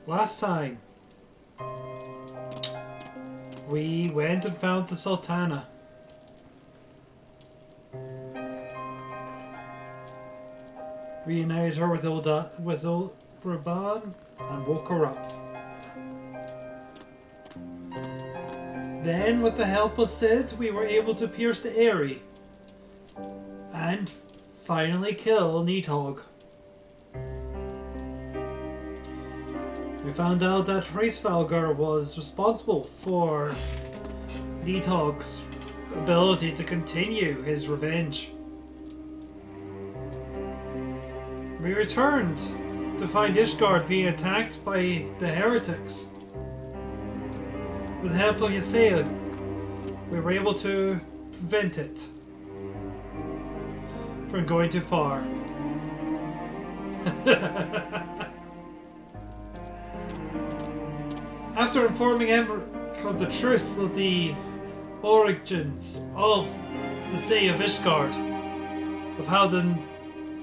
Last time, we went and found the Sultana. Reunited her with Raban and woke her up. Then, with the help of Sid, we were able to pierce the Eyrie and finally kill Needhog. We found out that Hraesvelgr was responsible for Needhog's ability to continue his revenge. We returned to find Ishgard being attacked by the heretics. With the help of Ysaid, we were able to prevent it from going too far. After informing Emmerich of the truth of the origins of the Say of Ishgard, of how the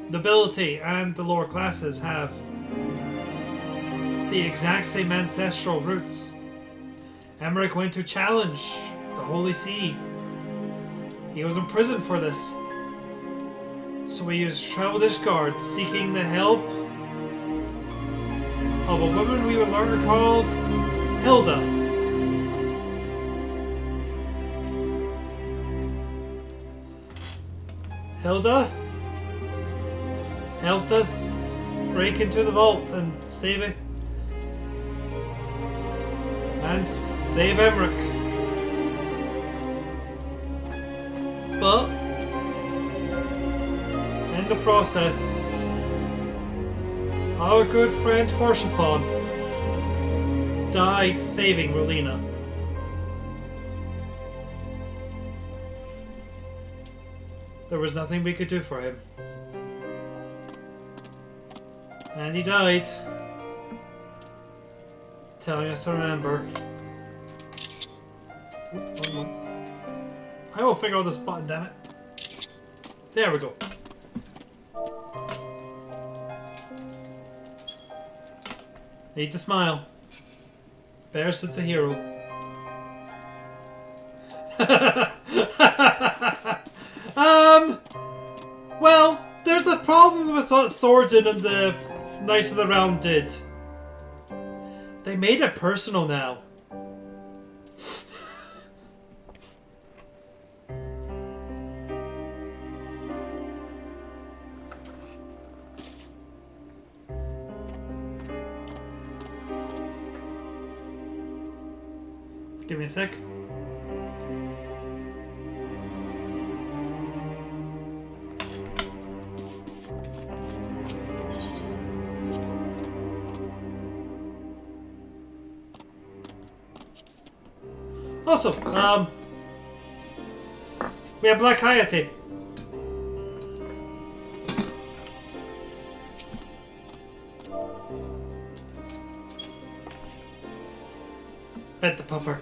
nobility and the lower classes have the exact same ancestral roots, Emmerich went to challenge the Holy See. He was imprisoned for this. So he used traveled Ishgard, seeking the help of a woman we would learn called Hilda. Hilda helped us break into the vault and save it. And save Emmerich. But in the process, our good friend Horshafon died saving Relina. There was nothing we could do for him. And he died, telling us to remember. I will figure out this button, damn it. There we go. Need to smile. Bear suits a hero. Well, there's a problem with what Thornton and the Knights of the Round did. They made it personal now. Give me a sec. Also, we have Black Hayate. Bet the puffer.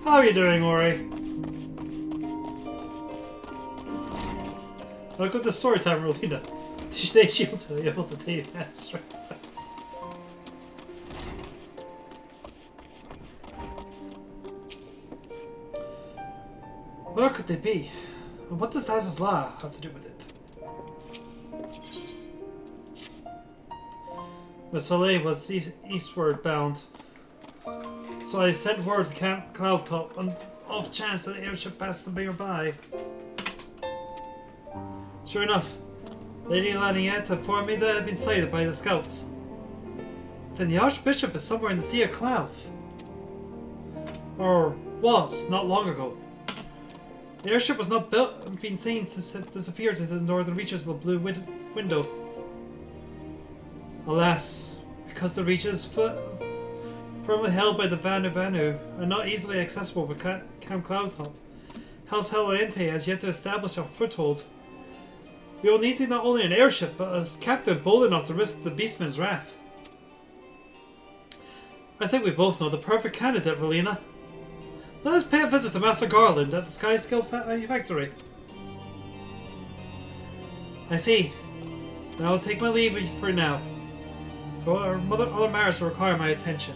How are you doing, Ori? Look at the story time, Rolina. Stay shielded to be able to take that straight. Where could they be? And what does Lazarus Law have to do with it? The Soleil was eastward bound, so I sent word to Camp Cloudtop on off chance that the airship passed them nearby. Sure enough, Lady Laniette informed me that it had been sighted by the scouts. Then the Archbishop is somewhere in the Sea of Clouds. Or was, not long ago. The airship was not been seen since it disappeared into the northern reaches of the Blue Window. Alas, because the reaches firmly held by the Vanu are not easily accessible for Camp Cloudtop, House Helente has yet to establish a foothold We will need to not only an airship, but a captain bold enough to risk the beastman's wrath. I think we both know the perfect candidate, Relina. Let us pay a visit to Master Garland at the Sky Skill Factory. I see. Then I will take my leave for now. But other matters will require my attention.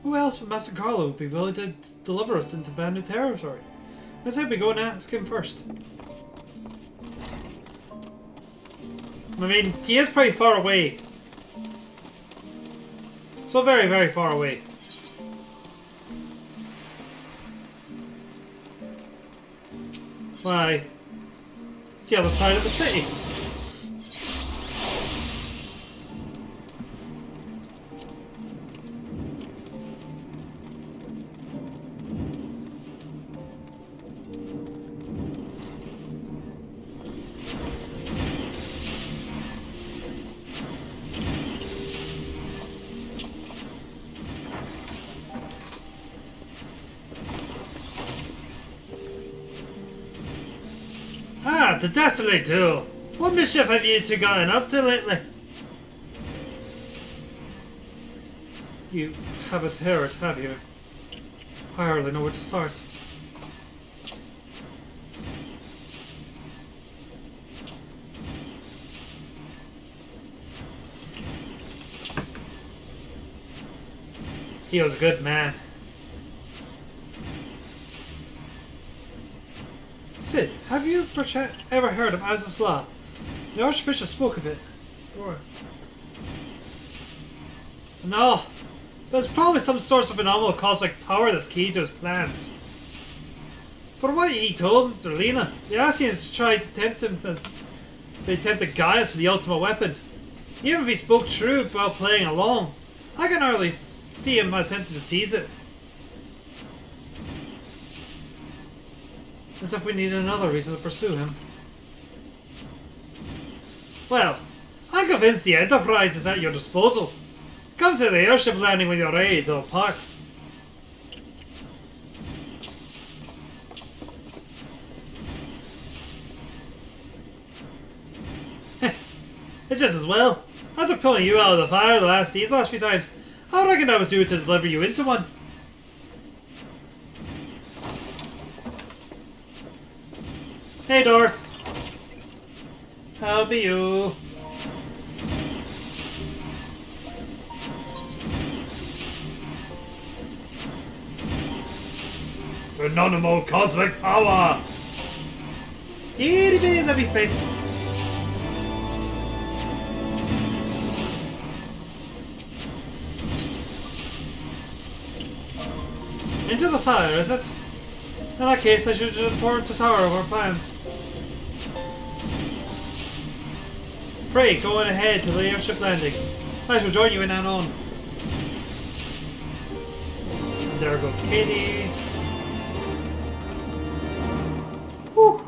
Who else but Master Carlo would be willing to deliver us into brand new territory? I said we go and ask him first. I mean, he is pretty far away. So very, very far away. Why? It's the other side of the city. Ah, the dastardly duel! What mischief have you two gotten up to lately? You haven't heard, have you? I hardly know where to start. He was a good man. Sid, have you ever heard of Az's Law? The Archbishop spoke of it. No, but it's probably some source of phenomenal cosmic power that's key to his plans. For what he told Relina, the Asians tried to tempt him as they tempted Gaius with the ultimate weapon. Even if he spoke true while playing along, I can hardly see him attempting to seize it. As if we need another reason to pursue him. Well, I'm convinced the Enterprise is at your disposal. Come to the airship landing when you're ready to depart. It's just as well. After pulling you out of the fire these last few times, I reckon I was due to deliver you into one. Hey, Dorth. How be you? Phenomenal cosmic power! Itty bitty lovely space. Into the fire, is it? In that case, I should report to Tower of our plans. Pray, go on ahead to the airship landing. I shall join you in anon. And there goes Katie. Whew.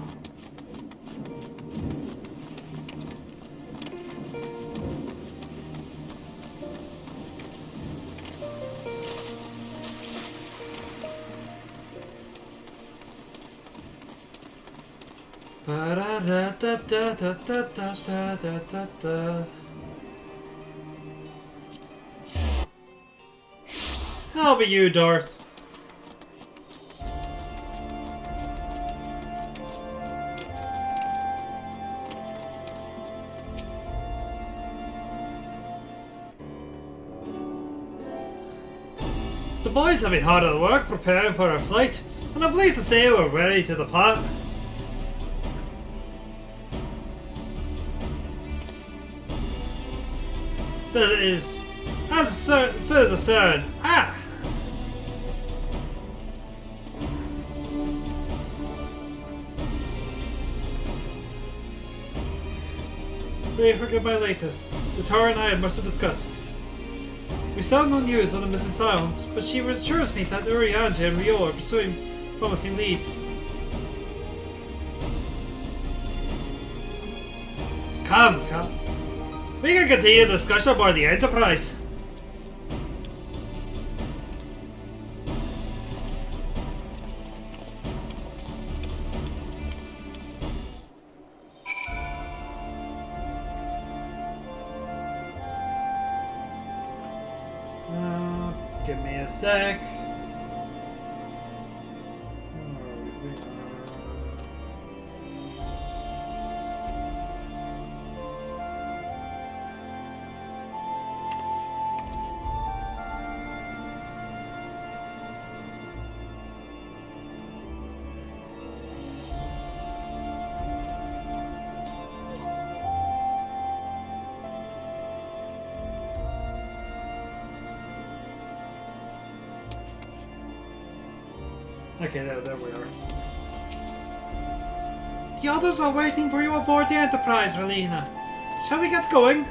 How be you, Darth? The boys have been hard at work preparing for our flight, and I'm pleased to say we're ready to depart. That is, as soon as the CERN. Ah! Wait for goodbye latest. The Tower and I had much to discuss. We still have no news on the missing Silence, but she assures me that Urianger and Rio are pursuing promising leads. Come. We can continue the discussion aboard the Enterprise. Give me a sec. Okay, there we are. The others are waiting for you aboard the Enterprise, Relina. Shall we get going?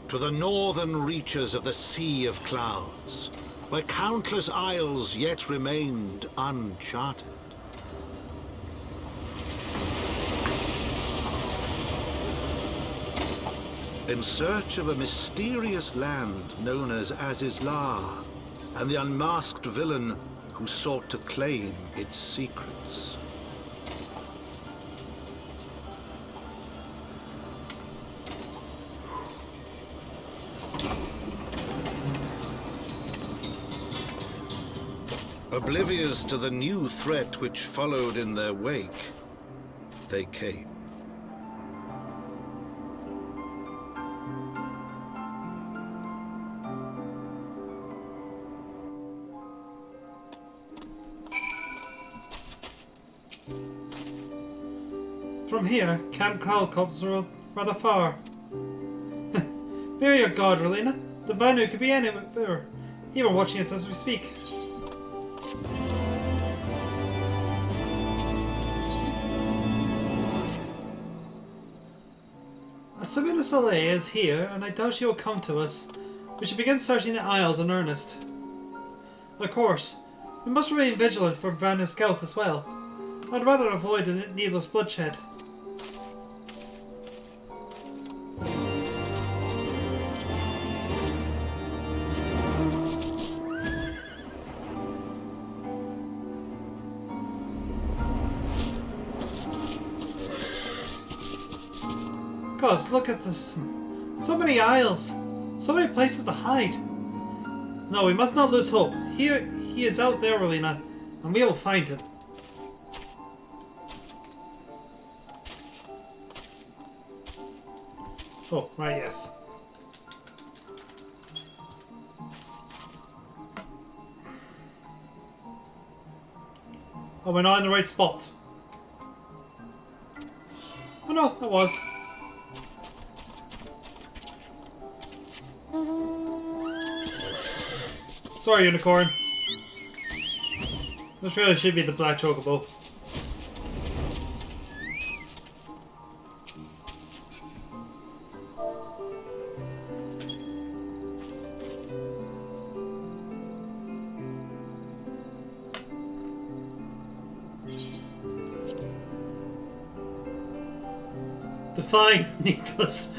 To the northern reaches of the Sea of Clouds, where countless isles yet remained uncharted. In search of a mysterious land known as Azizlar, and the unmasked villain who sought to claim its secrets. Oblivious to the new threat which followed in their wake, they came. From here, Camp Cloudcop's rather far. Bear your guard, Relina. The Vanu could be anywhere. Even watching it as we speak. Sabina Soleil is here, and I doubt she will come to us. We should begin searching the Isles in earnest. Of course, we must remain vigilant for Vanu scouts as well. I'd rather avoid a needless bloodshed. God, look at this. So many isles. So many places to hide. No, we must not lose hope. He is out there, Relina, and we will find him. Oh, right, yes. Oh, we're not in the right spot. Oh no, that was. Sorry, Unicorn. This really should be the Black Chocobo. Define, Nicholas.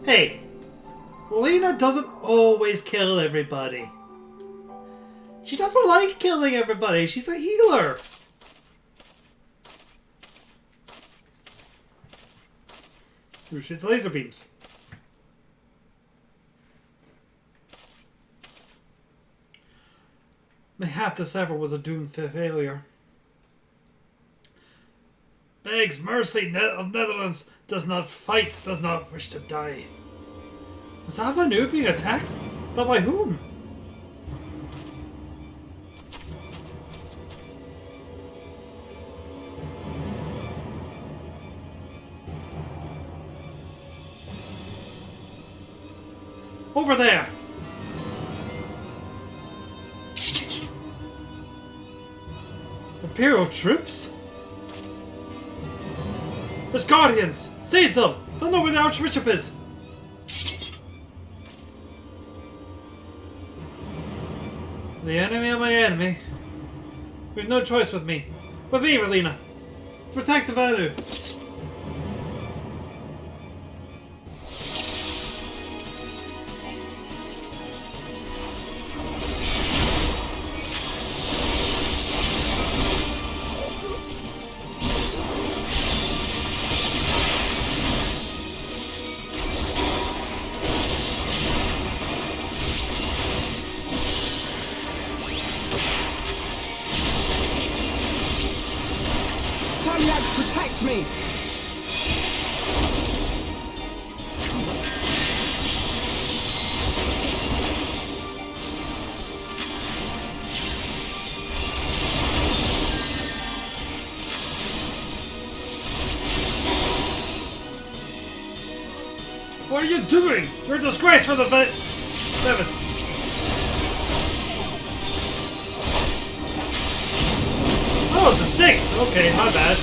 Hey. Lena doesn't always kill everybody. She doesn't like killing everybody. She's a healer. Who shoots laser beams? Mayhap this ever was a doomed failure. Begs mercy of Netherlands, does not fight, does not wish to die. Was Avanu being attacked? But by whom? Over there! Imperial troops? There's guardians! Seize them! Don't know where the Archbishop is! The enemy of my enemy. We've no choice with me. With me, Relina. Protect the Vanu. me! What are you doing? You're a disgrace for the Seventh. Oh, it's a 6! Okay, my bad.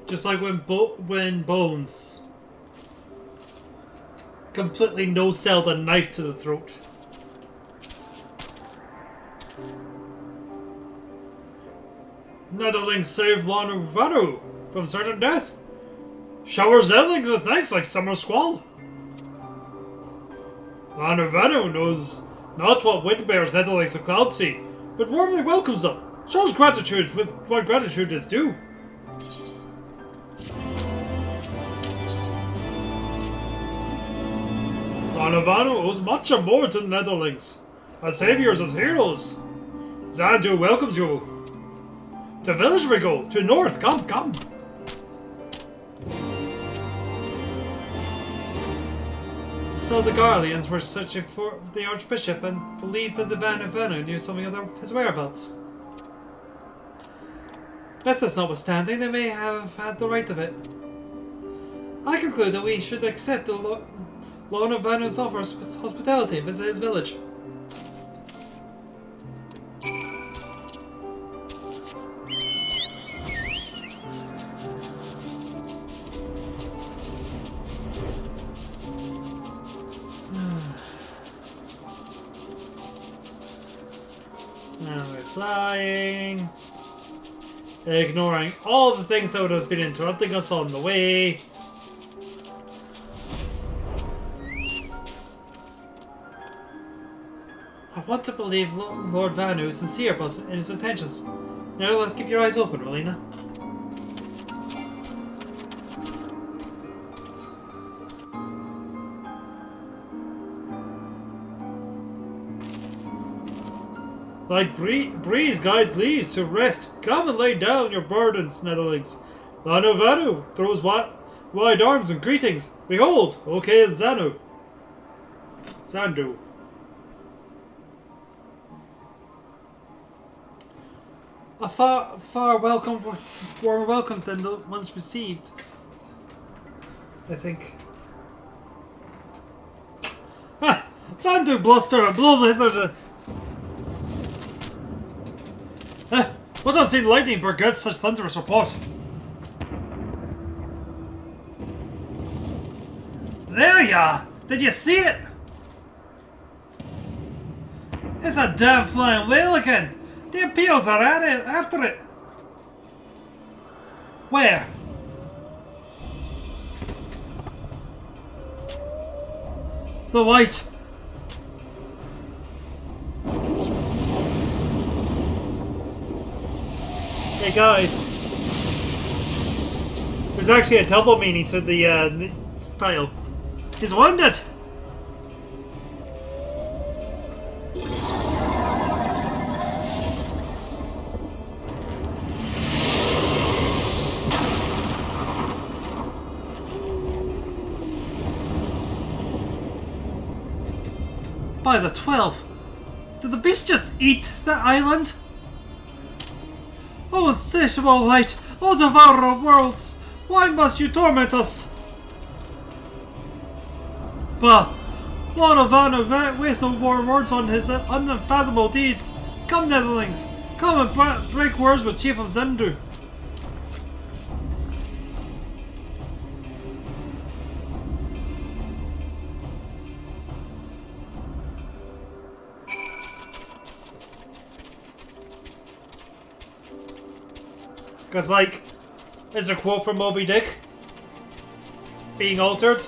Just like when Bones completely no-selled a knife to the throat. Netherlings saved Lana Vanu from certain death. Showers Netherlings with thanks like summer squall. Lana Vanu knows not what wind bears Netherlings of Cloud Sea, but warmly welcomes them. Shows gratitude with what gratitude is due. Donovano owes much more to the Netherlings, as saviors, as heroes. Zandu welcomes you. To village we go, to north, come, come. So the Garleans were searching for the Archbishop and believed that the Vanavanu knew something of his whereabouts. Bethas notwithstanding, they may have had the right of it. I conclude that we should accept the Lorna Vanu's offer hospitality and visit his village. Now we're flying. Ignoring all the things that would have been interrupting us on the way. I want to believe Lord Vanu is sincere in his intentions. Now let's keep your eyes open, Relina. Like breeze guides leaves to rest, come and lay down your burdens, Netherlings. Lano Vanu throws wide arms and greetings. Behold, okay Zanu. Zandu. A far warmer welcome than the ones received, I think. Ha! Zandu bluster and blow hither. What unseen lightning begets such thunderous report? There ya! Did you see it? It's a damn flying whale again! The Imperials are at it, after it! Where? The white! Hey guys, there's actually a double meaning to the style. He's wounded! By the 12, did the beast just eat that island? Oh, insatiable light! Oh, devourer of worlds! Why must you torment us? Bah! Lord of Vanu wastes no more words on his unfathomable deeds. Come, Netherlings! Come and break words with Chief of Zendu. Because, like, there's a quote from Moby Dick being altered,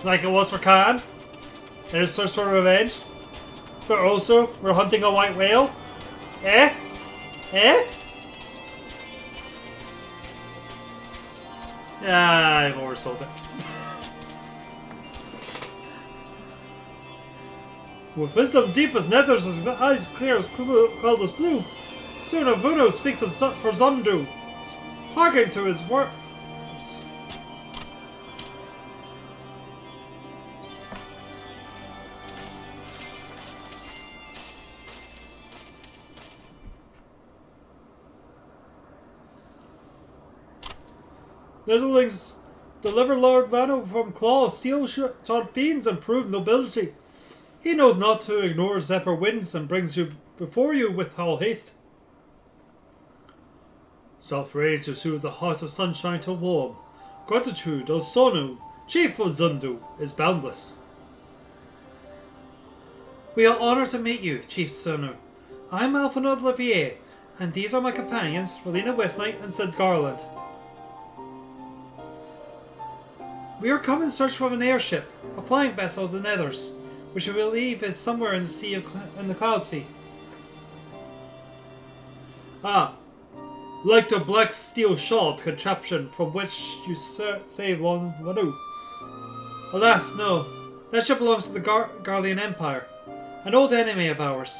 like it was for Khan. There's some sort of revenge. But also, we're hunting a white whale. Eh? Eh? Yeah, I've oversold it. With wisdom deep as nethers, as eyes clear as cloudless blue, soon of Vuno speaks of for Zundu, hearkening to his words. Netherlings deliver Lord Vano from claw of steel-shod fiends and prove nobility. He knows not to ignore Zephyr winds and brings you before you with all haste. Soft rays to soothe the heart of sunshine to warm. Gratitude, O Sonu, chief of Zundu, is boundless. We are honoured to meet you, Chief Sonu. I am Alphonse Lavier, and these are my companions, Relina Westknight and Sid Garland. We are come in search of an airship, a flying vessel of the Nethers, which we believe is somewhere in the sea in the Cloud Sea. Ah, like the black steel shod contraption from which you saved Lon Vanu. Alas, no. That ship belongs to the Garlean Empire, an old enemy of ours.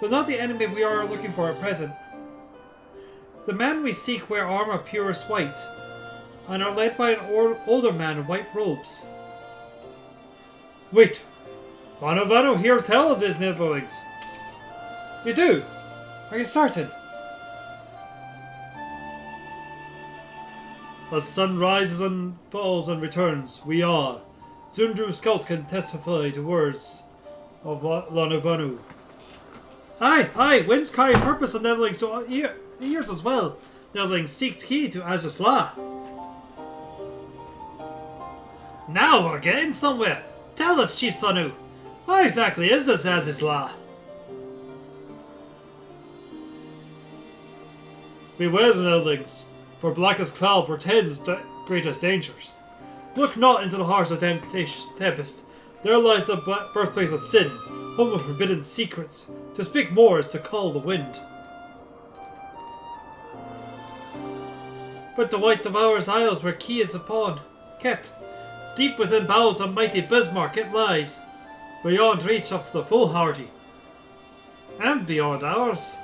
Though not the enemy we are looking for at present. The men we seek wear armour purest white, and are led by an older man in white robes. Wait! Vano hear tell of these Netherlings. You do? Are you certain? As the sun rises and falls and returns, we are. Zundu scouts can testify to words of Lanavanu. Aye, winds carry purpose and Netherlings to ears as well. Netherlings seek key to Azisla. Now we're getting somewhere. Tell us, Chief Sonu, what exactly is this Azisla? Beware the Netherlings, for blackest cloud portends greatest dangers. Look not into the heart of Tempest. There lies the birthplace of sin, home of forbidden secrets. To speak more is to call the wind. But the white devours isles where key is kept. Deep within bowels of mighty Bismarck it lies, beyond reach of the foolhardy, and beyond ours.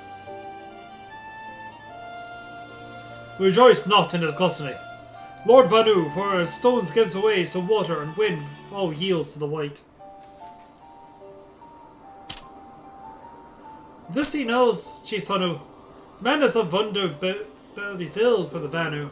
Rejoice not in his gluttony. Lord Vanu, for his stones gives away to water and wind all yields to the white. This he knows, Chief Sonu. Madness of Vunder bellies ill for the Vanu.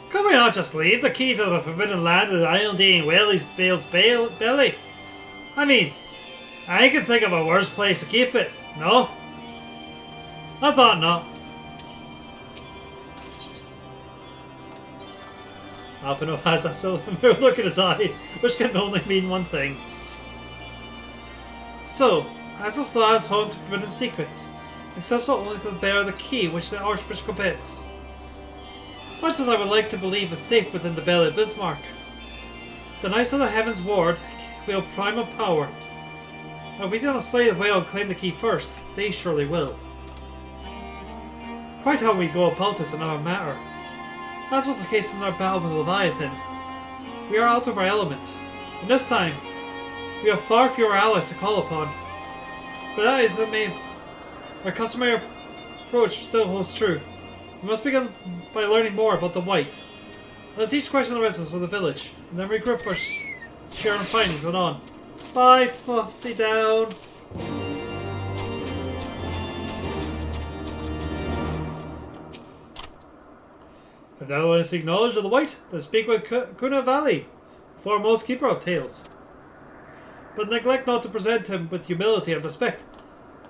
Can we not just leave the key to the forbidden land of the Isle-Dean Whaley's Bale's belly? I mean, I can think of a worse place to keep it, no? I thought not. Alpino has that silver look in his eye, which can only mean one thing. So, Azisla is home to forbidden secrets, except only to bear the key which the Archbishop commits. Much as I would like to believe is safe within the belly of Bismarck. The Knights of the Heavens Ward wield primal power. If we do not slay the whale and claim the key first, they surely will. Quite how we go about is another matter. As was the case in our battle with Leviathan. We are out of our element, and this time, we have far fewer allies to call upon. But that is our customary approach still holds true. We must begin by learning more about the White. Let's each question the residents of the village, and then regroup our share our findings and on. Bye, Fluffy down. If thou wouldst seek knowledge of the White, then speak with Kuna Valley, foremost keeper of tales. but neglect not to present him with humility and respect.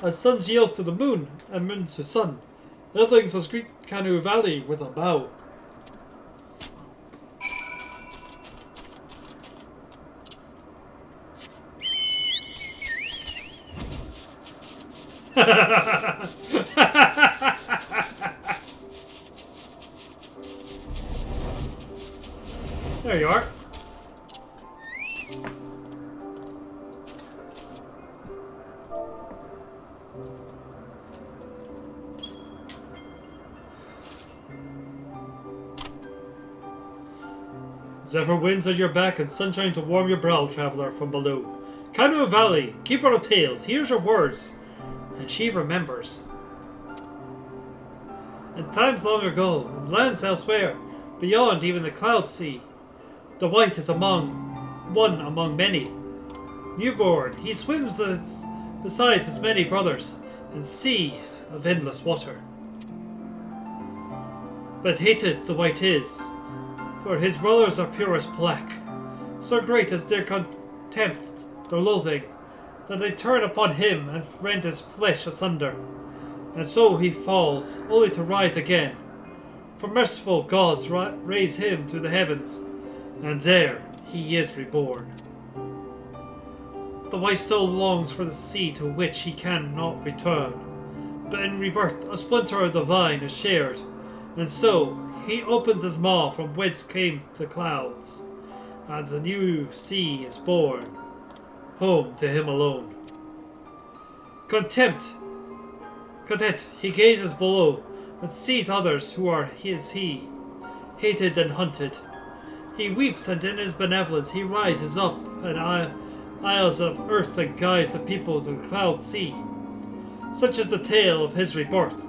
As sun yields to the moon, and moon to sun, earthlings must greet Kanu Valley with a bow. There you are. Zephyr winds at your back and sunshine to warm your brow, traveller from below. Kanu Valley, keeper of tales, hears your words, and she remembers. In times long ago, in lands elsewhere, beyond even the cloud sea, the white is one among many. Newborn, he swims besides his many brothers in seas of endless water. But hated the white is, for his brothers are purest black. So great is their contempt, their loathing, that they turn upon him and rend his flesh asunder. And so he falls, only to rise again. For merciful gods raise him to the heavens, and there he is reborn. The white still longs for the sea to which he cannot return, but in rebirth a splinter of the vine is shared, and so he opens his maw from whence came the clouds, and a new sea is born, home to him alone. Content, he gazes below, and sees others who are he, hated and hunted. He weeps, and in his benevolence he rises up, and isles of earth and guides the peoples of the cloud sea. Such is the tale of his rebirth,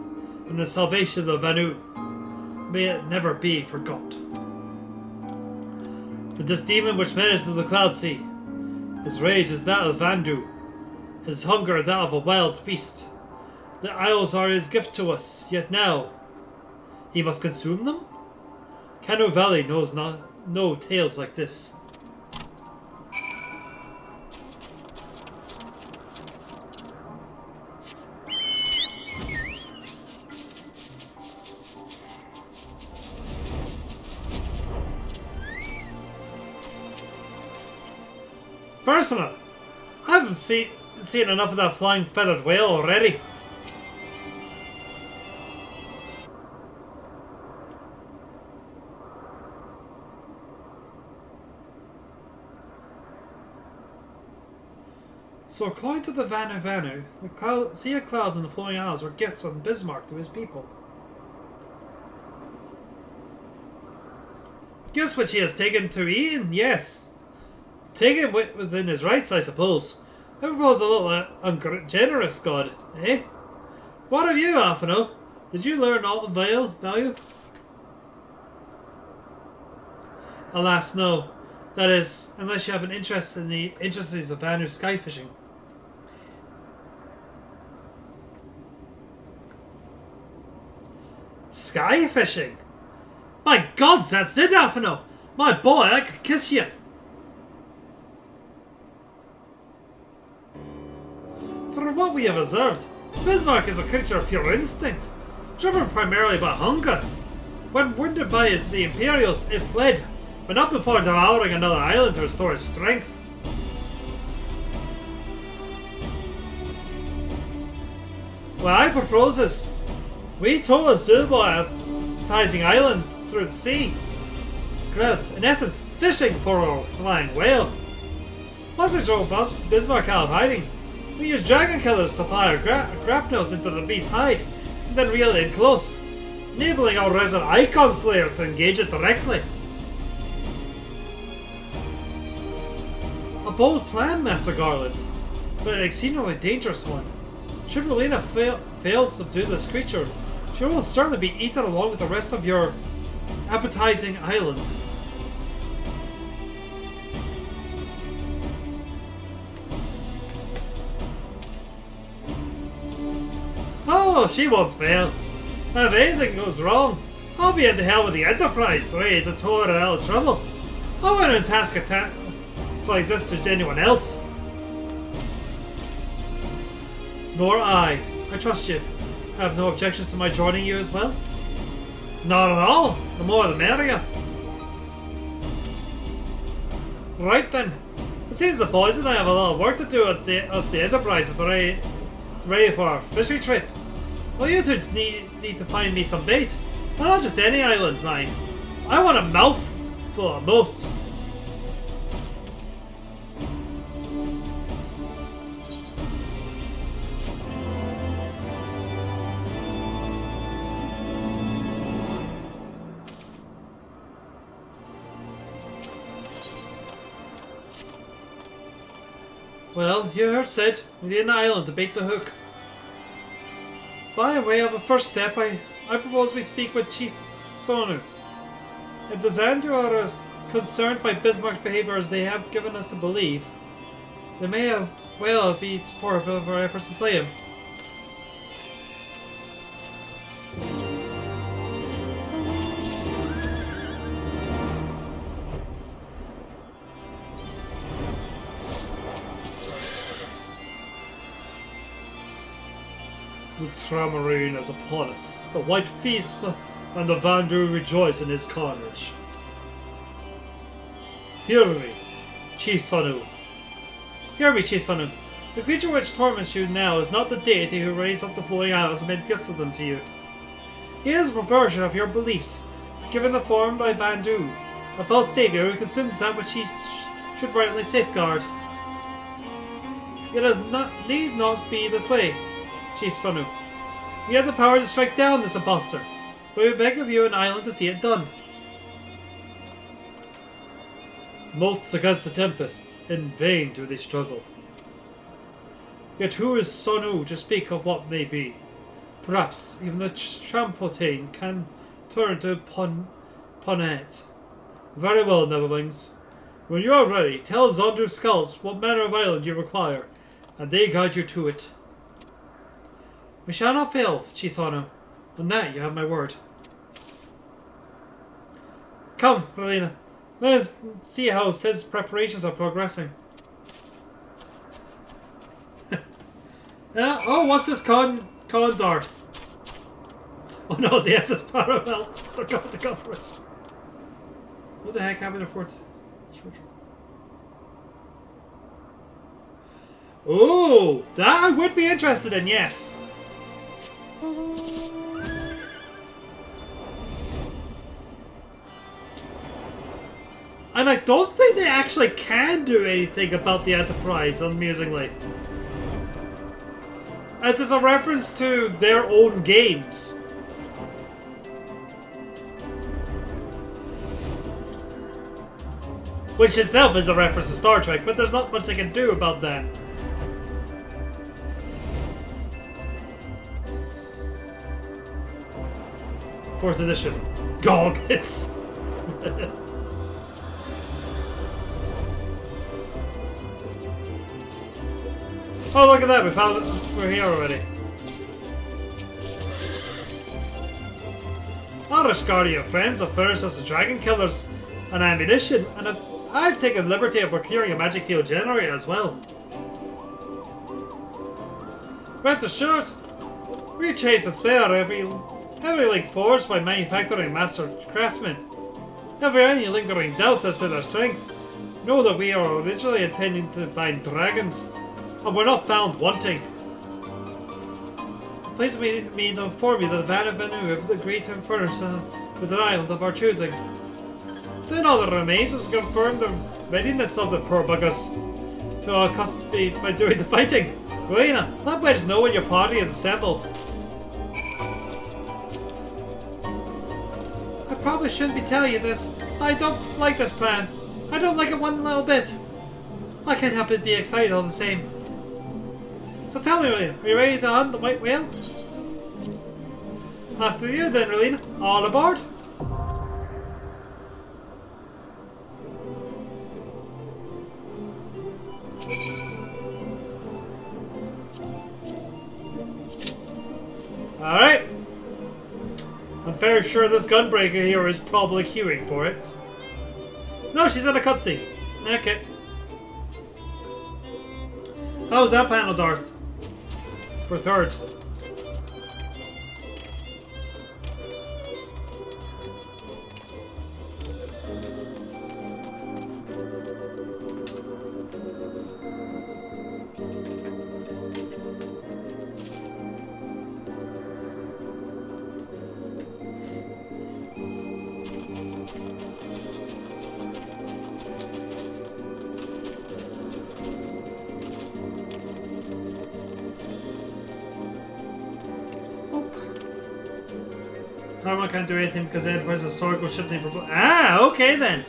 and the salvation of Vanu. May it never be forgot. But this demon which menaces the cloud sea, his rage is that of Vandu, his hunger that of a wild beast. The isles are his gift to us, yet now he must consume them? Kanu Valley knows no tales like this. Personal, I haven't seen enough of that flying feathered whale already. So according to the Vanu, the sea of clouds and the flowing isles were gifts from Bismarck to his people. Gifts which he has taken to Ian, yes. Taken within his rights, I suppose. Everybody's a little ungenerous, God, eh? What of you, Alphino? Did you learn all the value? Alas, no. That is, unless you have an interest in the intricacies of Vanu sky fishing. Sky fishing? My gods, that's it, Alphino! My boy, I could kiss you! From what we have observed, Bismarck is a creature of pure instinct, driven primarily by hunger. When wounded by the Imperials, it fled, but not before devouring another island to restore his strength. What I propose is, we tow a suitable appetizing island through the sea. Clouds, in essence, fishing for a flying whale. Once we throw Bismarck out of hiding, we use dragon killers to fire grapnels into the beast's hide, and then reel it in close, enabling our resident Icon Slayer to engage it directly. A bold plan, Master Garland, but an exceedingly dangerous one. Should Relena fail to subdue this creature, she will certainly be eaten along with the rest of your appetizing island. Oh, she won't fail. If anything goes wrong, I'll be in the hell with the Enterprise, ready to tow her out of trouble. I wouldn't task a task like this to anyone else. Nor I. I trust you. Have no objections to my joining you as well? Not at all. The more the merrier. Right then. It seems the boys and I have a lot of work to do at the Enterprise if they're ready for our fishing trip. Well, you two need to find me some bait. And not just any island, mind. I want a mouthful at most. Well, you heard said, we need an island to bait the hook. By way of a first step, I propose we speak with Chief Sonu. If the Xandu are as concerned by Bismarck's behaviour as they have given us to believe, they may have well be supportive of our efforts to slay him. The Tramarine is upon us. The White feasts, and the Vandu rejoice in his carnage. Hear me, Chief Sonu. Hear me, Chief Sonu. The creature which torments you now is not the deity who raised up the flowing isles and made gifts of them to you. He is a perversion of your beliefs, given the form by Vandu, a false savior who consumes that which he should rightly safeguard. It need not be this way, Chief Sonu. We have the power to strike down this impostor, but we beg of you an island to see it done. Motes against the tempest, in vain do they struggle. Yet who is Sonu to speak of what may be? Perhaps even the Trampotain can turn to Ponnet. Very well, Netherlings. When you are ready, tell Zondu Skulls what manner of island you require, and they guide you to it. We shall not fail, Chief Sonu. On that you have my word. Come, Relina. Let us see how his preparations are progressing. Oh, what's this con Darth? Oh no, it's the SS Paramount. Forgot to cover it. What the heck happened to fourth? Oh, that I would be interested in, yes. And I don't think they actually can do anything about the Enterprise, amusingly. As it's a reference to their own games. Which itself is a reference to Star Trek, but there's not much they can do about that. Fourth edition. Goggets! Oh, look at that, we found it. We're here already. Our Ishgardian friends have furnished us with dragon killers and ammunition, and I've taken the liberty of procuring a magic field generator as well. Rest assured, we chase and spare every link forged by manufacturing master craftsmen. If there are any lingering doubts as to their strength, know that we are originally intending to bind dragons, and we're not found wanting. Please me to inform you that the Van of Venu have agreed to furnish with an island of our choosing. Then all that remains is to confirm the readiness of the poor buggers to accost me by doing the fighting. Rowena, let Wedge know when your party is assembled. I probably shouldn't be telling you this. I don't like this plan. I don't like it one little bit. I can't help but be excited all the same. So tell me, Relina, are you ready to hunt the white whale? After you then, Relina. All aboard? Alright. I'm fairly sure this gunbreaker here is probably queuing for it. No, she's in a cutscene. Okay. How was that panel, Darth? For third. Paramount can't do anything because the Enterprise historical ship name for... Ah, okay then.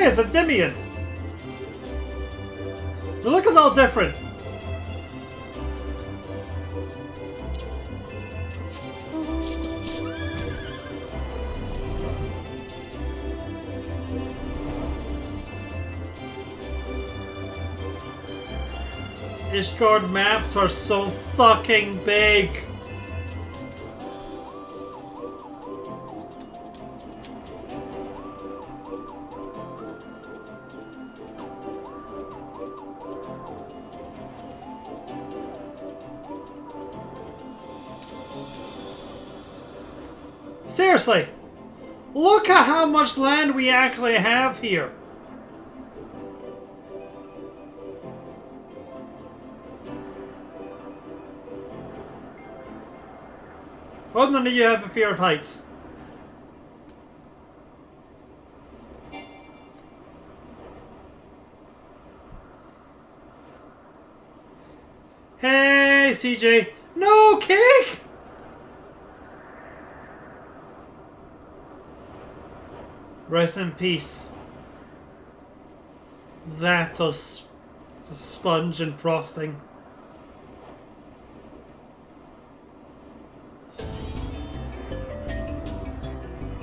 It's a Demian. They look a little different. Ishgard maps are so fucking big. Seriously, look at how much land we actually have here. Oh, none of you have a fear of heights. Hey, CJ. No cake! Rest in peace. That was sponge and frosting.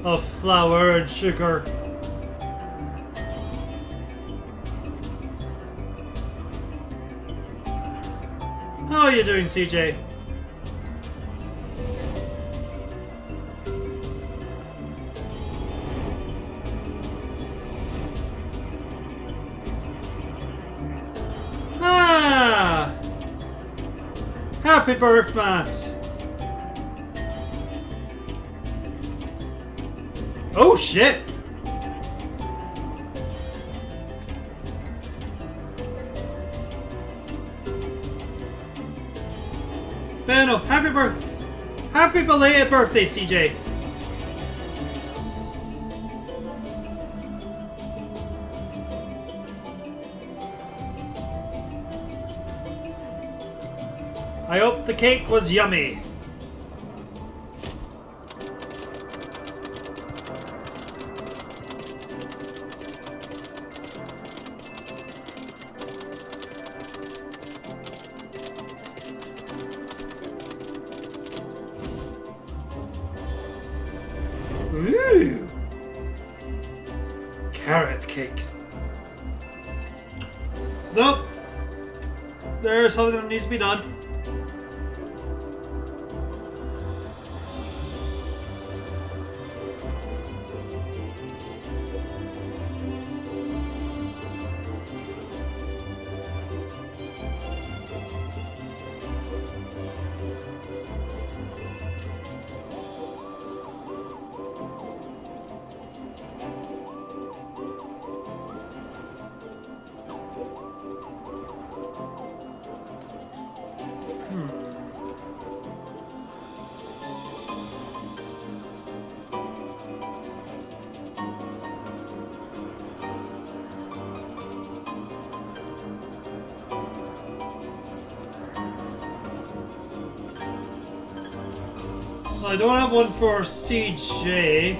Of flour and sugar. How are you doing, CJ? Ah! Happy birthmas! Oh shit! Beno, happy belated birthday, CJ. I hope the cake was yummy. Ooh! Carrot cake. Nope. There's something that needs to be done. I don't have one for CJ,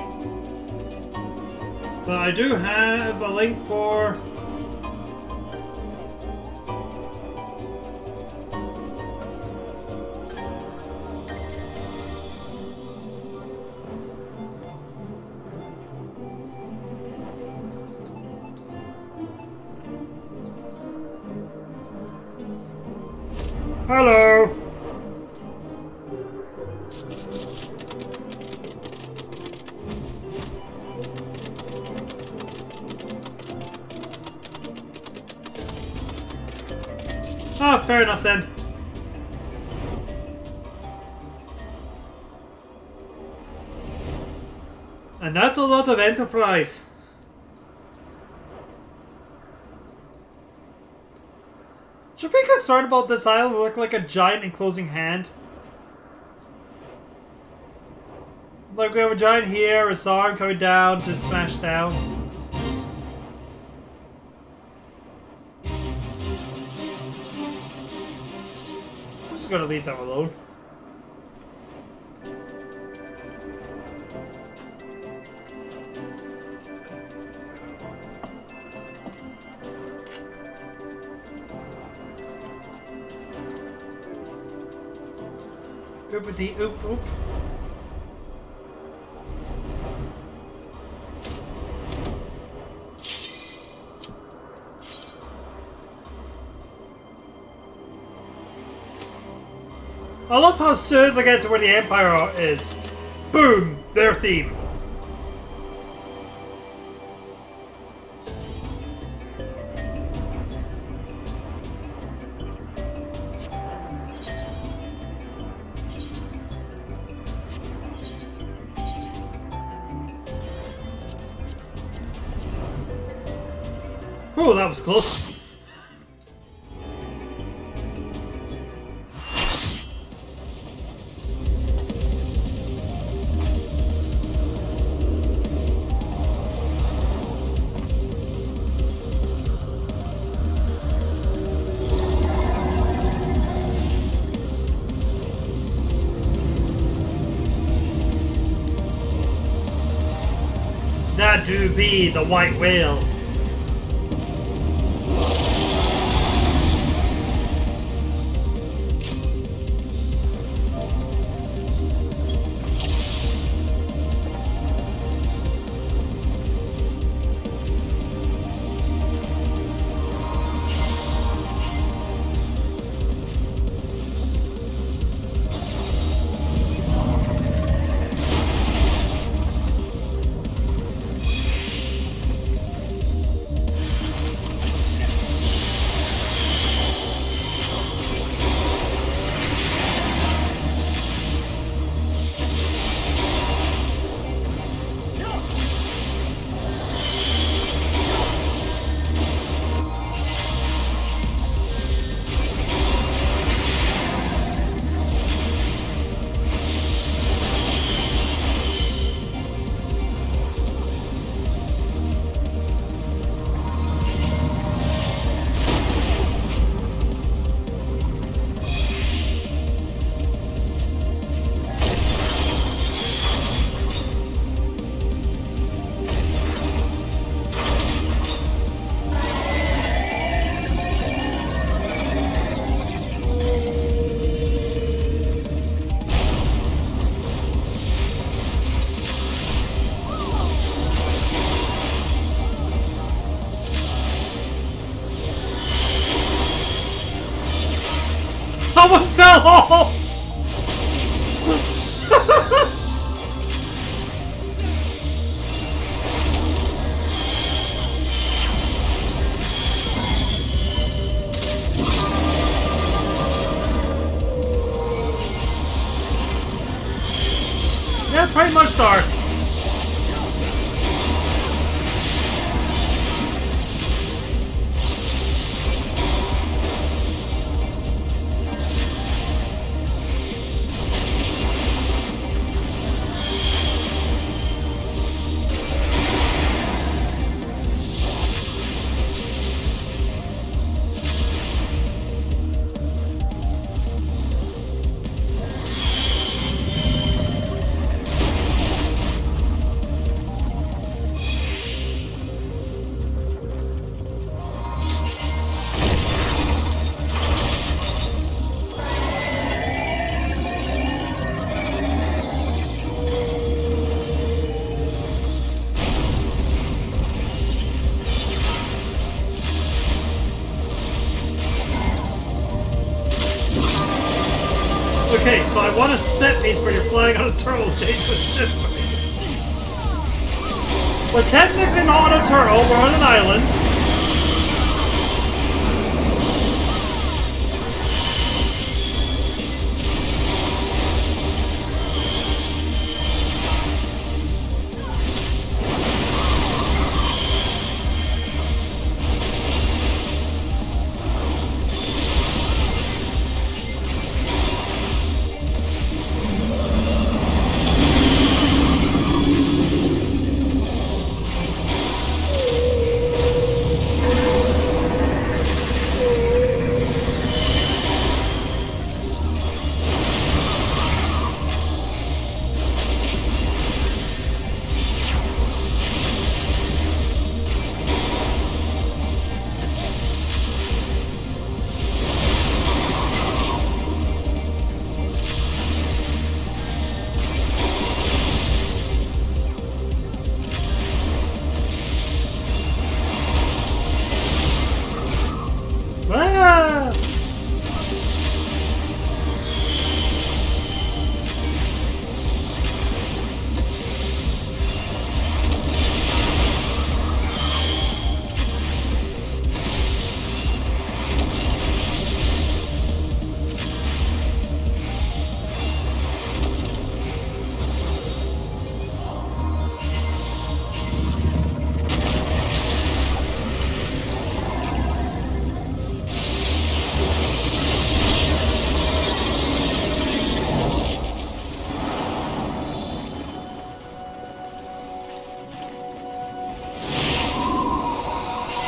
but I do have a link for Hello. Ah, fair enough then. And that's a lot of enterprise. Should we be concerned about this island look like a giant enclosing hand? Like we have a giant here, his arm coming down to smash down. I'm just gonna leave them alone. Oopity oop oop. I love how as soon as I get to where the Empire is, boom, their theme. Oh, that was close. That do be the white whale. Someone fell off! Yeah, pretty much dark. Okay, so I want a set piece where you're flying on a turtle chase with ship. We're technically not on a turtle, we're on an island. Ah!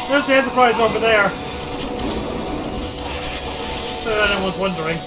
There's the Enterprise over there. If anyone's wondering.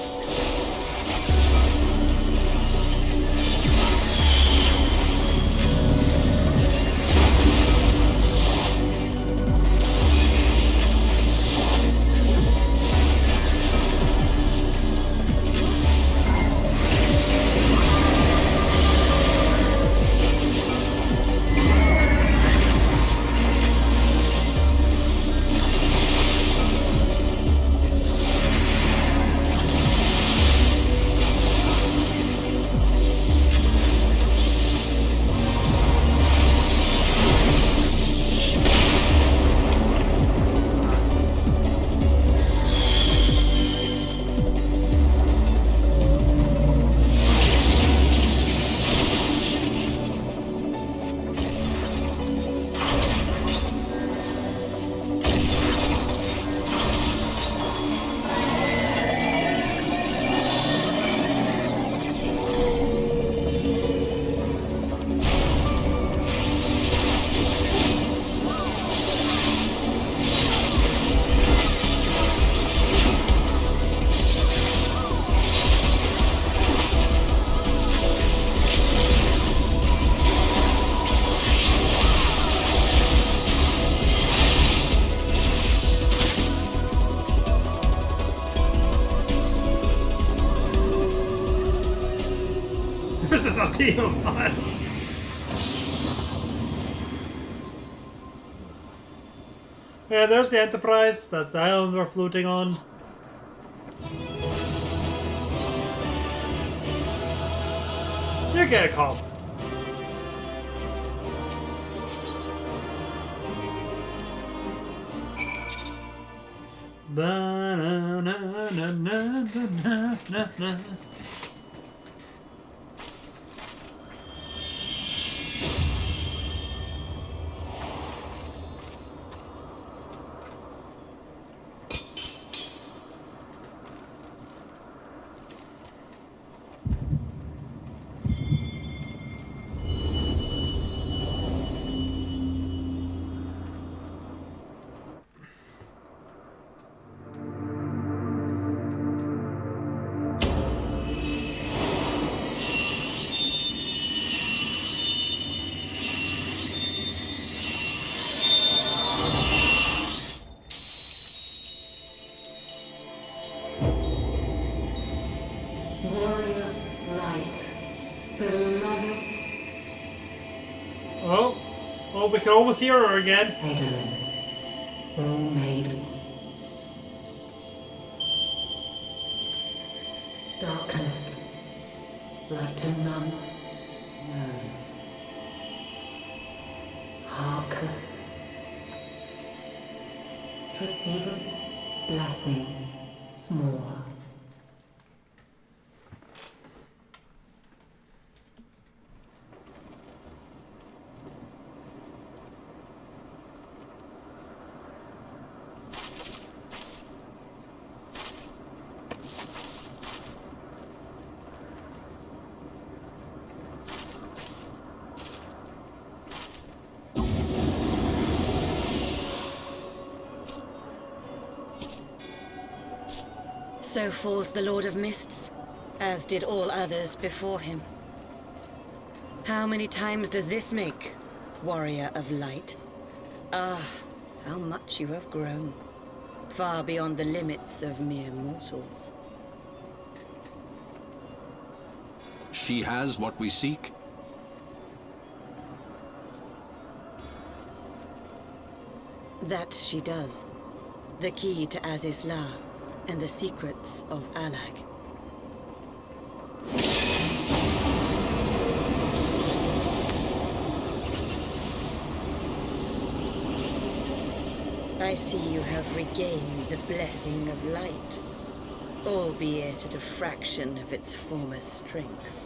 This is not even fun. Yeah, there's the Enterprise. That's the island we're floating on. You get a call. Ba-na-na-na-na-na-na. Warrior light, beloved Oh, we can almost hear her again. Maiden, O maiden. Darkness like to none known. Hearken. Receive blessing small. So falls the Lord of Mists, as did all others before him. How many times does this make, Warrior of Light? Ah, how much you have grown, far beyond the limits of mere mortals. She has what we seek? That she does. The key to Azizla and the secrets of Alag. I see you have regained the blessing of light, albeit at a fraction of its former strength.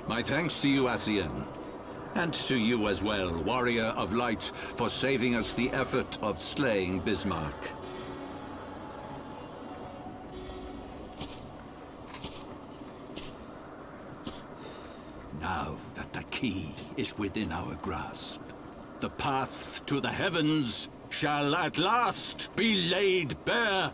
My thanks to you, Asian. And to you as well, Warrior of Light, for saving us the effort of slaying Bismarck. Now that the key is within our grasp, the path to the heavens shall at last be laid bare.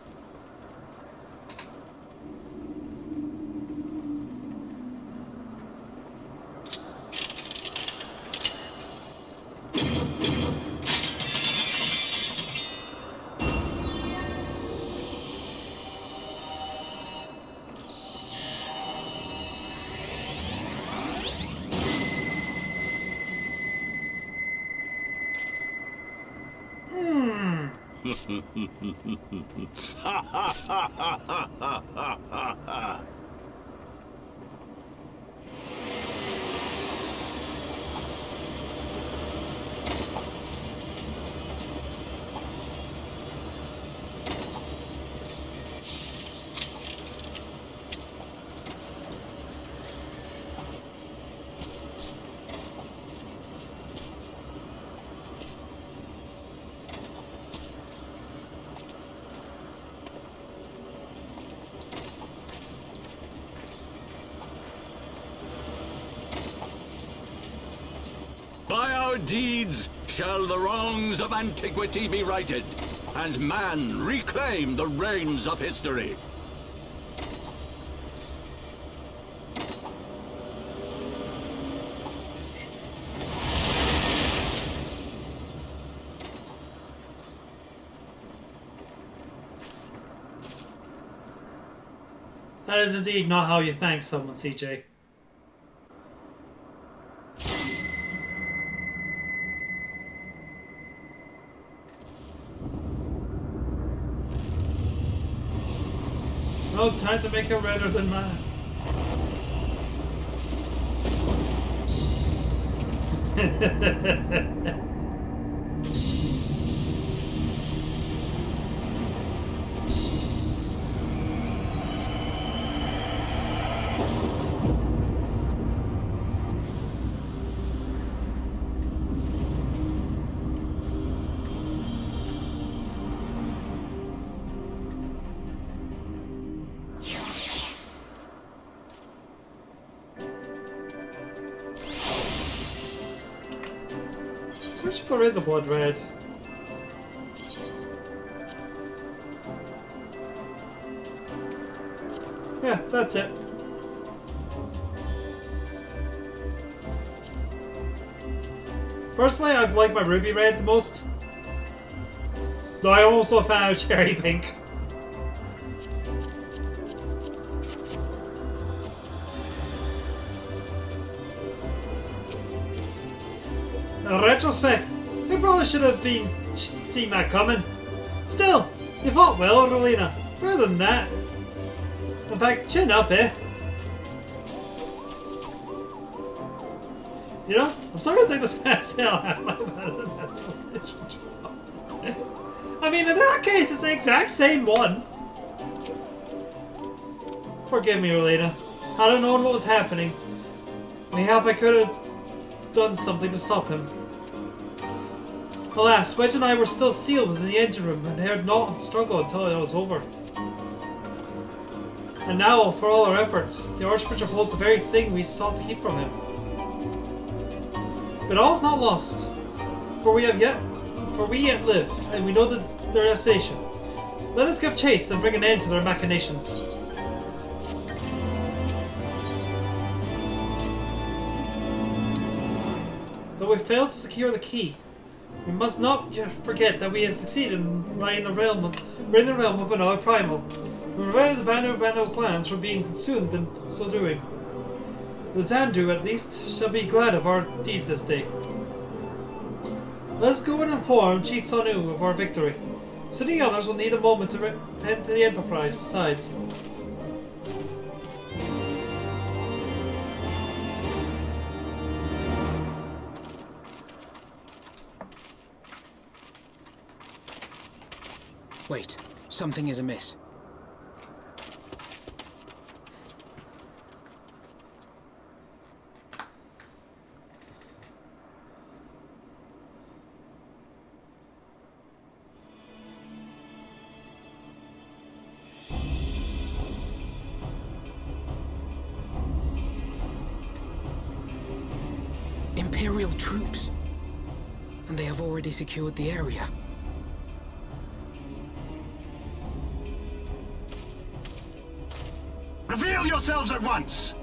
By our deeds shall the wrongs of antiquity be righted, and man reclaim the reins of history. That is indeed not how you thank someone, CJ. No time to make it redder than mine. Which there is a blood red? Yeah, that's it. Personally, I like my ruby red the most. Though I also found cherry pink. In retrospect, we probably should have been seen that coming. Still, you fought well, Relina. Better than that. In fact, chin up, eh? You know, I'm starting to think this past hell I might have had an isolation job. I mean, in that case, it's the exact same one. Forgive me, Relina. I don't know what was happening. I hope I could have done something to stop him. Alas, Wedge and I were still sealed within the engine room and heard naught and struggle until it was over. And now, for all our efforts, the Archbishop holds the very thing we sought to keep from him. But all is not lost, for we yet live, and we know their destination. Let us give chase and bring an end to their machinations. Though we failed to secure the key, we must not forget that we have succeeded in ridding the realm of another primal. We prevented the Vando's lands from being consumed in so doing. The Zandu, at least, shall be glad of our deeds this day. Let us go and inform Chief Sanu of our victory. City others will need a moment to attend to the enterprise besides. Wait, something is amiss. Imperial troops. And they have already secured the area. Reveal yourselves at once!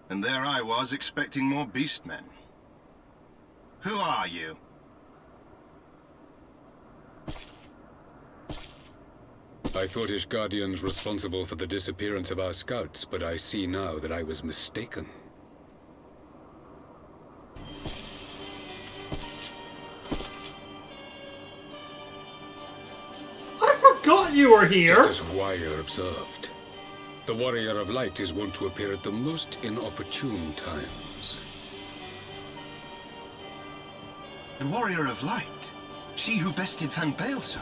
And there I was, expecting more beastmen. Who are you? I thought Ishgardians responsible for the disappearance of our scouts, but I see now that I was mistaken. I forgot you were here! Just as Warrior observed. The Warrior of Light is wont to appear at the most inopportune times. The Warrior of Light? She who bested Van Baelsar?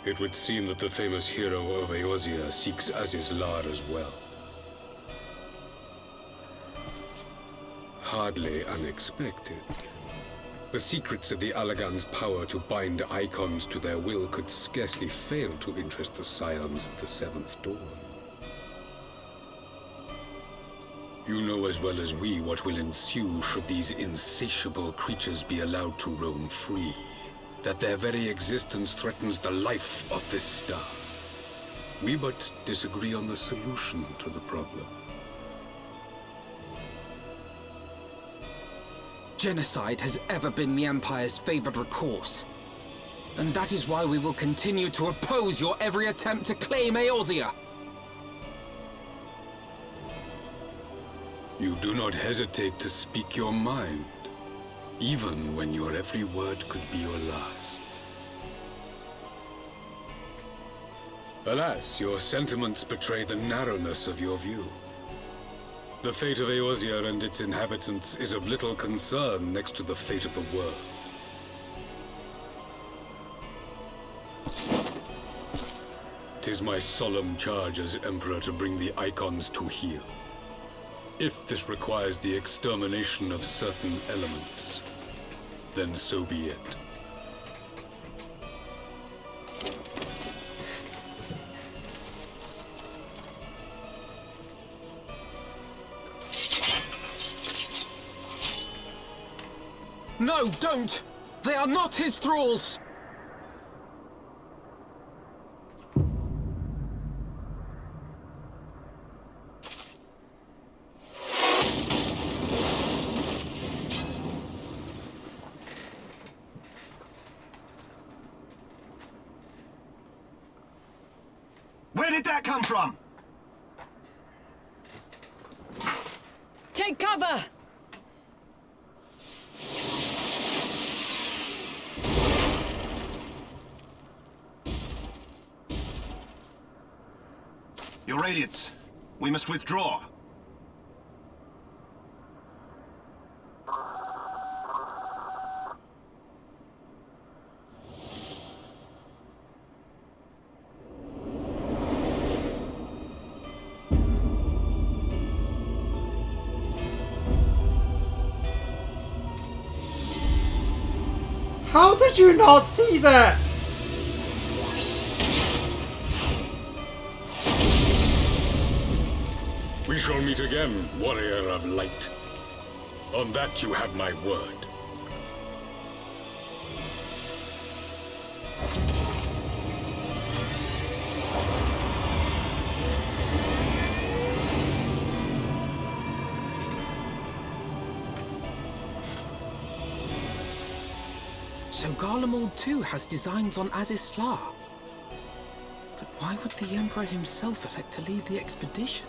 It would seem that the famous hero of Eorzea seeks Aziz's Lar as well. Hardly unexpected. The secrets of the Allagan's power to bind icons to their will could scarcely fail to interest the scions of the Seventh Dawn. You know as well as we what will ensue should these insatiable creatures be allowed to roam free. That their very existence threatens the life of this star. We but disagree on the solution to the problem. Genocide has ever been the Empire's favored recourse. And that is why we will continue to oppose your every attempt to claim Eorzea. You do not hesitate to speak your mind, even when your every word could be your last. Alas, your sentiments betray the narrowness of your view. The fate of Eorzea and its inhabitants is of little concern next to the fate of the world. Tis my solemn charge as Emperor to bring the icons to heel. If this requires the extermination of certain elements, then so be it. No, don't! They are not his thralls! come from? Take cover! Your Radiance, we must withdraw. How did you not see that? We shall meet again, warrior of light. On that you have my word. So Garlemald too has designs on Azizla. But why would the Emperor himself elect to lead the expedition?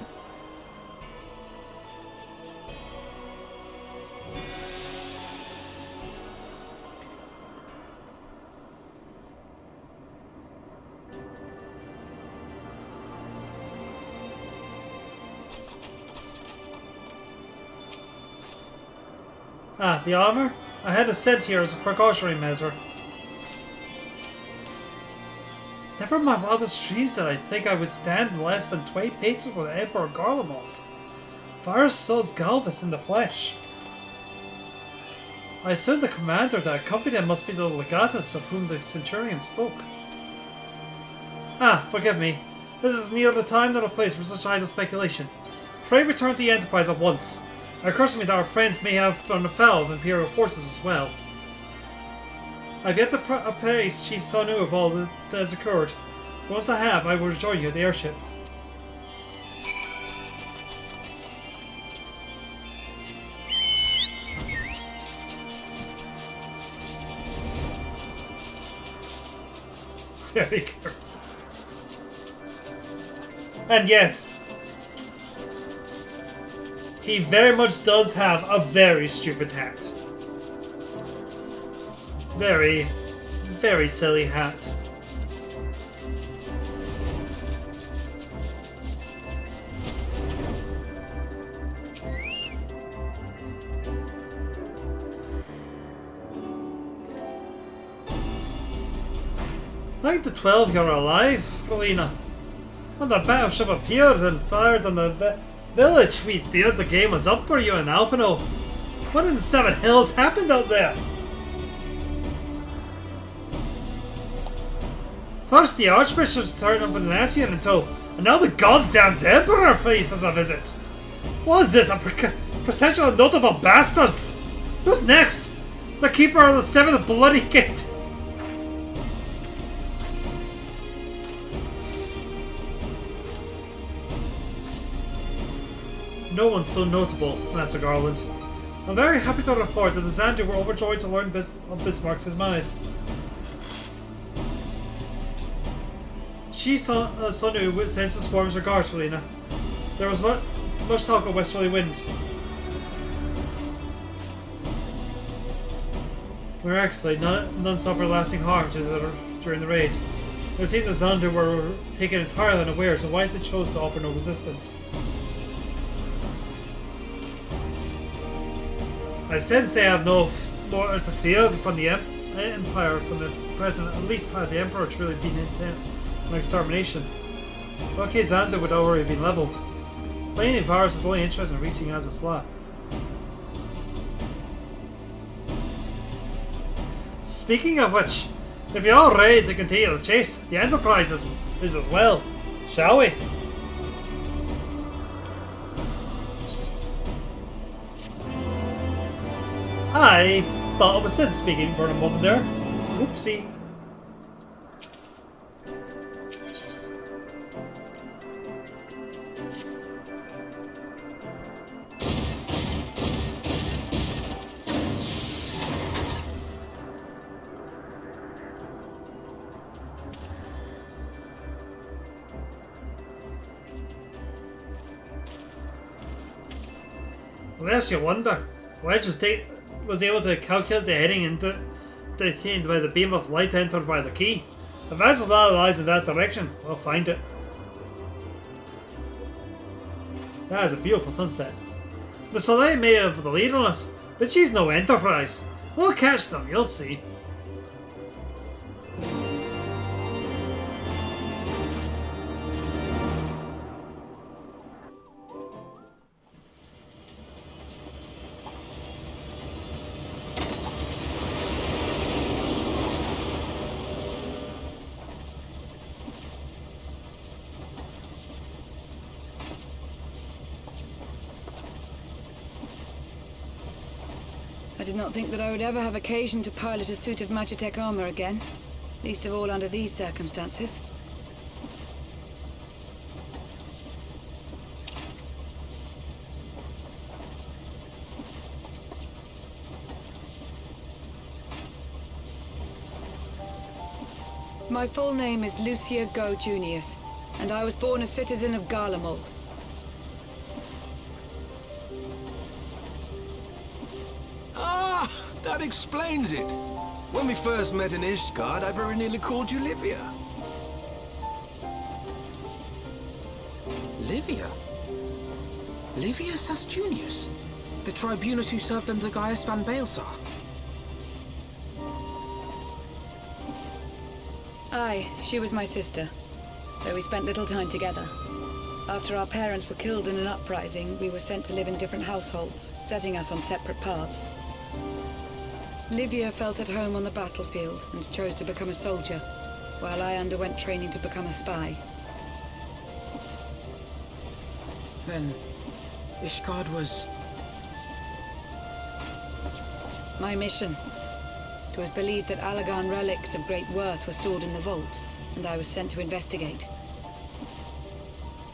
Ah, the armor? I had it sent here as a precautionary measure. Never in my wildest dreams did I think I would stand less than 20 paces with the Emperor Garlemald. Varus sells Galvus in the flesh. I assume the commander that accompanied him must be the legatus of whom the centurion spoke. Ah, forgive me. This is neither the time nor the place for such idle speculation. Pray return to the Enterprise at once. It occurs to me that our friends may have run afoul of Imperial forces as well. I've yet to appraise Chief Sanu of all that has occurred. Once I have, I will rejoin you at the airship. Very careful. And yes, he very much does have a very stupid hat. Very, very silly hat. Thank the 12 you're alive, Relina. When the battleship appeared and fired on the village, we feared the game was up for you in Alpino. What in the Seven Hills happened out there? First the Archbishop's turned up an Nachian in tow, and now the goddamn Emperor pays us a visit. What is this, a procession of notable bastards? Who's next? The Keeper of the Seventh Bloody Gate. No one so notable, Master Garland. I'm very happy to report that the Xandu were overjoyed to learn of Bismarck's demise. Chief Sanu sends his swarms regards, Relina. There was much talk of westerly wind. Miraculously, none suffered lasting harm during the raid. It seemed the Xandu were taken entirely unawares and wisely chose to offer no resistance. I sense they have no more to fear from the Empire from the present, at least had the Emperor truly been intent on extermination. Okay, Xander would already been leveled. Plainly, Varus is only interested in reaching Azizla. Speaking of which, if you're all ready to continue the chase, the Enterprise is as well. Shall we? I thought I was Sid speaking for a moment there. Oopsie. Unless you wonder, Wedge was able to calculate the heading indicated by the beam of light entered by the key. If Azel's lies in that direction, we'll find it. That is a beautiful sunset. The Soleil may have the lead on us, but she's no Enterprise. We'll catch them, you'll see. I did not think that I would ever have occasion to pilot a suit of Magitech armor again. Least of all under these circumstances. My full name is Lucia Go Junius, and I was born a citizen of Garlemald. That explains it. When we first met in Ishgard, I very nearly called you Livia. Livia? Livia Sastunius? The tribunus who served under Gaius van Baelsar? Aye, she was my sister, though we spent little time together. After our parents were killed in an uprising, we were sent to live in different households, setting us on separate paths. Livia felt at home on the battlefield and chose to become a soldier, while I underwent training to become a spy. Then, Ishgard was... my mission. It was believed that Allagan relics of great worth were stored in the vault, and I was sent to investigate.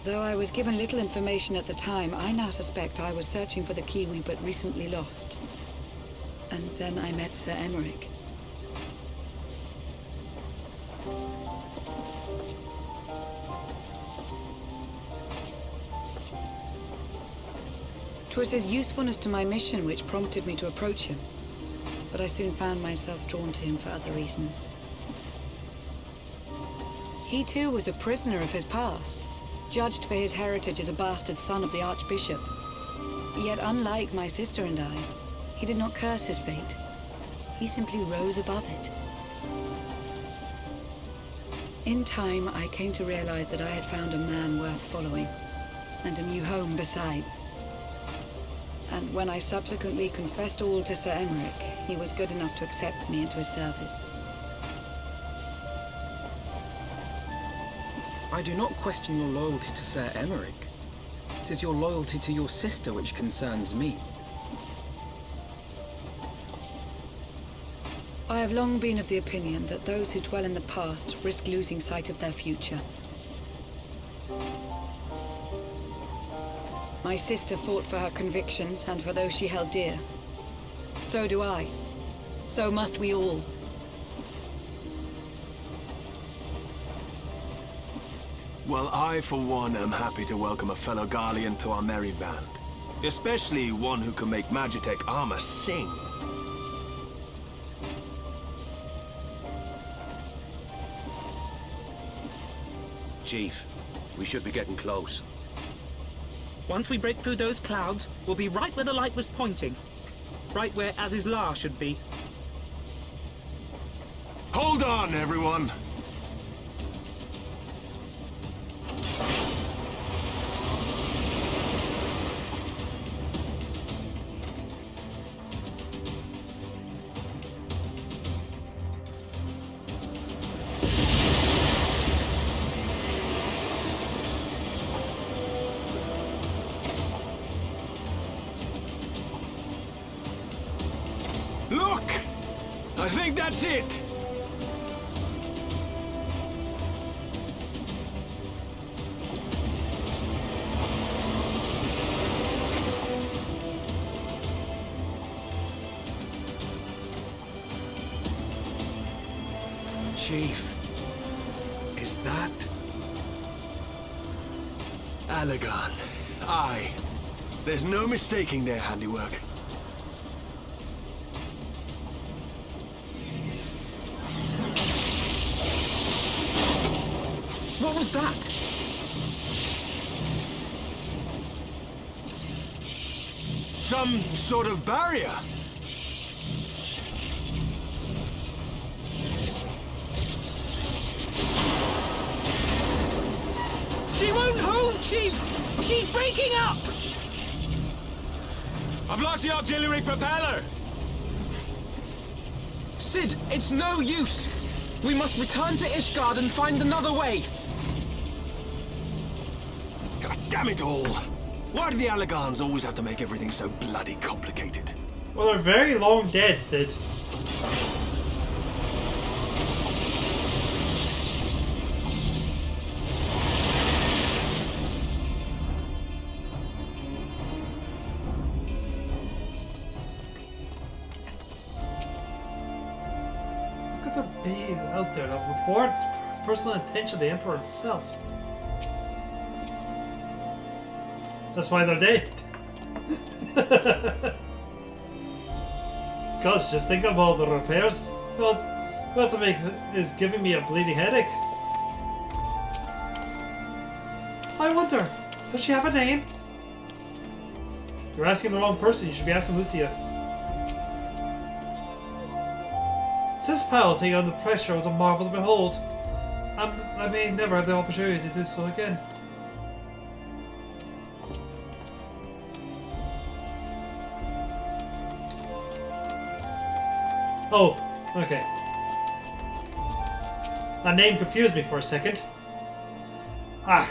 Though I was given little information at the time, I now suspect I was searching for the key we but recently lost. And then I met Sir Emmerich. 'Twas his usefulness to my mission which prompted me to approach him, but I soon found myself drawn to him for other reasons. He too was a prisoner of his past, judged for his heritage as a bastard son of the Archbishop. Yet unlike my sister and I, he did not curse his fate. He simply rose above it. In time, I came to realize that I had found a man worth following, and a new home besides. And when I subsequently confessed all to Sir Emmerich, he was good enough to accept me into his service. I do not question your loyalty to Sir Emmerich. It is your loyalty to your sister which concerns me. I have long been of the opinion that those who dwell in the past risk losing sight of their future. My sister fought for her convictions and for those she held dear. So do I. So must we all. Well, I, for one, am happy to welcome a fellow Garlean to our merry band. Especially one who can make Magitech armor sing. Chief, we should be getting close. Once we break through those clouds, we'll be right where the light was pointing. Right where Aziz's lair should be. Hold on, everyone! Look! I think that's it! Chief, is that... Allagan? Aye. There's no mistaking their handiwork. What was that? Some sort of barrier. She won't hold, Chief! She's breaking up! I've lost the auxiliary propeller! Sid, it's no use! We must return to Ishgard and find another way! God damn it all! Why do the Allegans always have to make everything so bloody complicated? Well, they're very long dead, Sid. Look at there be out there that report personal attention to the Emperor himself. That's why they're dead. Gosh, just think of all the repairs. Well, what to make is giving me a bleeding headache. I wonder, does she have a name? You're asking the wrong person. You should be asking Lucia. Since piloting under pressure was a marvel to behold, I may never have the opportunity to do so again. Oh, okay. That name confused me for a second. Ah,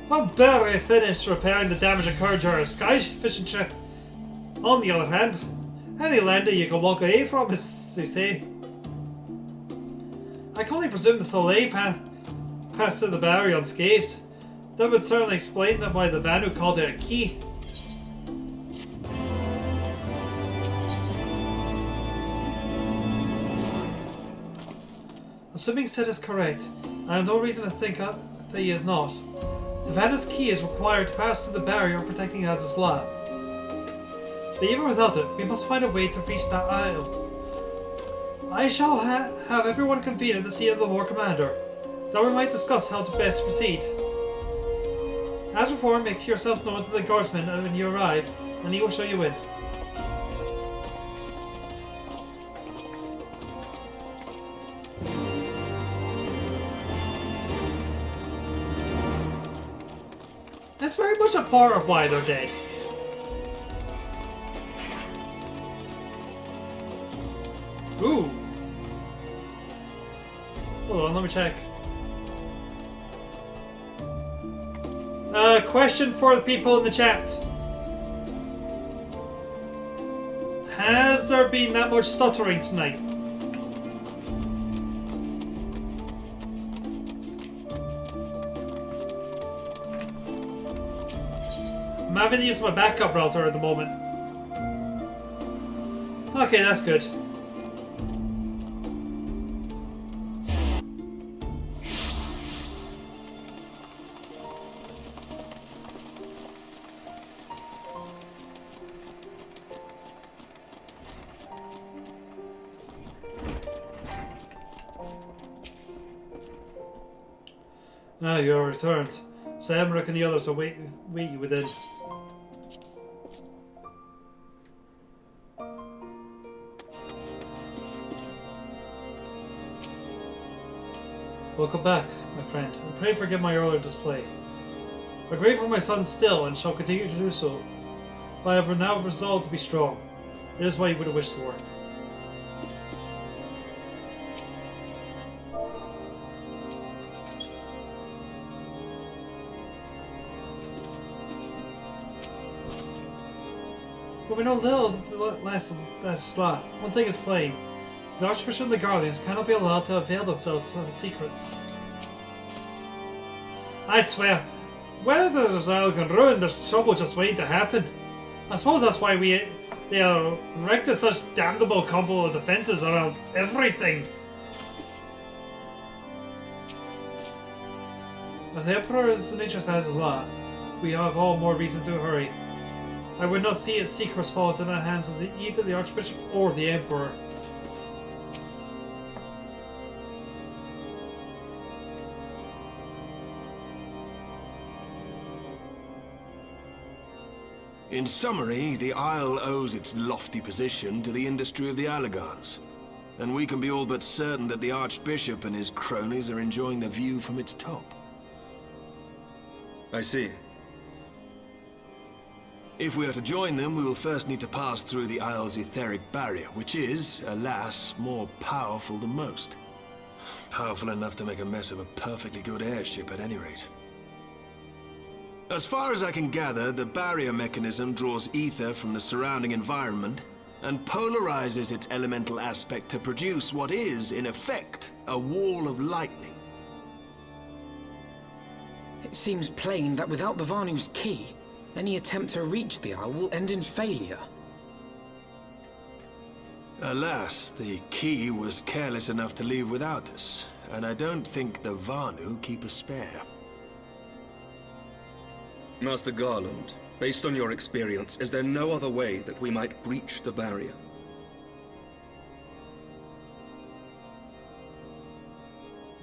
well, barely finished repairing the damage occurred during our sky fishing trip. On the other hand, any lander you can walk away from, as they say. I can only presume the Soleil passed through the barrier unscathed. That would certainly explain why the Vanu called it a key. Assuming Sid is correct, I have no reason to think that he is not. The Vanu's key is required to pass through the barrier protecting Az's lab. But even without it, we must find a way to reach that isle. I shall have everyone convene at the seat of the War Commander. Then we might discuss how to best proceed. As before, make yourself known to the guardsman when you arrive, and he will show you in. That's very much a part of why they're dead. Ooh. Hold on, let me check. Question for the people in the chat. Has there been that much stuttering tonight? I'm having to use my backup router at the moment. Okay, that's good. Ah, you are returned. So Emmerich and the others will wait you within. Welcome back, my friend, and pray forgive my earlier display. I grieve for my son still, and shall continue to do so, but I have now resolved to be strong. It is what you would have wished for. But we know little less of that slot. One thing is plain. The Archbishop and the Guardians cannot be allowed to avail themselves of his secrets. I swear, whether there's Algon ruin, there's trouble just waiting to happen. I suppose that's why they are erected such damnable combo of defenses around everything. If the Emperor is in interest as his law, we have all more reason to hurry. I would not see its secrets fall into the hands of either the Archbishop or the Emperor. In summary, the Isle owes its lofty position to the industry of the Allagans. And we can be all but certain that the Archbishop and his cronies are enjoying the view from its top. I see. If we are to join them, we will first need to pass through the Isle's etheric barrier, which is, alas, more powerful than most. Powerful enough to make a mess of a perfectly good airship at any rate. As far as I can gather, the barrier mechanism draws ether from the surrounding environment and polarizes its elemental aspect to produce what is, in effect, a wall of lightning. It seems plain that without the Vanu's key, any attempt to reach the Isle will end in failure. Alas, the key was careless enough to leave without us, and I don't think the Vanu keep a spare. Master Garland, based on your experience, is there no other way that we might breach the barrier?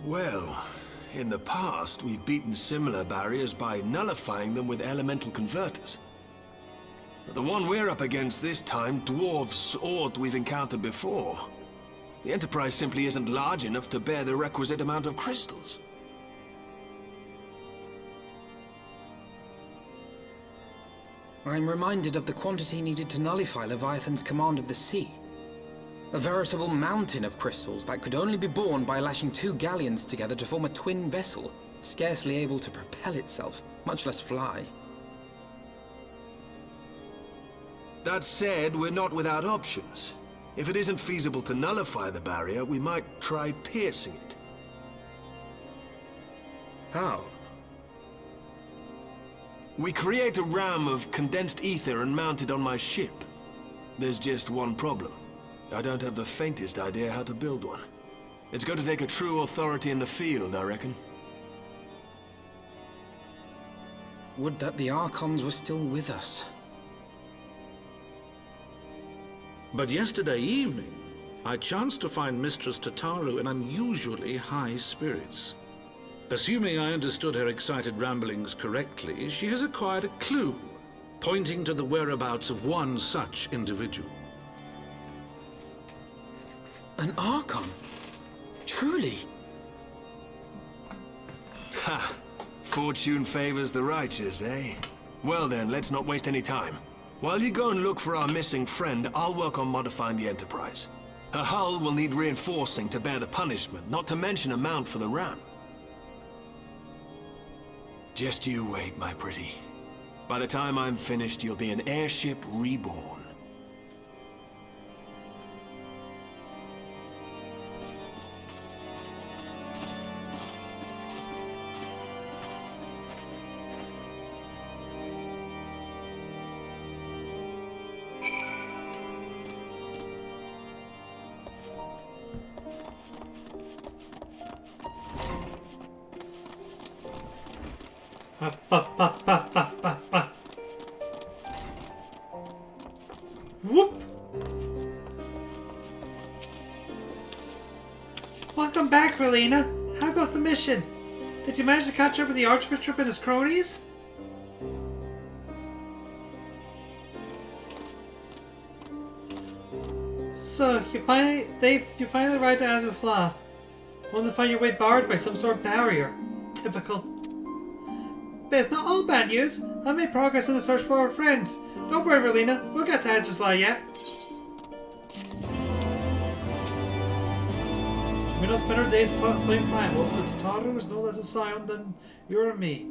Well, in the past, we've beaten similar barriers by nullifying them with elemental converters. But the one we're up against this time dwarfs aught we've encountered before. The Enterprise simply isn't large enough to bear the requisite amount of crystals. I'm reminded of the quantity needed to nullify Leviathan's command of the sea. A veritable mountain of crystals that could only be borne by lashing two galleons together to form a twin vessel, scarcely able to propel itself, much less fly. That said, we're not without options. If it isn't feasible to nullify the barrier, we might try piercing it. How? We create a ram of condensed ether and mount it on my ship. There's just one problem. I don't have the faintest idea how to build one. It's going to take a true authority in the field, I reckon. Would that the Archons were still with us. But yesterday evening, I chanced to find Mistress Tataru in unusually high spirits. Assuming I understood her excited ramblings correctly, she has acquired a clue, pointing to the whereabouts of one such individual. An Archon? Truly? Ha! Fortune favors the righteous, eh? Well then, let's not waste any time. While you go and look for our missing friend, I'll work on modifying the Enterprise. Her hull will need reinforcing to bear the punishment, not to mention a mount for the ram. Just you wait, my pretty. By the time I'm finished, you'll be an airship reborn. Whoop! Welcome back, Relina. How goes the mission? Did you manage to catch up with the Archbishop and his cronies? So, you finally arrived at Aziz's Law. Only to find your way barred by some sort of barrier. Typical. But it's not all bad news. I made progress in the search for our friends. Don't worry, Relina. We'll get to Aziz's Law yet. Should we not spend our days slaying primals, but Tataru is no less a scion than you or me.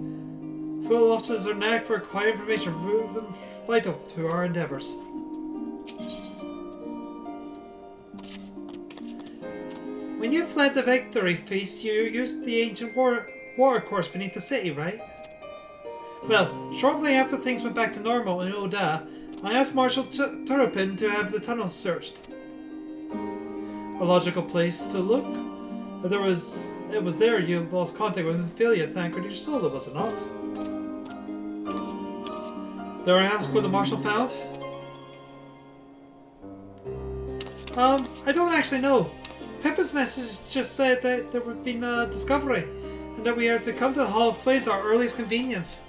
Full officers are knack for quiet information proven vital to our endeavours. When you fled the victory feast, you used the ancient water course beneath the city, right? Well, shortly after things went back to normal in Oda, I asked Marshal Turpin to have the tunnels searched. A logical place to look. It was there you lost contact with Ophelia at anchored your soul, was it not? Dare I ask what the Marshal found? I don't actually know. Pippa's message just said that there would be a discovery, and that we are to come to the Hall of Flames at our earliest convenience.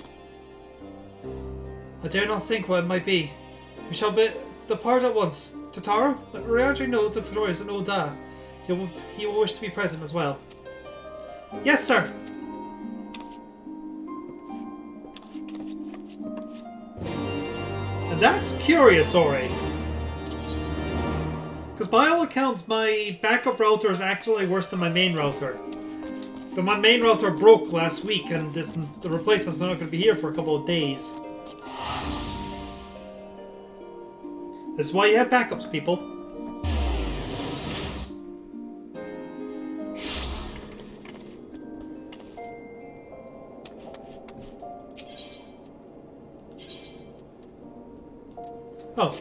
I dare not think what it might be. We shall depart at once. Totaro, let Ryandri know to Fedorius and Oda. He will wish to be present as well. Yes, sir! And that's curious, Ori. Because by all accounts, my backup router is actually worse than my main router. But my main router broke last week, and the replacement's not going to be here for a couple of days. This is why you have backups, people. Oh.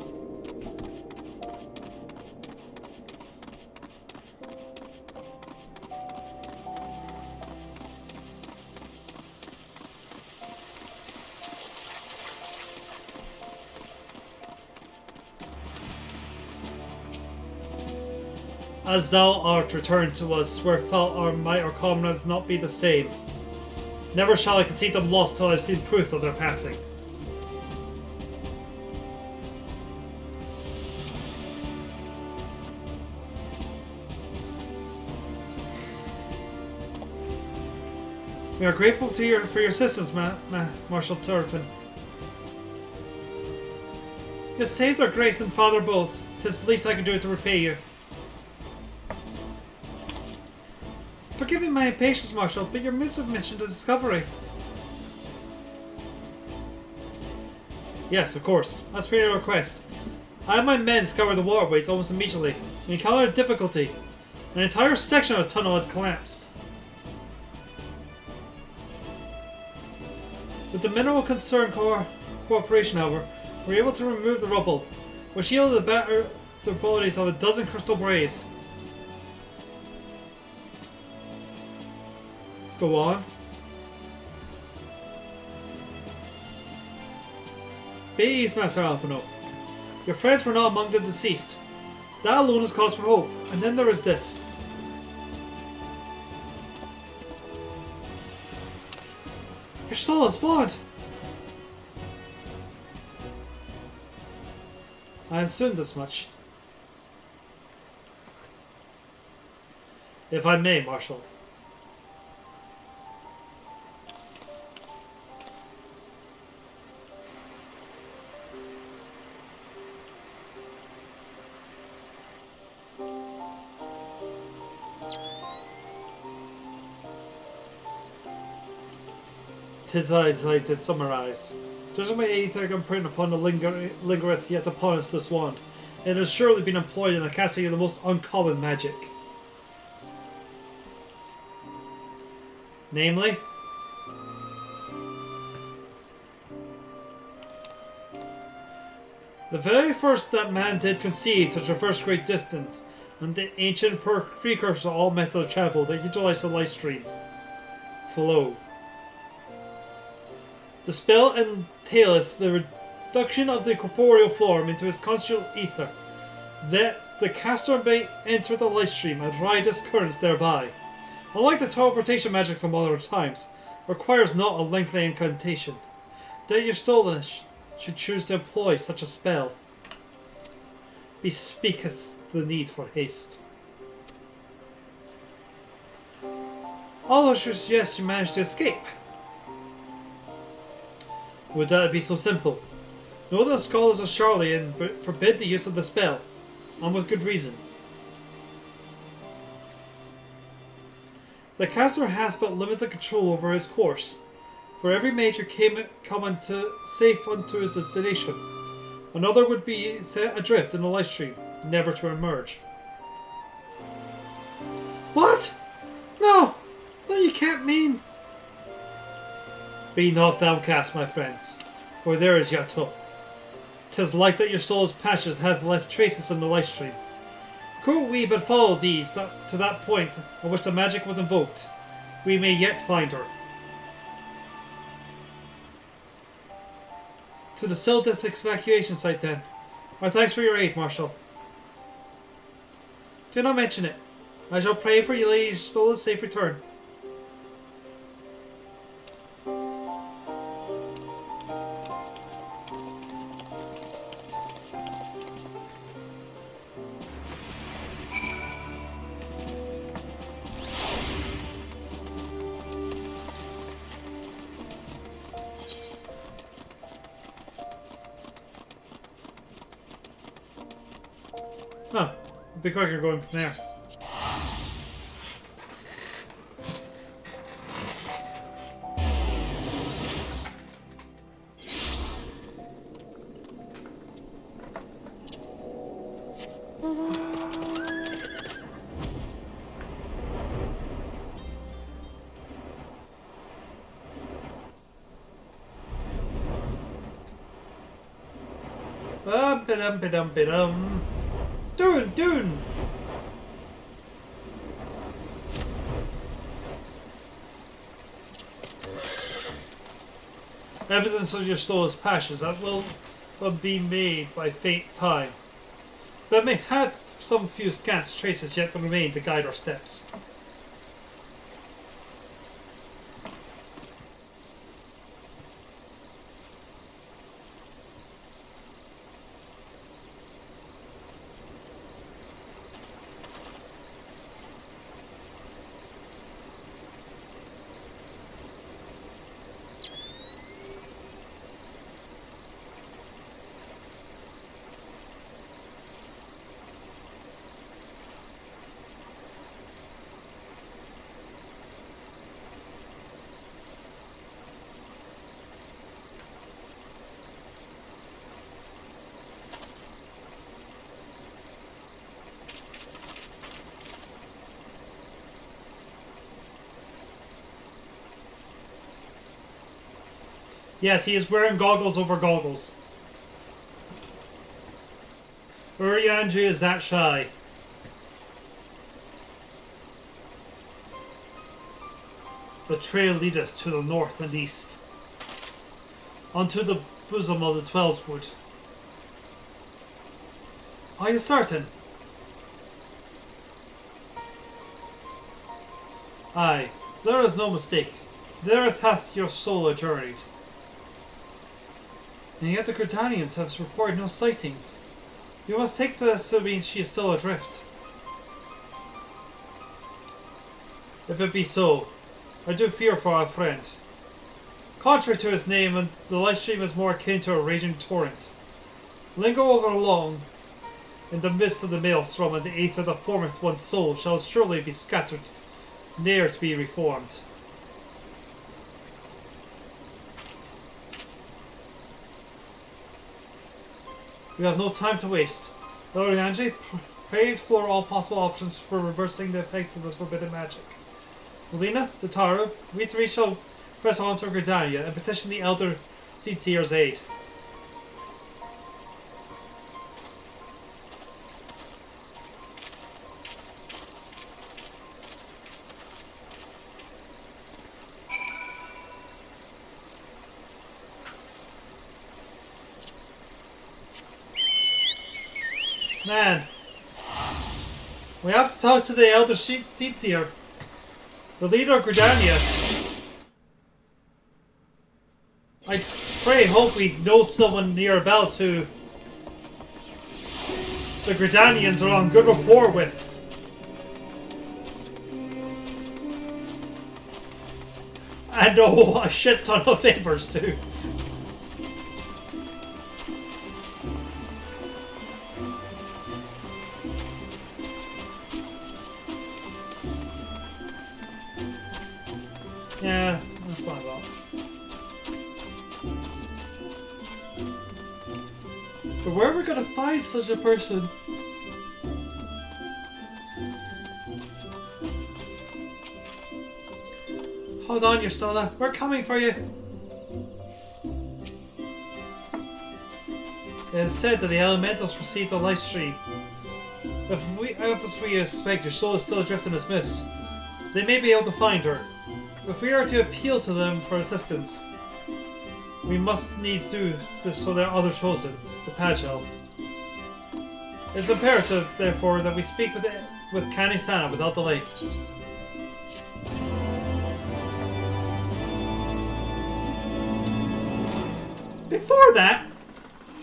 As thou art returned to us, where thought our might or comrades not be the same. Never shall I concede them lost till I've seen proof of their passing. We are grateful to you for your assistance, Marshal Turpin. You saved our grace and father both. 'Tis the least I can do to repay you. Forgive me my impatience, Marshal, but your missive mentioned a discovery. Yes, of course. As per your request. I and my men scoured the waterways almost immediately. We encountered a difficulty. An entire section of the tunnel had collapsed. With the minimal concern cooperation, however, we were able to remove the rubble, which yielded the bodies of a dozen crystal braves. Go on. Be easy, Master Alphino. Your friends were not among the deceased. That alone is cause for hope. And then there is this. Your soul is blood. I assumed as much. If I may, Marshal. Tis as I did summarize. Judging by aetheric imprint upon the lingereth yet upon us this wand, it has surely been employed in the casting of the most uncommon magic. Namely, the very first that man did conceive to traverse great distance, and the ancient precursor to all methods of travel that utilized the light stream. Flow. The spell entaileth the reduction of the corporeal form into its constitutional ether, that the caster may enter the light stream and ride its currents thereby. Unlike the teleportation magics of modern times, requires not a lengthy incantation. That your soul should choose to employ such a spell bespeaketh the need for haste. All of you suggest you managed to escape. Would that be so simple? Know that the scholars of Charlian forbid the use of the spell, and with good reason. The caster hath but limited control over his course, for every mage who come unto safe unto his destination, another would be set adrift in the light stream, never to emerge. What? No! No, you can't mean... Be not downcast, my friends, for there is yet hope. 'Tis like that your soul's patches hath left traces in the light stream. Could we but follow these to that point at which the magic was invoked, we may yet find her. To the Sildith evacuation site then. Our thanks for your aid, Marshal. Do not mention it. I shall pray for you Lady Stola's safe return. Huh. It'll be quicker going from there. Ba-dum. Dune! Evidence of your Stola's passions that will be made by fate time, but may have some few scant traces yet remain to guide our steps. Yes, he is wearing goggles over goggles. Uriandri is that shy. The trail leadeth to the north and east, unto the bosom of the Twelveswood. Are you certain? Aye, there is no mistake. There hath your soul journeyed. And yet the Gridanians have reported no sightings. You must take this to mean she is still adrift. If it be so, I do fear for our friend. Contrary to his name, and the life stream is more akin to a raging torrent. Linger over long in the midst of the maelstrom, and the aether that formeth one's soul shall surely be scattered, ne'er to be reformed. We have no time to waste. Orianji, pray explore all possible options for reversing the effects of this forbidden magic. Melina, Tataru, we three shall press on to Gridania and petition the Elder Seedseer's aid. Man, we have to talk to the Elder Seedseer, the leader of Gridania. I hope we know someone nearabouts who the Gridanians are on good rapport with. And a shit ton of favors too. Yeah, that's what I thought. But where are we gonna find such a person? Hold on, your Stola. We're coming for you. It is said that the elementals received the life stream. If we suspect your soul is still adrift in this mist, they may be able to find her. If we are to appeal to them for assistance, We must needs do this so there are other chosen, the Pagel. It's imperative, therefore, that we speak with Kanisana without delay. Before that,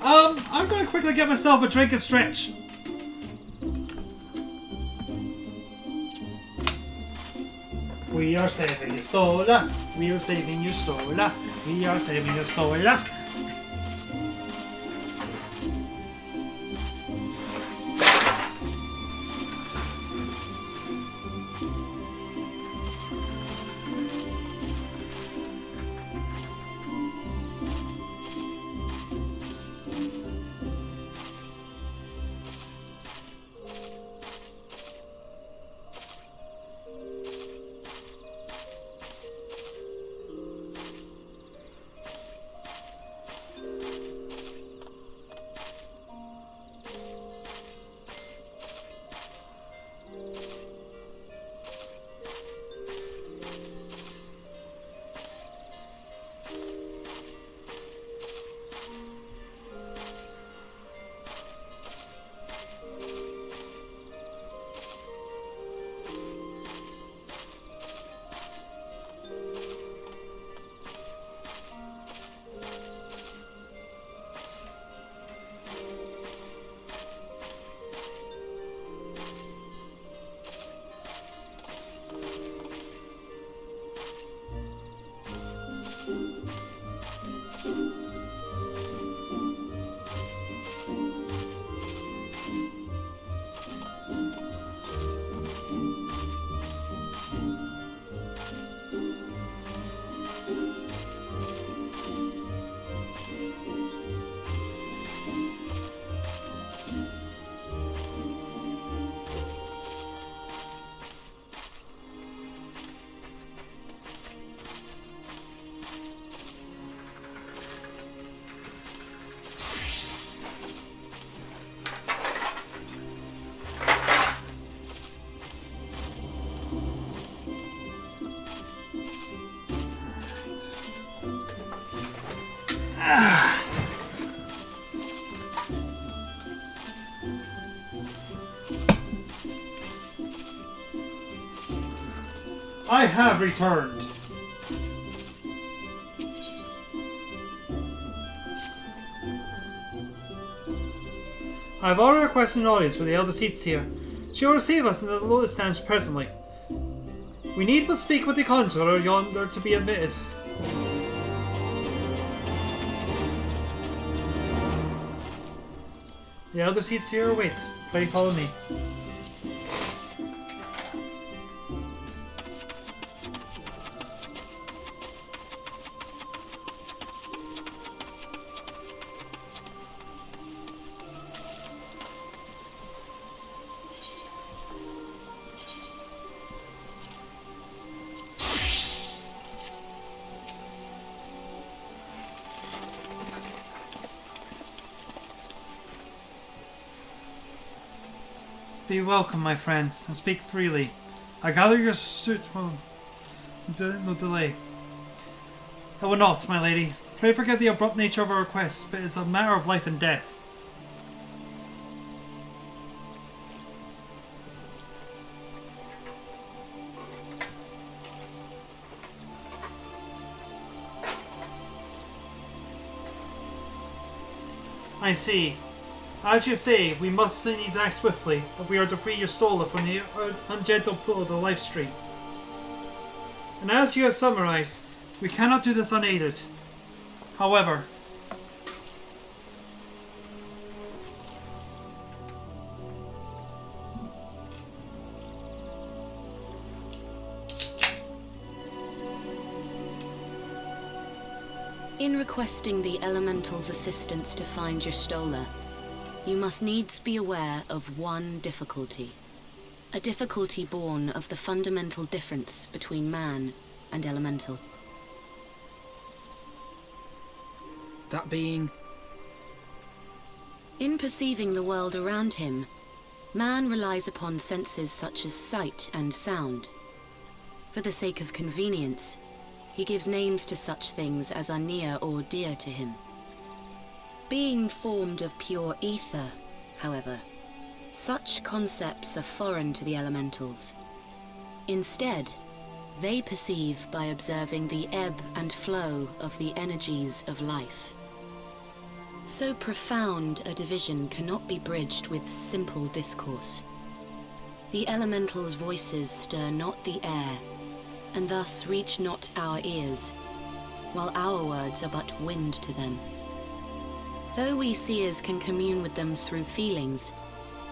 I'm going to quickly get myself a drink and stretch. We are saving your Stola. We are saving your Stola. We are saving your Stola. I have returned. I have already requested an audience with the elder seats here. She will receive us in the lowest stand presently. We need but speak with the conjurer yonder to be admitted. The elder seats here awaits. Pray follow me. Be welcome, my friends, and speak freely. I gather your suit will no delay. I will not, my lady. Pray forgive the abrupt nature of our request, but it's a matter of life and death. I see. As you say, we must needs act swiftly if we are to free your Stola from the ungentle pull of the life stream. And as you have summarized, we cannot do this unaided. However, in requesting the Elemental's assistance to find your Stola, you must needs be aware of one difficulty. A difficulty born of the fundamental difference between man and Elemental. That being? In perceiving the world around him, man relies upon senses such as sight and sound. For the sake of convenience, he gives names to such things as are near or dear to him. Being formed of pure ether, however, such concepts are foreign to the elementals. Instead, they perceive by observing the ebb and flow of the energies of life. So profound a division cannot be bridged with simple discourse. The elementals' voices stir not the air, and thus reach not our ears, while our words are but wind to them. Though we seers can commune with them through feelings,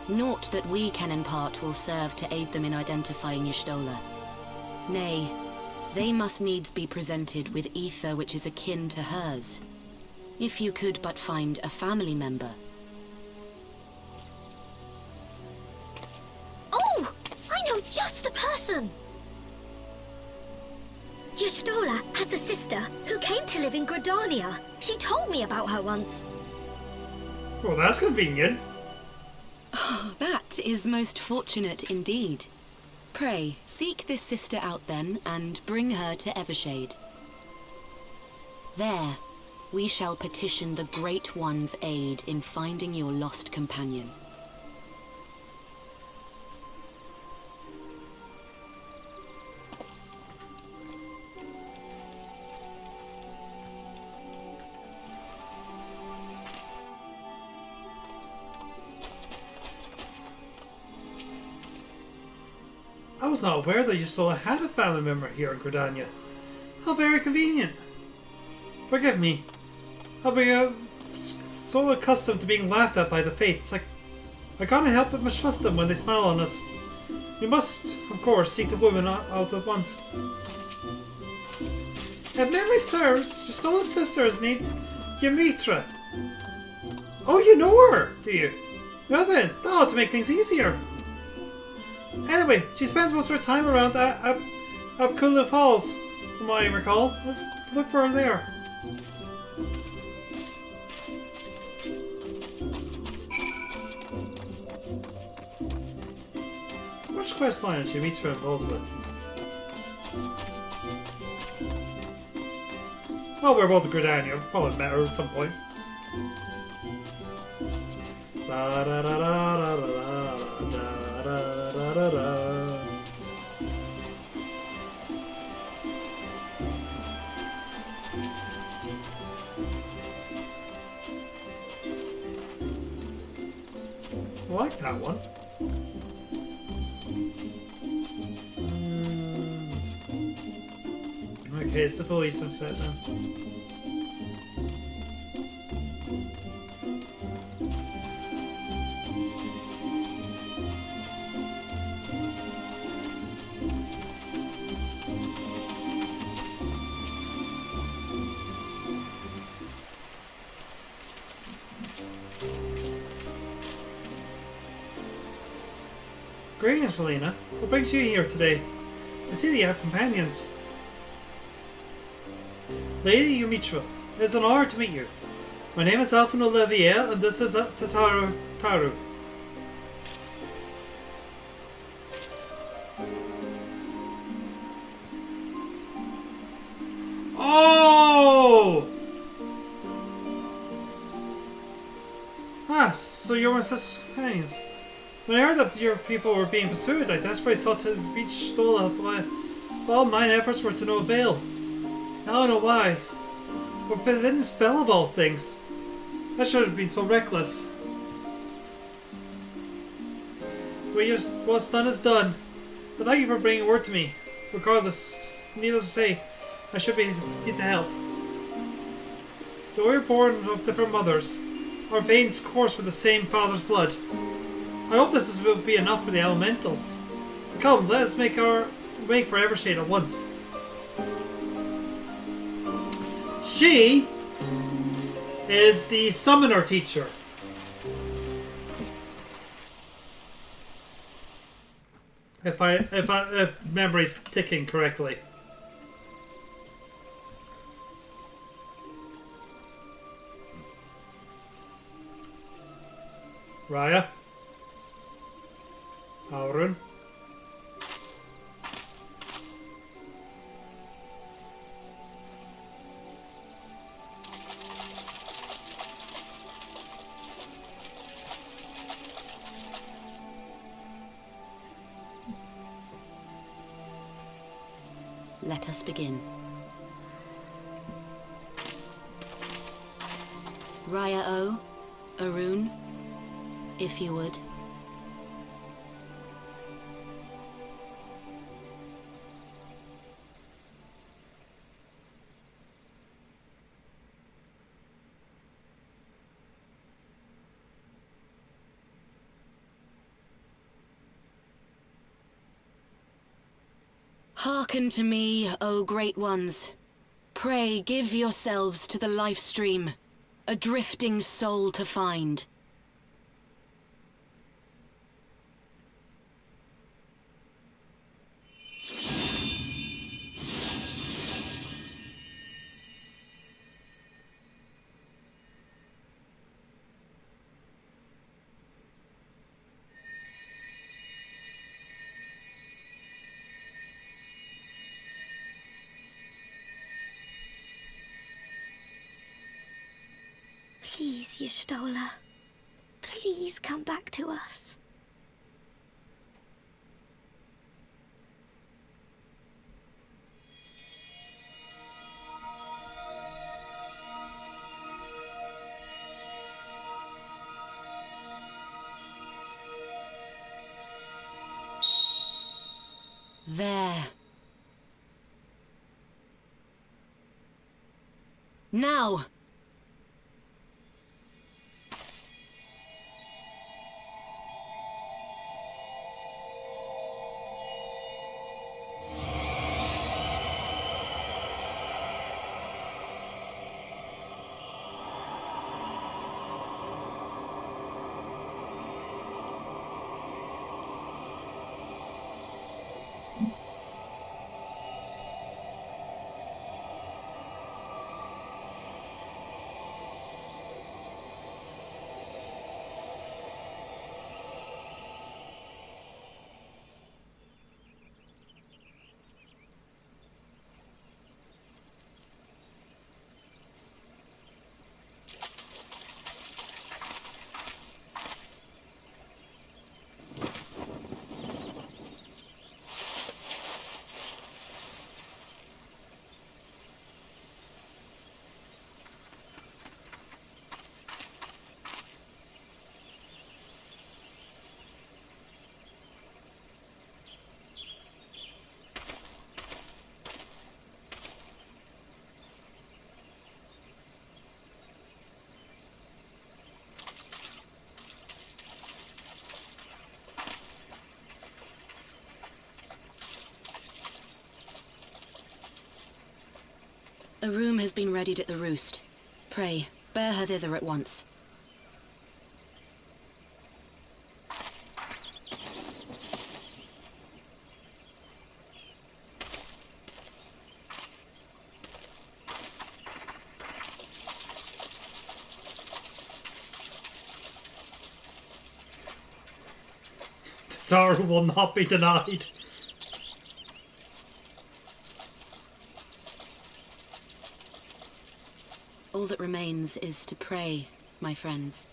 naught that we can impart will serve to aid them in identifying Y'shtola. Nay, they must needs be presented with ether which is akin to hers. If you could but find a family member. Oh! I know just the person! Y'shtola has a sister who came to live in Gridania. She told me about her once. Well, that's convenient. Oh, that is most fortunate indeed. Pray, seek this sister out then, and bring her to Evershade. There, we shall petition the Great One's aid in finding your lost companion. I was not aware that you still had a family member here in Gridania. How very convenient. Forgive me. I've been so accustomed to being laughed at by the fates. I can't help but mistrust them when they smile on us. We must, of course, seek the woman out at once. If memory serves, your stolen sister is named Ymitra. Oh, you know her, do you? Well then, that ought to make things easier. Anyway, she spends most of her time around Apkula Falls, from what I recall. Let's look for her there. Which quest line is Ymitra involved with? Well, we're both a Gridania. Probably met her at some point. La da da da da da da da da da. I like that one. Okay, it's the full Eastern set then. Greetings, Selena. What brings you here today? I see that you have companions. Lady Ymitra, it is an honor to meet you. My name is Alphen Olivier, and this is Taru. Oh! Ah, so you're my sister's companions. When I heard that your people were being pursued, I desperately sought to reach Stola, but all mine efforts were to no avail. Now I know why. We're within the spell of all things. I should have been so reckless. What's done is done. But thank you for bringing word to me. Regardless, needless to say, I should need to help. Though we're born of different mothers, our veins course with the same father's blood. I hope this will be enough for the elementals. Come, let us make for Evershade at once. She is the summoner teacher. If memory's ticking correctly. Raya. Aurun. let us begin. Raya O, Arun, if you would. Hearken to me, O great ones. Pray give yourselves to the life stream, a drifting soul to find. Please, Y'shtola. Please come back to us. There. Now! A room has been readied at the roost. Pray, bear her thither at once. Taru will not be denied. All that remains is to pray, my friends.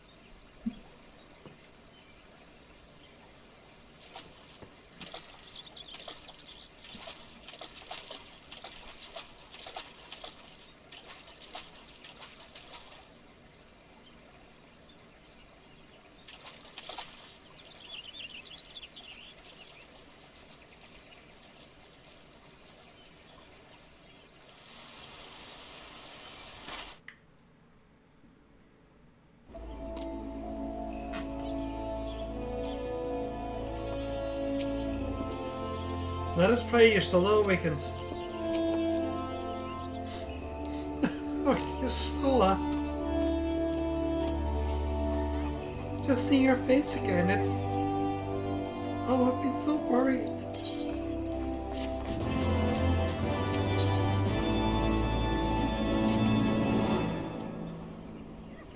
Let us pray Y'shtola awakens. Oh, Y'shtola. Just seeing your face again, it's... Oh, I've been so worried.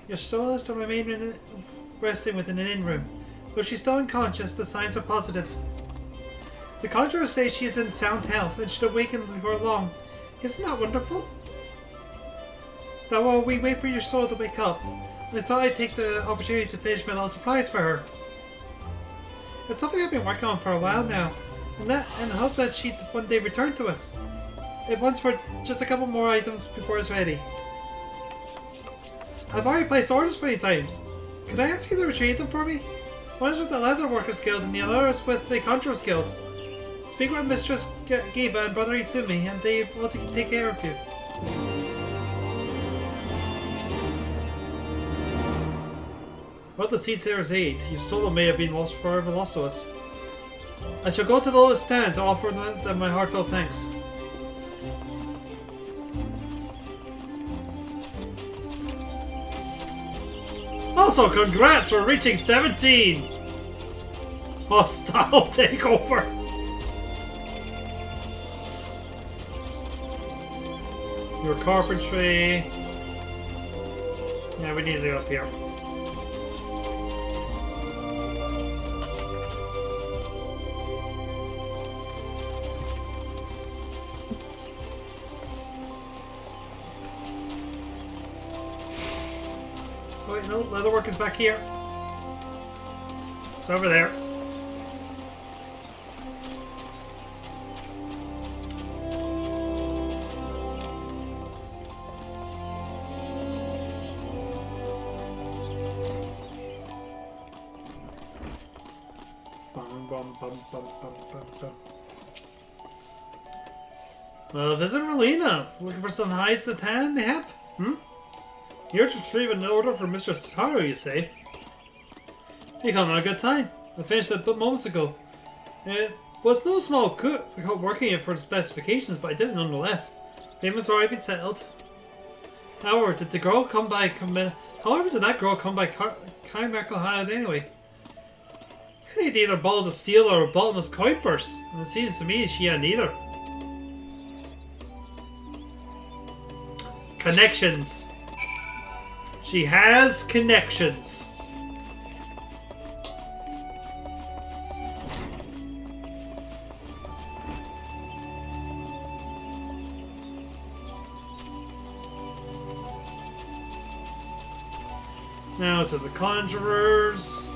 Y'shtola is to remain resting within an inn room. Though she's still unconscious, the signs are positive. The conjurers say she is in sound health and should awaken before long. Isn't that wonderful? Now while we wait for Y'shtola to wake up, I thought I'd take the opportunity to finish my little surprise for her. It's something I've been working on for a while now, and I hope that she'd one day return to us. It wants for just a couple more items before it's ready. I've already placed orders for these items. Could I ask you to retrieve them for me? One is with the Leather Workers Guild and the other is with the Conjurers Guild. Speak with Mistress Giva and Brother Izumi and they will take care of you. What the Seafarer's aid? Your soul may have been lost forever lost to us. I shall go to the lowest stand to offer them my heartfelt thanks. Also, congrats for reaching 17! Hostile takeover! Your carpentry... Yeah, we need to go up here. Wait, no, leatherwork is back here. It's over there. Visit Relina. Looking for some highs to tan, mayhap? Here to retrieve an order for Mr. Taro, you say? You come at a good time. I finished it but moments ago. It was no small coup working it for the specifications, but I did it nonetheless. Payments already been settled. However, did that girl come by chimerical highlight anyway? They need either balls of steel or a bottomless coin purse, and it seems to me she had neither. Connections. She has connections. Now to the Conjurers.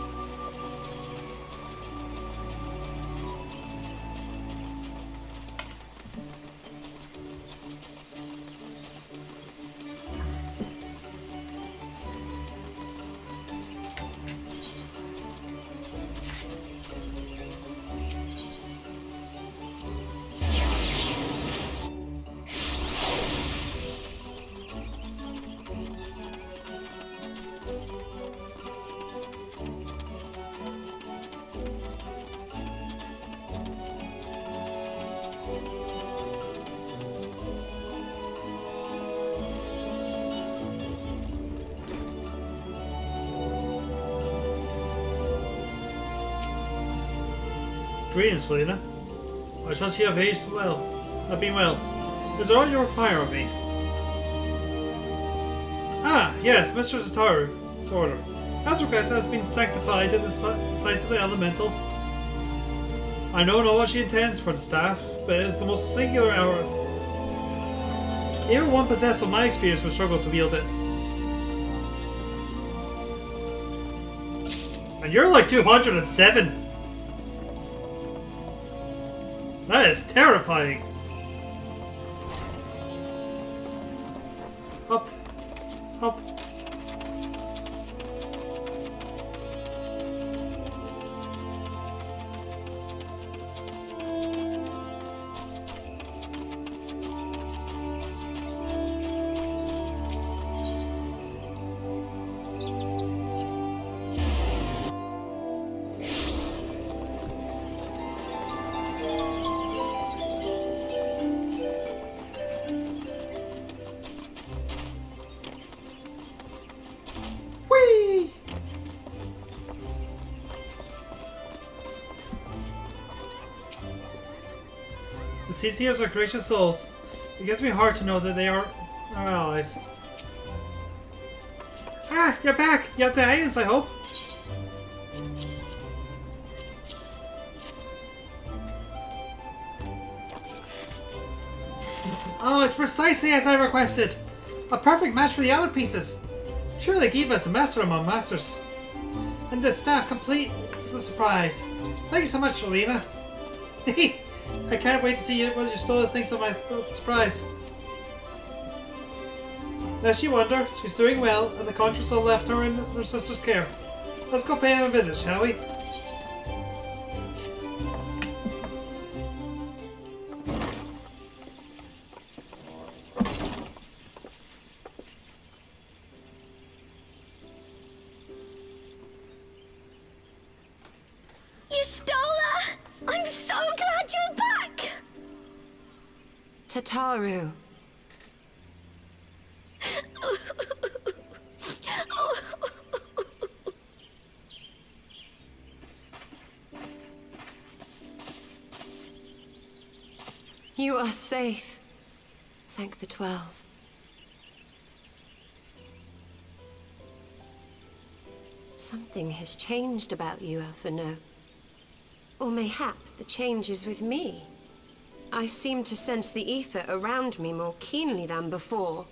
Greetings, Selena. I trust you have aged well. Have been well. Is there all you require of me? Ah, yes, Mr. Sataru's order. As request has been sanctified in the sight of the elemental. I know not what she intends for the staff, but it is the most singular hour. Even one possessed of my experience would struggle to wield it. And you're like 207! That is terrifying! Up. Up. The CCers are gracious souls. It gives me heart to know that they are our allies. Ah, you're back! You have the items, I hope? Oh, it's precisely as I requested! A perfect match for the other pieces! Surely Giva is a master among masters. And the staff complete the surprise. Thank you so much, Selena. I can't wait to see what your Stola thinks of my surprise. Does she wonder? She's doing well, and the Contrasol left her in her sister's care. Let's go pay him a visit, shall we? Stola! I'm so glad you're back! Tataru. You are safe. Thank the 12. Something has changed about you, Alphino. Or mayhap the change is with me. I seem to sense the ether around me more keenly than before.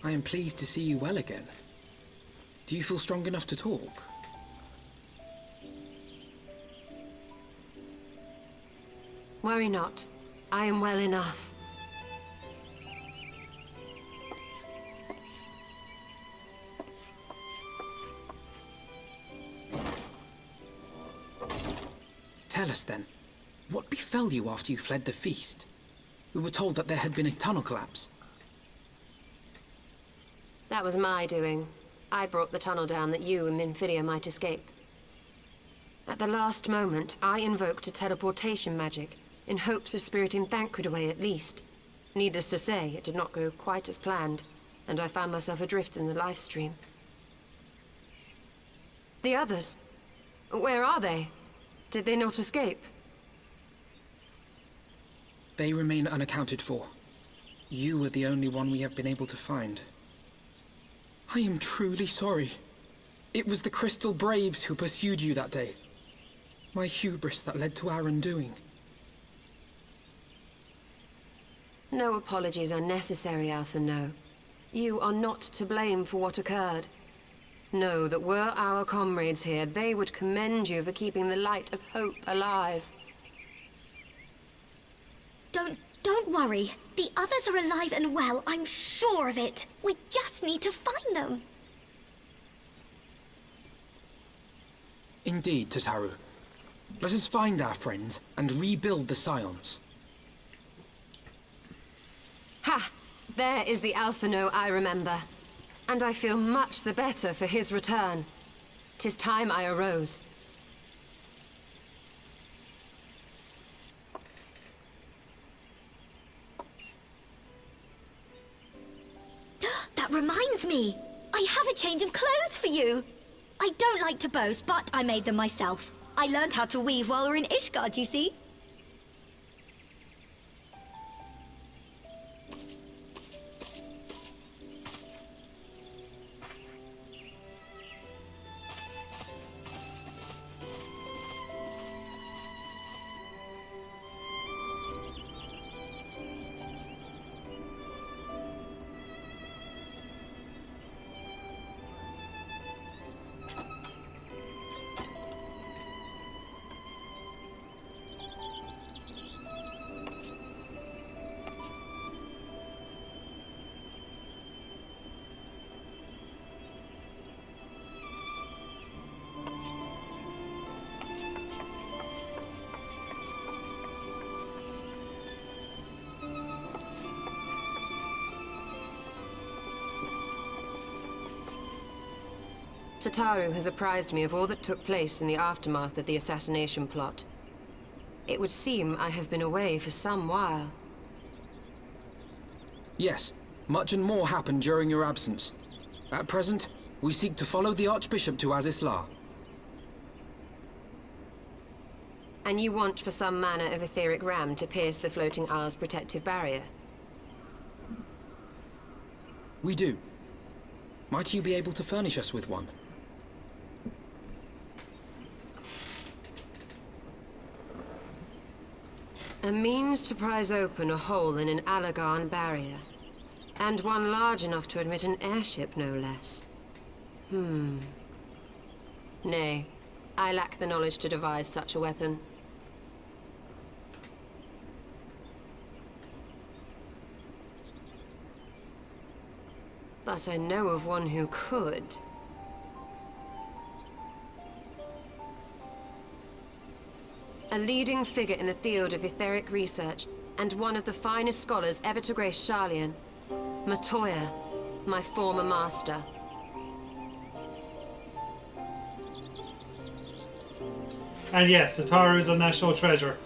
I am pleased to see you well again. Do you feel strong enough to talk? Worry not. I am well enough. Tell us then, what befell you after you fled the feast? We were told that there had been a tunnel collapse. That was my doing. I brought the tunnel down that you and Minfidia might escape. At the last moment, I invoked a teleportation magic, in hopes of spiriting Thancred away at least. Needless to say, it did not go quite as planned, and I found myself adrift in the life stream. The others? Where are they? Did they not escape? They remain unaccounted for. You are the only one we have been able to find. I am truly sorry. It was the Crystal Braves who pursued you that day. My hubris that led to our undoing. No apologies are necessary, Alphino. You are not to blame for what occurred. Know that were our comrades here, they would commend you for keeping the light of hope alive. Don't worry. The others are alive and well, I'm sure of it. We just need to find them. Indeed, Tataru. Let us find our friends and rebuild the Scions. Ha! There is the Alphino I remember. And I feel much the better for his return. 'Tis time I arose. That reminds me. I have a change of clothes for you. I don't like to boast, but I made them myself. I learned how to weave while we were in Ishgard, you see. Tataru has apprised me of all that took place in the aftermath of the assassination plot. It would seem I have been away for some while. Yes, much and more happened during your absence. At present, we seek to follow the Archbishop to Azisla. And you want for some manner of etheric ram to pierce the floating isle's protective barrier? We do. Might you be able to furnish us with one? A means to prise open a hole in an Allagan barrier. And one large enough to admit an airship, no less. Nay, I lack the knowledge to devise such a weapon. But I know of one who could. A leading figure in the field of etheric research, and one of the finest scholars ever to grace Sharlayan. Matoya, my former master. And yes, Tataru is a national treasure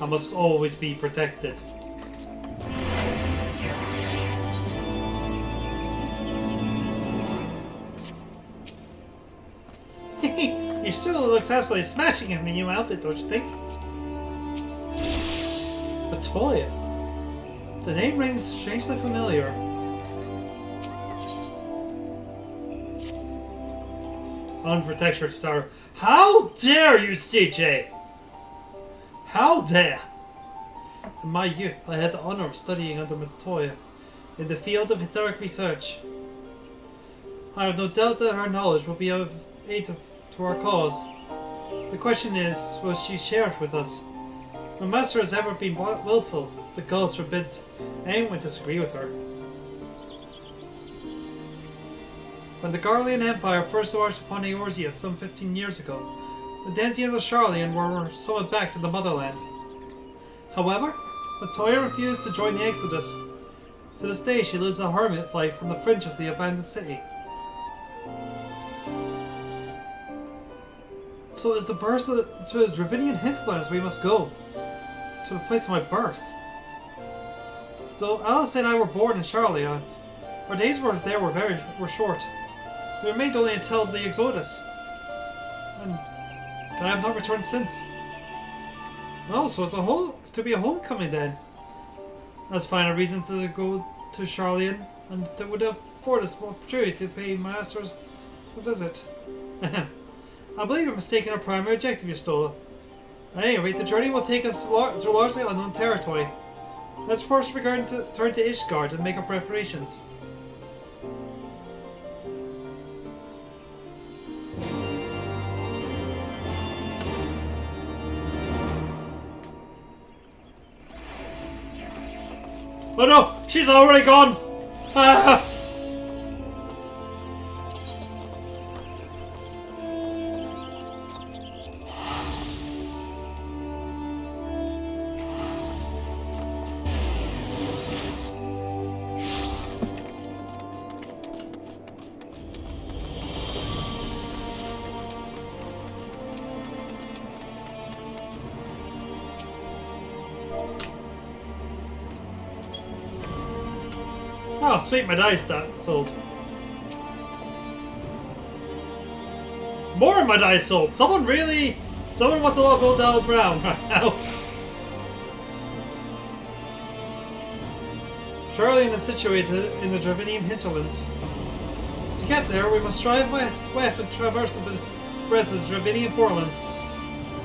and must always be protected. Your still looks absolutely smashing in your new outfit, don't you think? Matoya. The name rings strangely familiar. Unprotect your Tataru. How dare you, CJ! How dare! In my youth, I had the honor of studying under Matoya in the field of etheric research. I have no doubt that her knowledge will be of aid to our cause. The question is, will she share it with us? My master has ever been willful. The gods forbid anyone disagree with her. When the Garlean Empire first marched upon Eorzea some 15 years ago, the denizens of Sharlayan were summoned back to the motherland. However, Matoya refused to join the exodus. To this day, she lives a hermit life on the fringes of the abandoned city. So it is the birth to his Dravinian hinterlands we must go. To the place of my birth. Though Alice and I were born in Sharlayan, our days were short. They remained only until the Exodus. And I have not returned since. Oh, so it's to be a homecoming then. That's fine a reason to go to Sharlayan, and that would afford us the opportunity to pay my masters a visit. I believe you're mistaken our primary objective, Yustola. At any rate, the journey will take us through largely unknown territory. Let's first turn to Ishgard and make our preparations. Oh no! She's already gone! Ah! Oh, sweet, my dice that sold. More of my dice sold. Someone wants a lot of Odell Brown right now. Sharlayan is situated in the Dravinian hinterlands. To get there, we must drive west and traverse the breadth of the Dravinian forelands.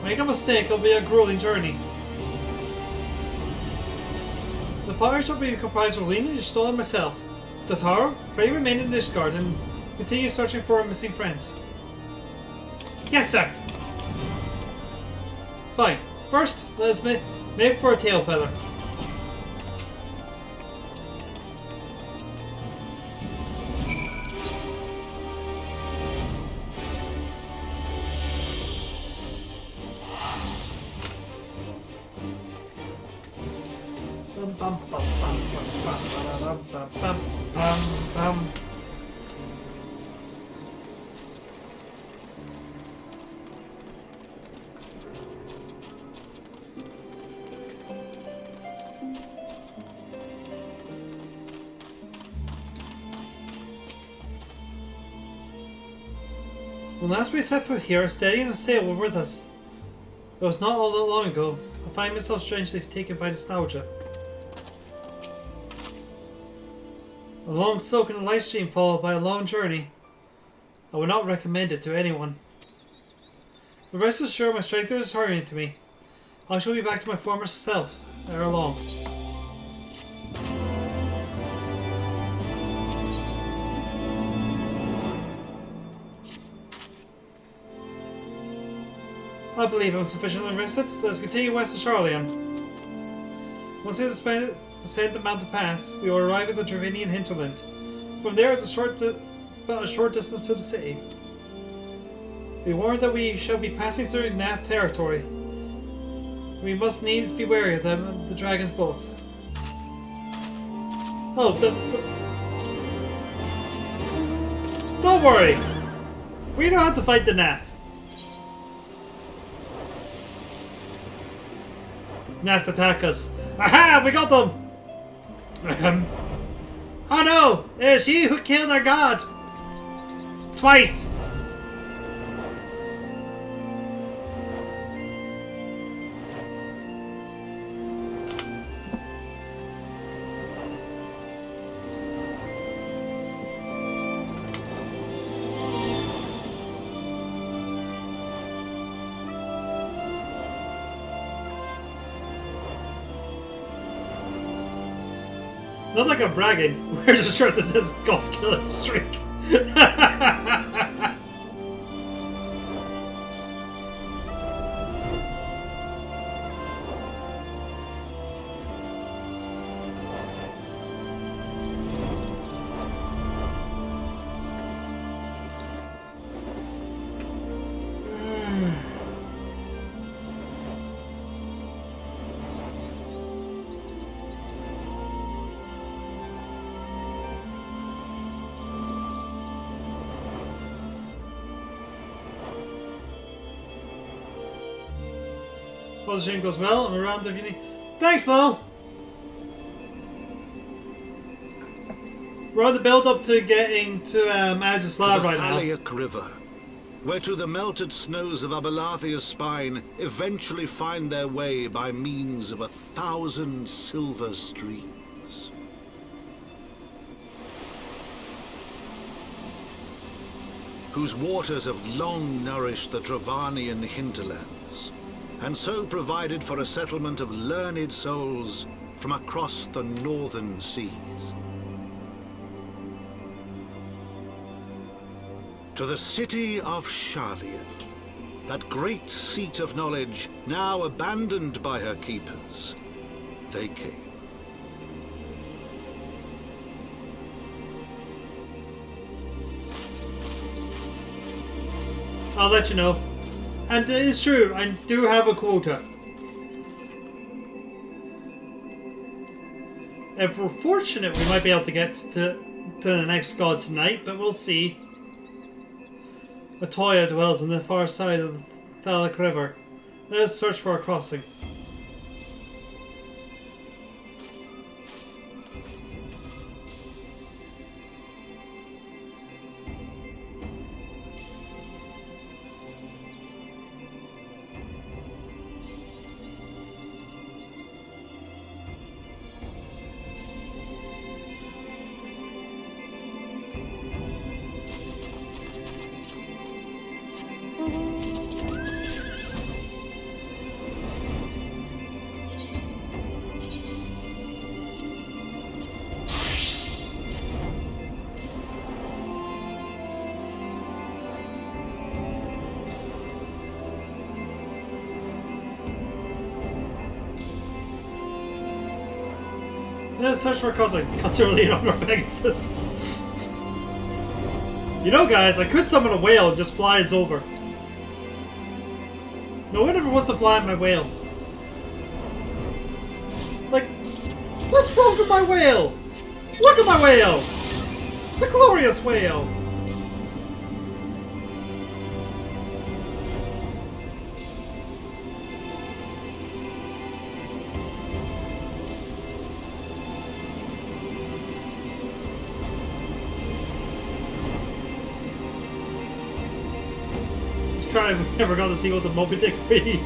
Make no mistake, it'll be a grueling journey. The party shall be comprised of Lena, Yustola, and myself. Tataru, pray remain in Ishgard and continue searching for our missing friends. Yes, sir! Fine. First, let us make for a tail feather. When last we set foot here, a steady and a sail were with us. It was not all that long ago. I find myself strangely taken by nostalgia. A long soak in a light stream followed by a long journey. I would not recommend it to anyone. The rest is sure my strength is hurrying to me. I shall be back to my former self ere long. I believe I'm sufficiently rested. Let us continue west of Sharlayan. Once we descend the mountain path, we will arrive at the Dravinian hinterland. From there is about a short distance to the city. Be warned that we shall be passing through Nath territory. We must needs be wary of them and the dragon's boat. Oh, don't worry. We know how to fight the Nath. Nath attack us. Aha! We got them! Oh no! It is he who killed our god! Twice! Not like I'm bragging. We're just sure this is golf killing streak. All the stream goes well. I'm around if you need. Thanks, Lil. We're on the build up to getting to Azislav right now. Thaliac River, where to the melted snows of Abelathia's spine eventually find their way by means of 1,000 silver streams. Whose waters have long nourished the Dravanian hinterlands, and so provided for a settlement of learned souls from across the northern seas. To the city of Sharlayan, that great seat of knowledge now abandoned by her keepers, they came. I'll let you know. And it is true, I do have a quota. If we're fortunate, we might be able to get to the next god tonight, but we'll see. Atoya dwells on the far side of the Thaliac River. Let us search for a crossing. Let's search for a crossing. Cut to lead on our Pegasus. You know, guys, I could summon a whale and just fly us over. No one ever wants to fly on my whale. Like, what's wrong with my whale? Look at my whale! It's a glorious whale! We never got to see what the Moby Dick really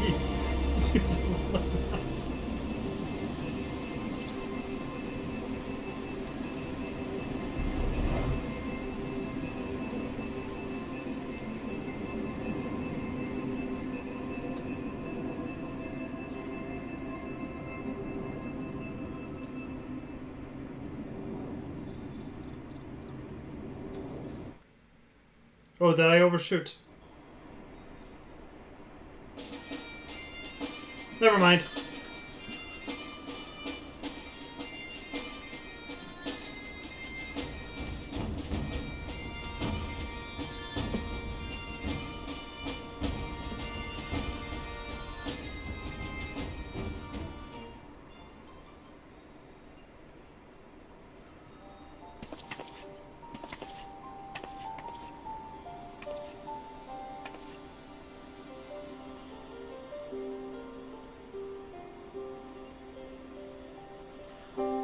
Oh, did I overshoot? Never mind.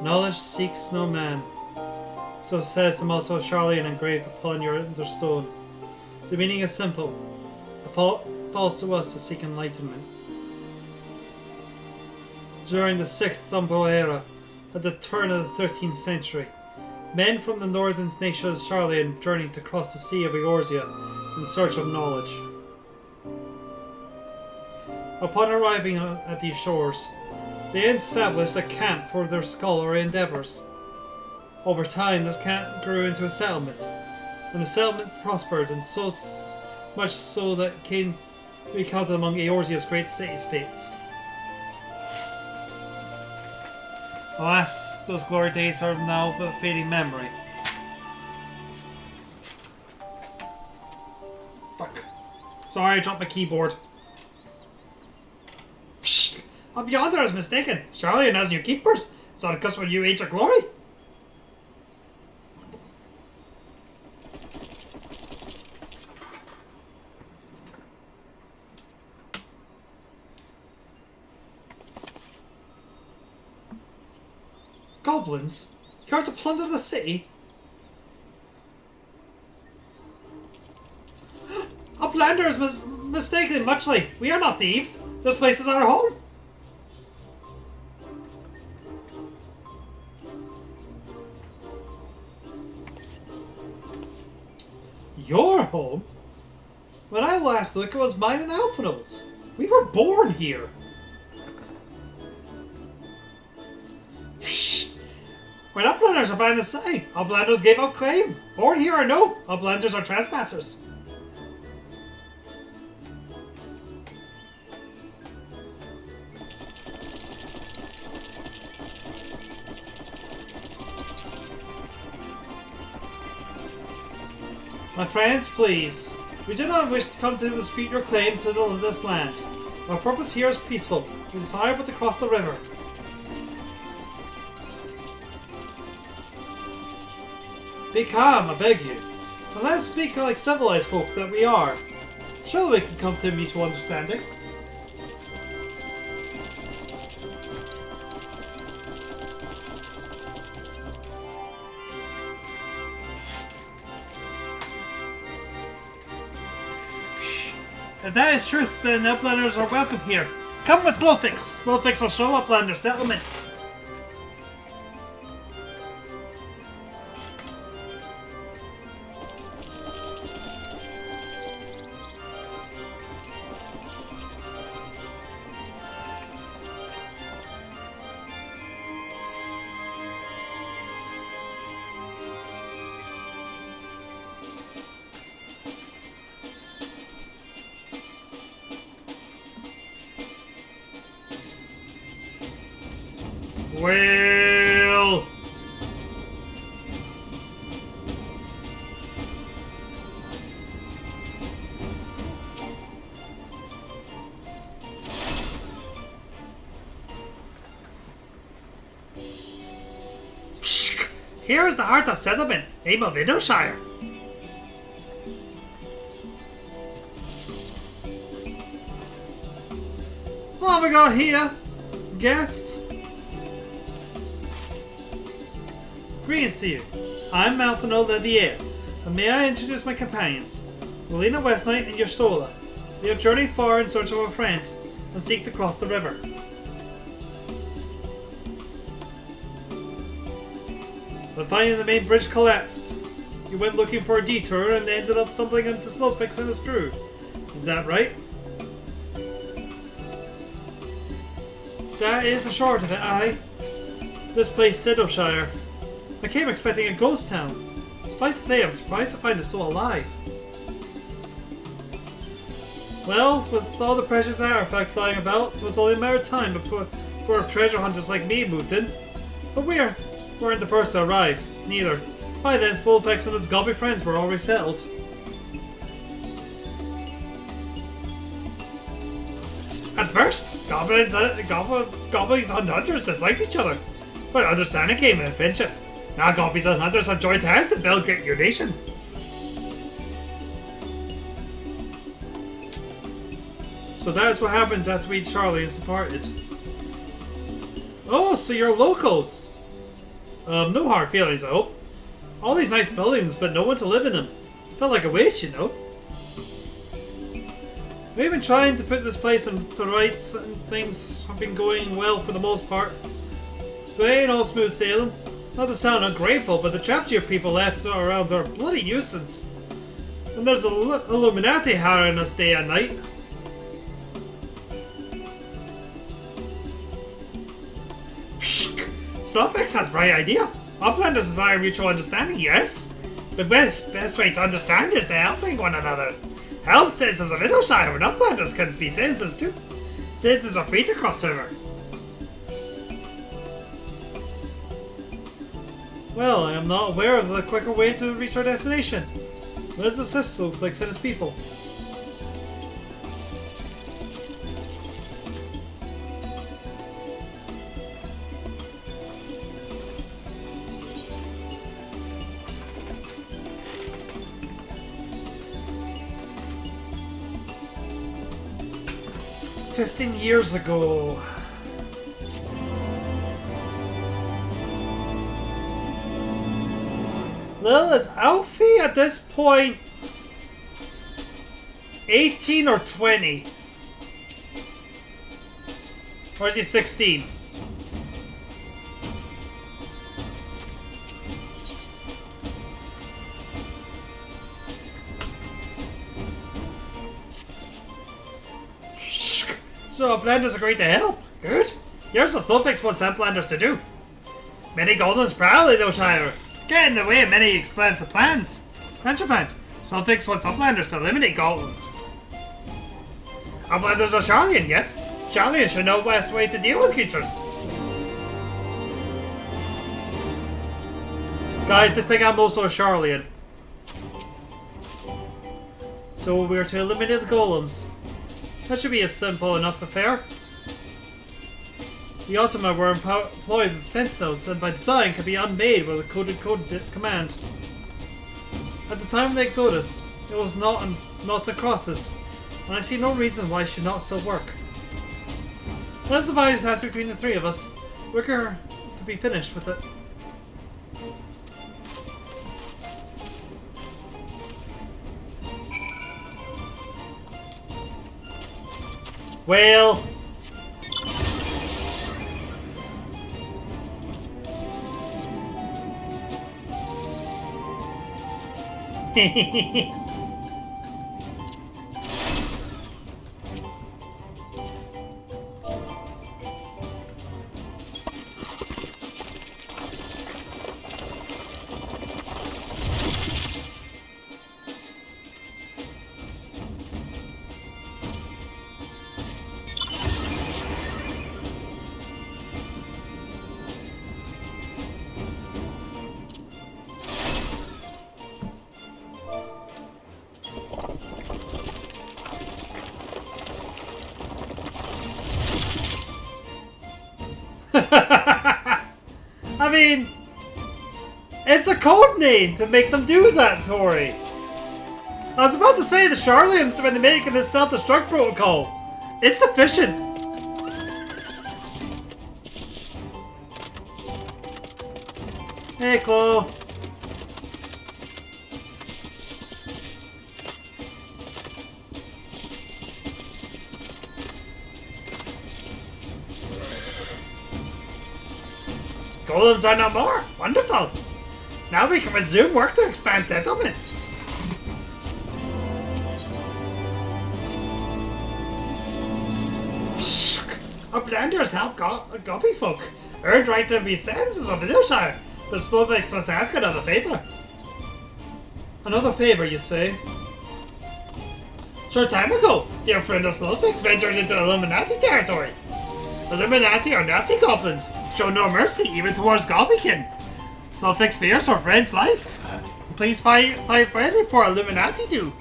Knowledge seeks no man. So says the motto of Charlian engraved upon your stone. The meaning is simple. It falls to us to seek enlightenment. During the 6th Umbral era, at the turn of the 13th century, men from the northern nation of Charlian journeyed to cross the Sea of Eorzea in search of knowledge. Upon arriving at these shores, they established a camp for their scholarly endeavours. Over time, this camp grew into a settlement, and the settlement prospered, and so much so that it came to be counted among Eorzea's great city-states. Alas, those glory days are now but a fading memory. Fuck. Sorry, I dropped my keyboard. Psst! Up yonder, I was mistaken. Charlian has new keepers. It's not a cusp of new age of glory. Goblins? You are to plunder the city? Uplander is mistaken, muchly. We are not thieves. This place is our home. Your home? When I last looked, it was mine and Alphinaud's. We were born here. When Uplanders are bound to say, Uplanders gave up claim. Born here or no, Uplanders are trespassers. My friends, please. We do not wish to come to dispute your claim to this land. Our purpose here is peaceful. We desire but to cross the river. Be calm, I beg you. And let's speak like civilized folk that we are. Surely we can come to a mutual understanding. If that is truth, then Uplanders are welcome here. Come with Slowfix. Slowfix will show Uplander settlement. Well... Here is the heart of settlement, name of Vidowshire. What have we got here? Guest? Greetings to you. I'm Malphinaud Levier, and may I introduce my companions, Melina Westknight and Yerstola. We have journeyed far in search of a friend, and seek to cross the river. But finding the main bridge collapsed, you went looking for a detour and ended up stumbling into Slowfix and his crew. Is that right? That is the short of it, aye. This place, Sidowshire. I came expecting a ghost town. Suffice to say, I'm surprised to find it so alive. Well, with all the precious artifacts lying about, it was only a matter of time before treasure hunters like me moved in. But we weren't the first to arrive, neither. By then, Slowfix and his gobby friends were already settled. At first, goblins and hunters disliked each other, but understanding came in friendship. Now goblins and hunters have joined hands to build great new nation. So that's what happened after we Charlie is departed. Oh, so you're locals. No hard feelings, I hope. All these nice buildings, but no one to live in them. Felt like a waste, you know. We've been trying to put this place on the rights and things have been going well for the most part. But it ain't all smooth sailing. Not to sound ungrateful, but the Traptier people left around are a bloody nuisance. And there's Illuminati harrying us day and night. Suffix has a bright idea. Uplanders desire mutual understanding, yes. The best way to understand is to helping one another. Help citizens of Middleshire and Uplanders can be citizens too. Citizens are free to cross over. Well, I am not aware of the quicker way to reach our destination. Let's assist Snowflakes and his people. Years ago. Well, is Alfie at this point 18 or 20? Or is he 16? So Uplanders agree to help. Good. Here's what Snowflakes wants Uplanders to do. Many golems proudly, though, Shire. Get in the way of many expensive plans. Adventure plans. Snowflakes wants Uplanders to eliminate golems. Uplanders are Charlian, yes? Charlian should know the best way to deal with creatures. Guys, I think I'm also a Charlian. So we're to eliminate the golems. That should be a simple enough affair. The Ultima were employed with Sentinels and by design could be unmade with a coded command. At the time of the Exodus, it was not and crosses, and I see no reason why it should not still work. Let's divide the task between the three of us. Quicker to be finished with it. Well... Hehehehe. I mean, it's a code name to make them do that, Tori. I was about to say the Charlians when they're making this self-destruct protocol. It's sufficient. Hey, Chloe. Golems are no more. Wonderful. Now we can resume work to expand settlement. Uplanders help Goppy folk. Earned right to be citizens of Middleshire. The Slovaks must ask another favor. Another favor, you say? Short time ago, dear friend of Slovaks ventured into Illuminati territory. Illuminati are nasty goblins. Show no mercy even towards Goblin. Slovaks fears our friend's life. Please fight friendly for Illuminati do.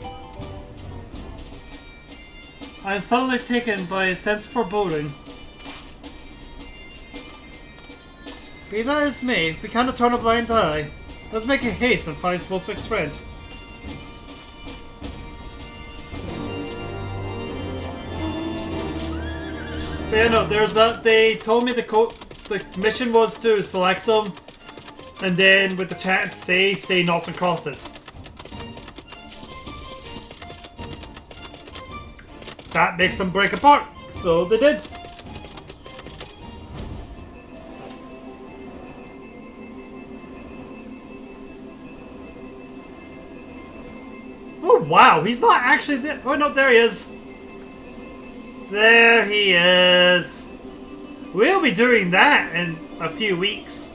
I am suddenly taken by a sense of foreboding. Be that as may, we cannot turn a blind eye. Let's make a haste and find Snowflake's friend. But yeah, no, there's that. They told me the mission was to select them And then with the chat say noughts and crosses. That makes them break apart. So they did. Oh wow, he's not actually there. Oh no, there he is. There he is. We'll be doing that in a few weeks.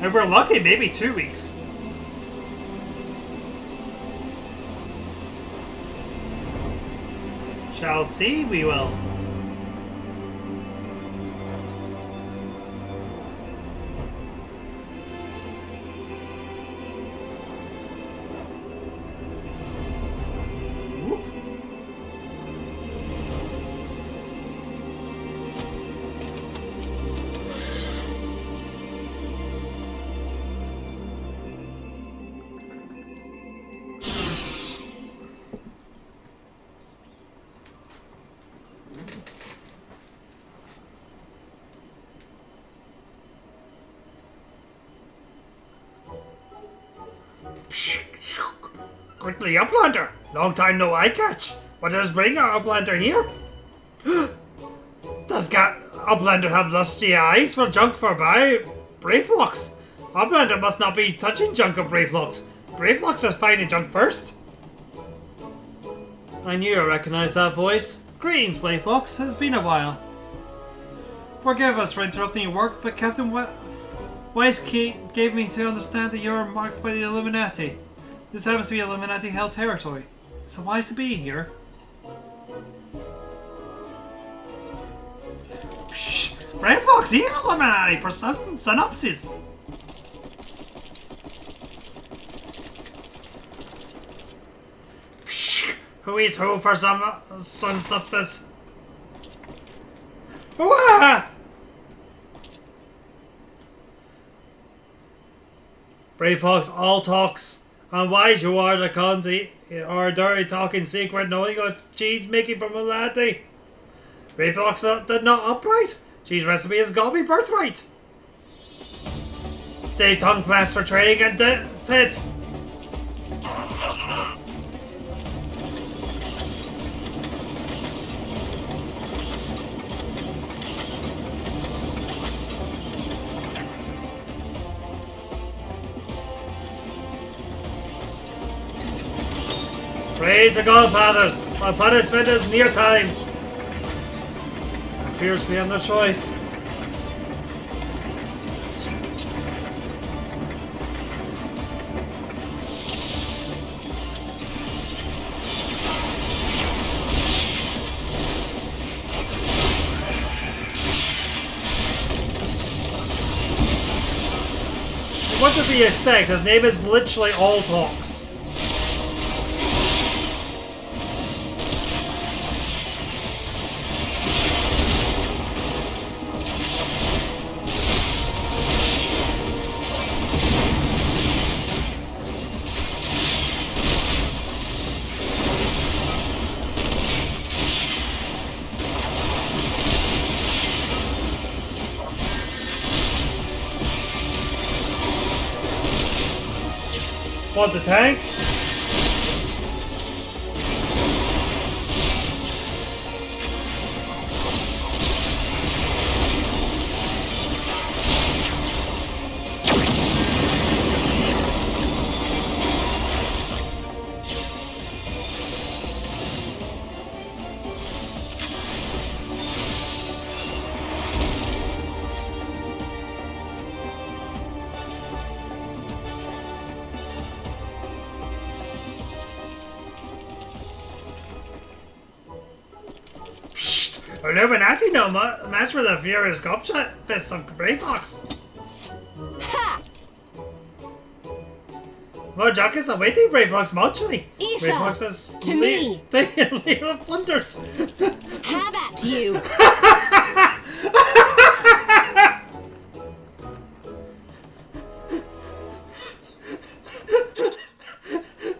If we're lucky, maybe 2 weeks. Shall see, we will. Quickly, Uplander! Long time no eye catch. What does bring our Uplander here? Does Uplander have lusty eyes for junk for Brayflux? Uplander must not be touching junk of Brayflux. Brayflux is finding junk first. I knew I recognized that voice. Greetings, Brayflux. It's been a while. Forgive us for interrupting your work, but Captain Weiss gave me to understand that you are marked by the Illuminati. This happens to be Illuminati-held territory. So why is to be here? Psh, Brayflux, you Illuminati for synopsis. Psh, who is who for some synopsis? Ah! Brayflux all talks. And wise you are the country, or dirty talking secret, knowing what she's making from a laddie. Brayflux did not upright. She's recipe has got me birthright. Save tongue flaps for trading and tit. Pray to God, fathers. My punishment is near times. It appears we have no choice. What did we expect? His name is literally all talks. Want the tank? Illuminati no match for the furious gobshot fists of Brayflux. Ha! More jackets awaiting Brayflux mutually. Isa, is to me. Leo Flunders. Have at you.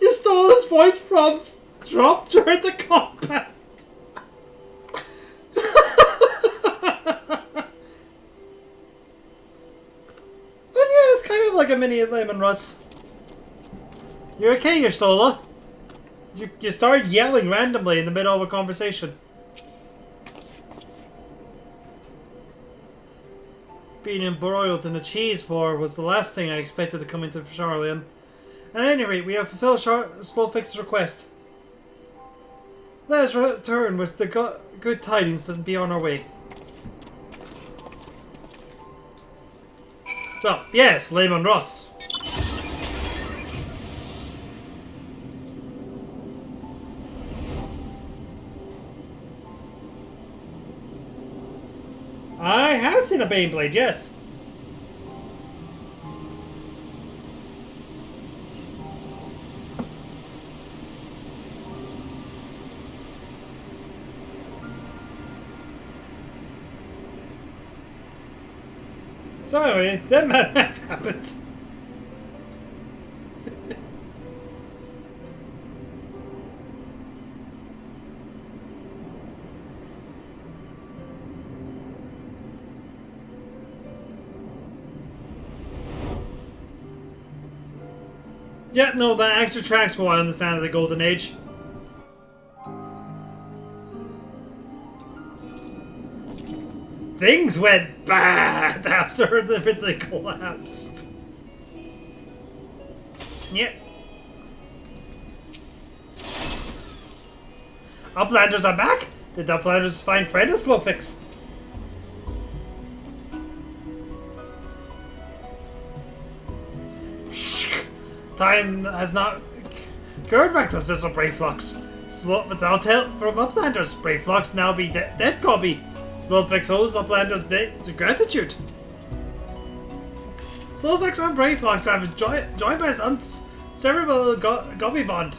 You stole his voice prompts dropped during the combat. Mini Lemon Russ. You okay, Stola? You started yelling randomly in the middle of a conversation. Being embroiled in a cheese war was the last thing I expected to come into Charlian. At any rate, we have fulfilled Slowfix's request. Let us return with the good tidings and be on our way. So, yes, Lemon Russ. I have seen a Baneblade, yes. So anyway, then Mad Max happened. Yeah, no, that actually tracks what I understand of the Golden Age. Things went bad after everything collapsed. Yep. Uplanders are back? Did the Uplanders find friend of Slowfix? Time has not cured recklessness of Brave Flux. Without help from Uplanders, Brave Flux now be dead Gobby. Slowfix owes Uplanders gratitude. Slowfix and Brave Flux have joined by his unseverable Gobby bond.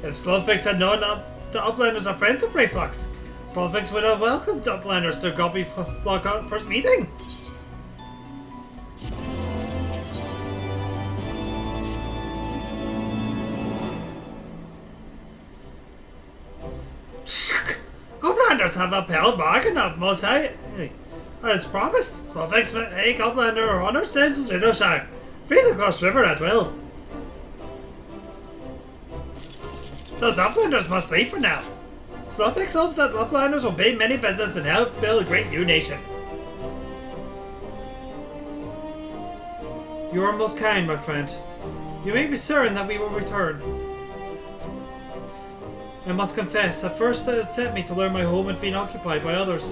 If Slowfix had known the Uplanders are friends of Brave Flux, Slowfix would have welcomed the Uplanders to Gobby Flock first meeting. Uplanders have upheld bargain of Most High as promised. Slowfix make Uplander honor citizens Riddleshire, free to cross river at will. Those Uplanders must leave for now. Slowfix hopes that Uplanders will pay many visits and help build a great new nation. You are most kind, my friend. You may be certain that we will return. I must confess, at first it upset me to learn my home had been occupied by others,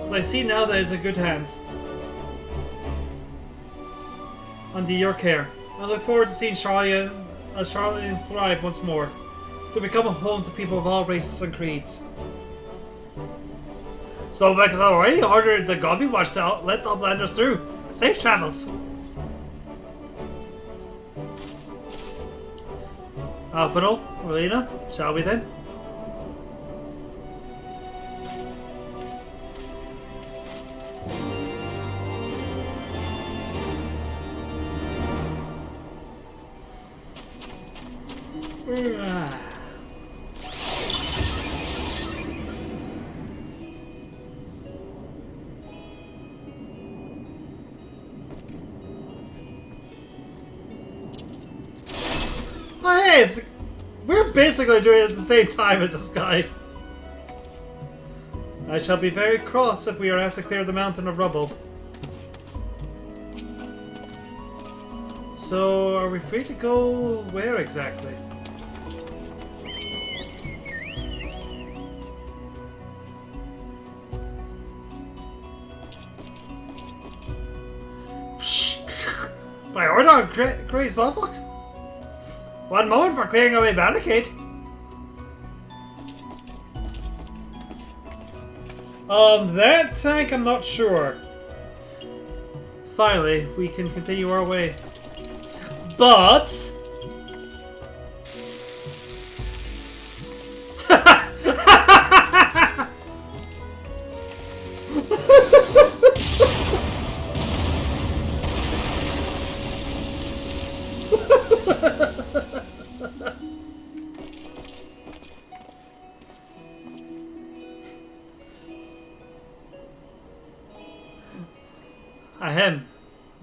but I see now that it is in good hands. Under your care, I look forward to seeing Charlian thrive once more, to become a home to people of all races and creeds. So because I already ordered the Gobby Watch to let the Uplanders through. Safe travels! Alphino, Relina, shall we then? Oh, hey, we're basically doing it at the same time as this guy. I shall be very cross if we are asked to clear the mountain of rubble. So, are we free to go where exactly? By order of Grace Lovelock? One moment for clearing away barricade. That tank I'm not sure. Finally, we can continue our way. But...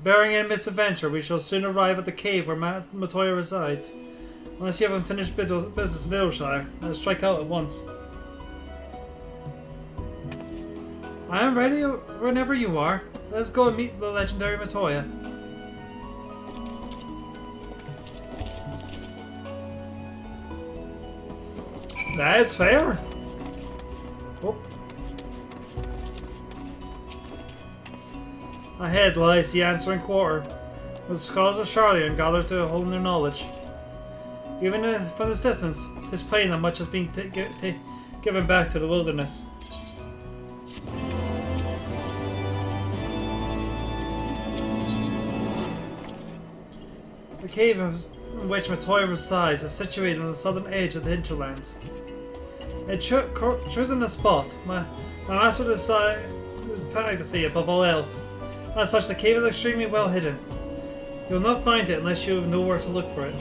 Bearing in misadventure, we shall soon arrive at the cave where Matoya resides. Unless you haven't finished business in Middleshire, let's strike out at once. I am ready whenever you are. Let's go and meet the legendary Matoya. That is fair. Oh. Ahead lies the answering quarter, where the scholars of Charlian gather to hold their knowledge. Even from this distance, it is plain that much has been given back to the wilderness. The cave in which Matoya resides is situated on the southern edge of the hinterlands. It chosen a spot my master decided privacy above all else. As such, the cave is extremely well hidden. You will not find it unless you know where to look for it.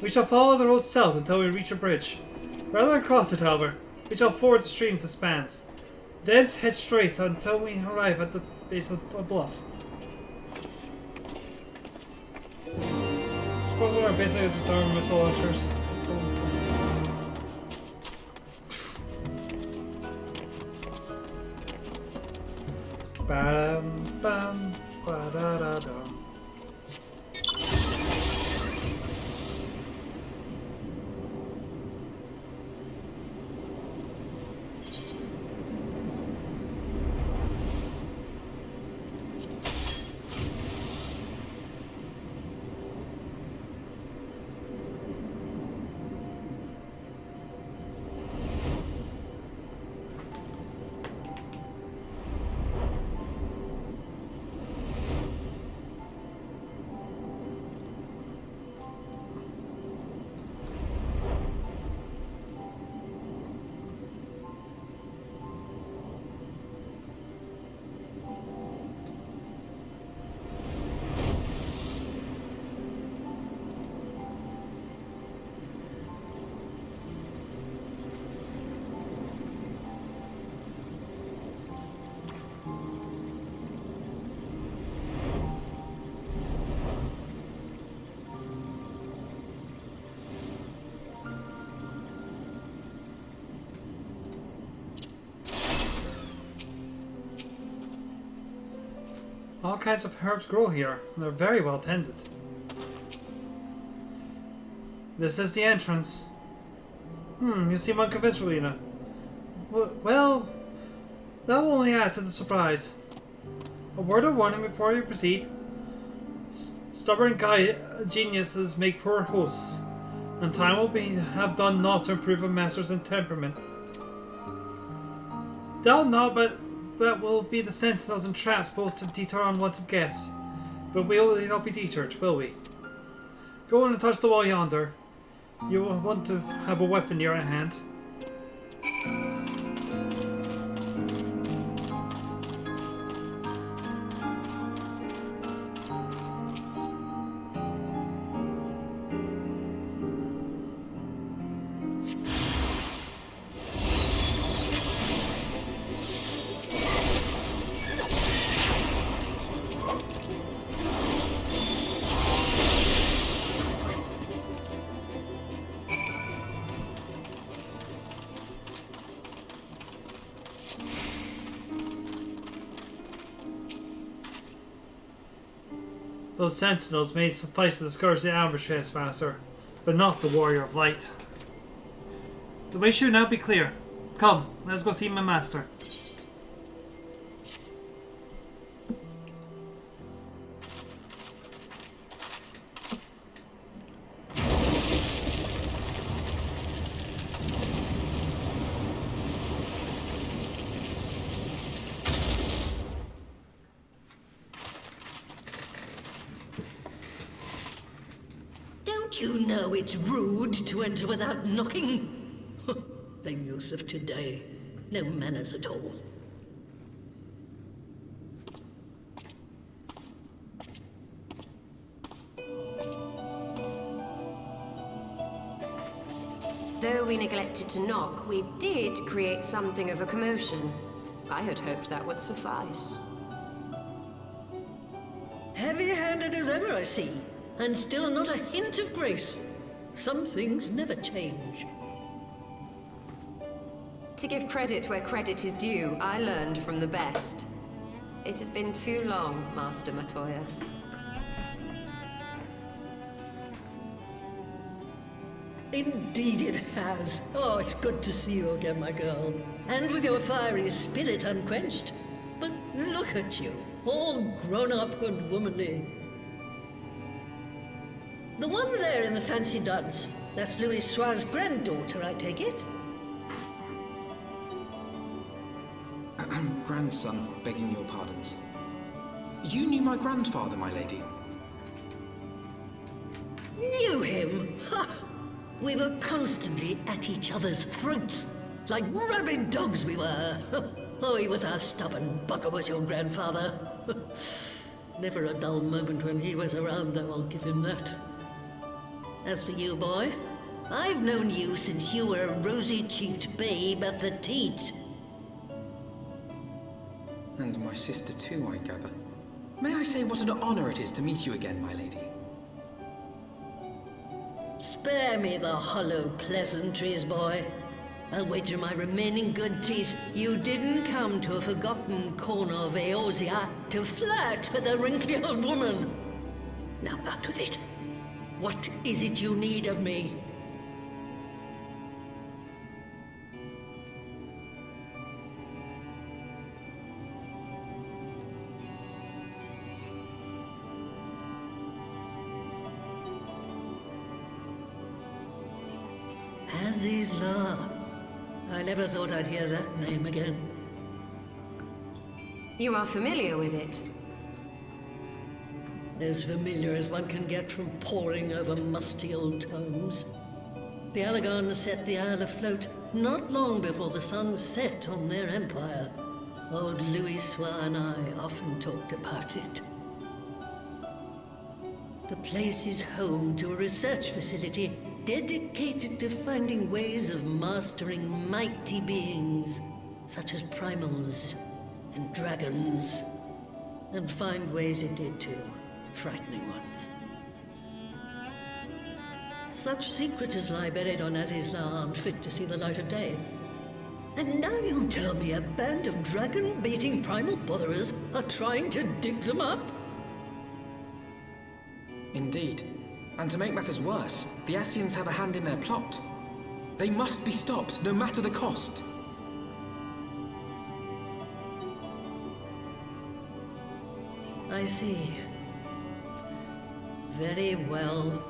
We shall follow the road south until we reach a bridge. Rather than cross it, however, we shall ford the streams it spans. Thence head straight until we arrive at the base of a bluff. I suppose we're basically just our missile launchers. Bam, bam, ba da da da. All kinds of herbs grow here, and they're very well tended. This is the entrance. You seem unconvinced, Relina. Well, that will only add to the surprise. A word of warning before you proceed. Stubborn geniuses make poor hosts, and time will have done naught to improve a master's temperament. Doubt not, but that will be the sentinels and traps both to deter unwanted guests. But we will not be deterred, will we? Go on and touch the wall yonder. You will want to have a weapon near at hand. Those sentinels may suffice to discourage the ambush, Master, but not the warrior of light. The way should now be clear. Come, let's go see my master. You know it's rude to enter without knocking. The youth of today. No manners at all. Though we neglected to knock, we did create something of a commotion. I had hoped that would suffice. Heavy-handed as ever, I see. And still not a hint of grace. Some things never change. To give credit where credit is due, I learned from the best. It has been too long, Master Matoya. Indeed it has. Oh, it's good to see you again, my girl. And with your fiery spirit unquenched. But look at you, all grown up and womanly. The one there in the fancy duds, that's Louis Soir's granddaughter, I take it? Grandson, begging your pardons. You knew my grandfather, my lady. Knew him? Ha! We were constantly at each other's throats. Like rabid dogs we were. Oh, he was a stubborn bugger, was your grandfather. Never a dull moment when he was around, though, I'll give him that. As for you, boy, I've known you since you were a rosy-cheeked babe at the teat. And my sister too, I gather. May I say what an honor it is to meet you again, my lady? Spare me the hollow pleasantries, boy. I'll wager my remaining good teeth you didn't come to a forgotten corner of Eorzea to flirt with a wrinkly old woman. Now out with it. What is it you need of me? Azizla. I never thought I'd hear that name again. You are familiar with it? As familiar as one can get from poring over musty old tomes. The Alagons set the Isle afloat not long before the sun set on their empire. Old Louis Soir and I often talked about it. The place is home to a research facility dedicated to finding ways of mastering mighty beings, such as primals and dragons. And find ways it did too, frightening ones. Such secrets as lie buried on Azizla aren't fit to see the light of day. And now you tell me a band of dragon-baiting primal botherers are trying to dig them up? Indeed. And to make matters worse, the Ascians have a hand in their plot. They must be stopped, no matter the cost. I see. Very well.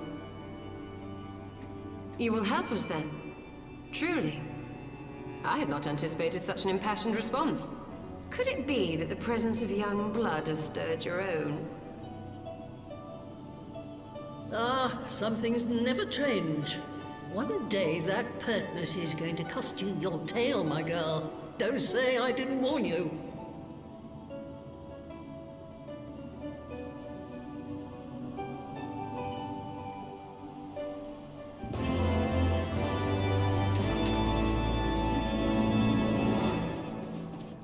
You will help us then? Truly? I had not anticipated such an impassioned response. Could it be that the presence of young blood has stirred your own? Ah, some things never change. One day that pertness is going to cost you your tail, my girl. Don't say I didn't warn you.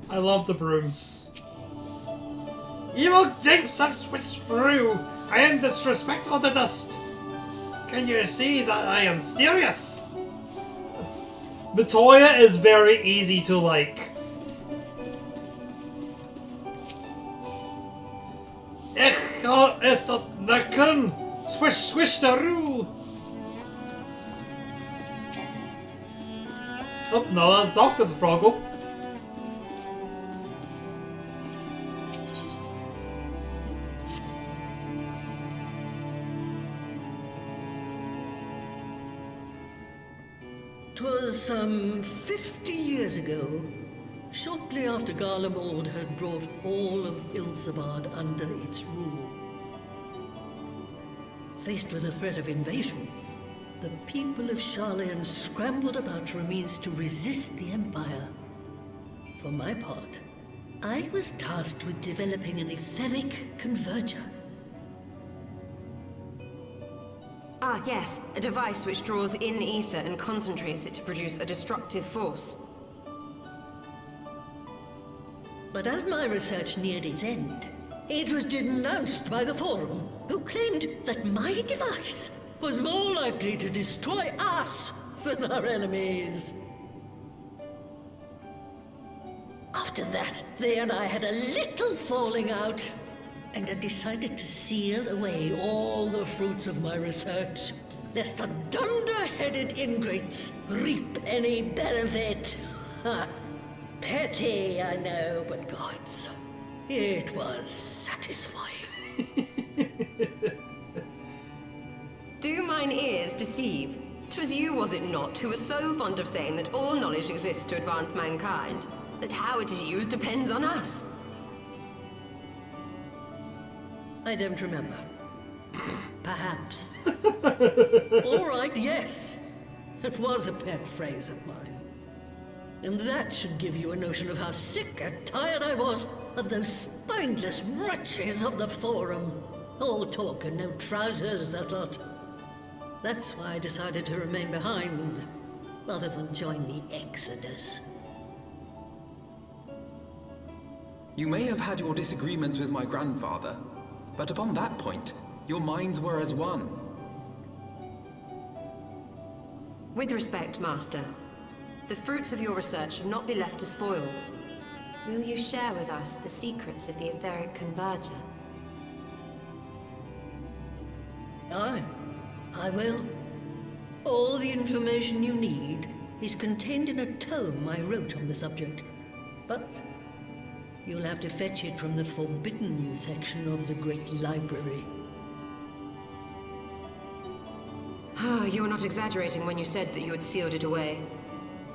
I love the brooms. Evil gapes have switched through. I am disrespectful to dust. Can you see that I am serious? Matoya is very easy to like. Echo is not the kun. Swish swish the roo. Oh no, I'll talk to the froggle. Twas some 50 years ago, shortly after Garlemald had brought all of Ilsabard under its rule. Faced with the threat of invasion, the people of Sharlayan scrambled about for a means to resist the Empire. For my part, I was tasked with developing an etheric converger. Ah, yes. A device which draws in ether and concentrates it to produce a destructive force. But as my research neared its end, It was denounced by the Forum, who claimed that my device was more likely to destroy us than our enemies. After that, they and I had a little falling out, and I decided to seal away all the fruits of my research, lest the dunder-headed ingrates reap any benefit. Ha! Petty, I know, but gods, it was satisfying. Do mine ears deceive? 'Twas you, was it not, who was so fond of saying that all knowledge exists to advance mankind, that how it is used depends on us? I don't remember. Perhaps. All right, yes. It was a pet phrase of mine. And that should give you a notion of how sick and tired I was of those spineless wretches of the Forum. All talk and no trousers, that lot. That's why I decided to remain behind, rather than join the Exodus. You may have had your disagreements with my grandfather, but upon that point, your minds were as one. With respect, Master, the fruits of your research should not be left to spoil. Will you share with us the secrets of the etheric converger? Aye, I will. All the information you need is contained in a tome I wrote on the subject. But you'll have to fetch it from the forbidden section of the Great Library. You were not exaggerating when you said that you had sealed it away.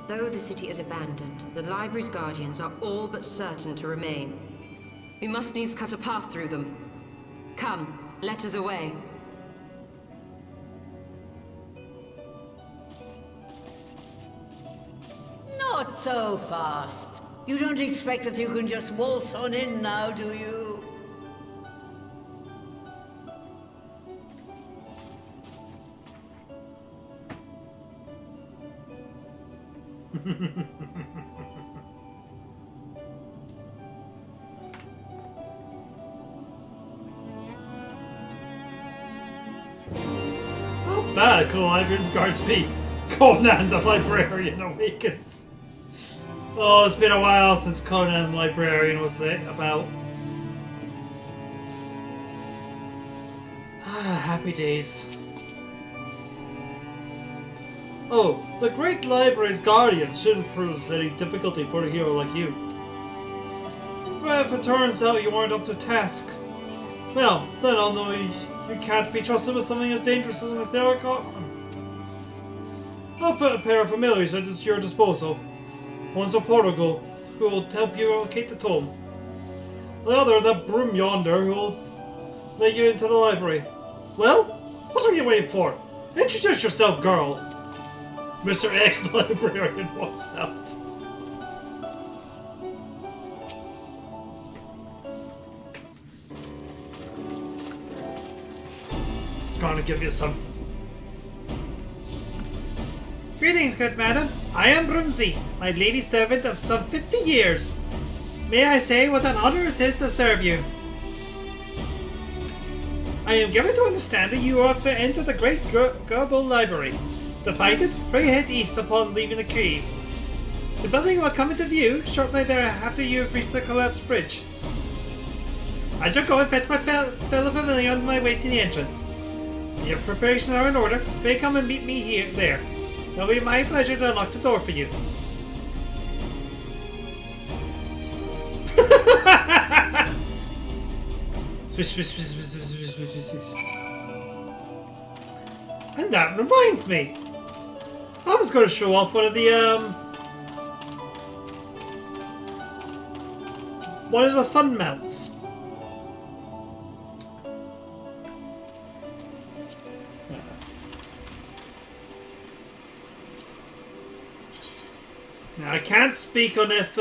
Though the city is abandoned, the library's guardians are all but certain to remain. We must needs cut a path through them. Come, let us away. Not so fast. You don't expect that you can just waltz on in now, do you? How bad could the librarian's guards be? Conan the Librarian awakens. Oh, it's been a while since Conan the Librarian was about. Happy days. Oh, the Great Library's guardians shouldn't prove any difficulty for a hero like you. But if it turns out you aren't up to task, well, then I'll know you can't be trusted with something as dangerous as an etheric arm. I'll put a pair of familiars at your disposal. One's a Portugal, who will help you locate the tome. The other, that broom yonder, who will let you into the library. Well, what are you waiting for? Introduce yourself, girl! Mr. X Librarian walks out. He's going to give you some. Greetings, good madam. I am Brumsy, my lady servant of some 50 years. May I say what an honor it is to serve you. I am given to understand that you are to enter the Great Global Library. To find it, pray head east upon leaving the cave. The building will come into view shortly thereafter you have reached the collapsed bridge. I shall go and fetch my fellow familiar on my way to the entrance. Your preparations are in order. Pray come and meet me there. It will be my pleasure to unlock the door for you. Swish, swish, swish, swish, swish, swish, swish, swish. And that reminds me. I was going to show off one of the fun mounts. Now I can't speak on if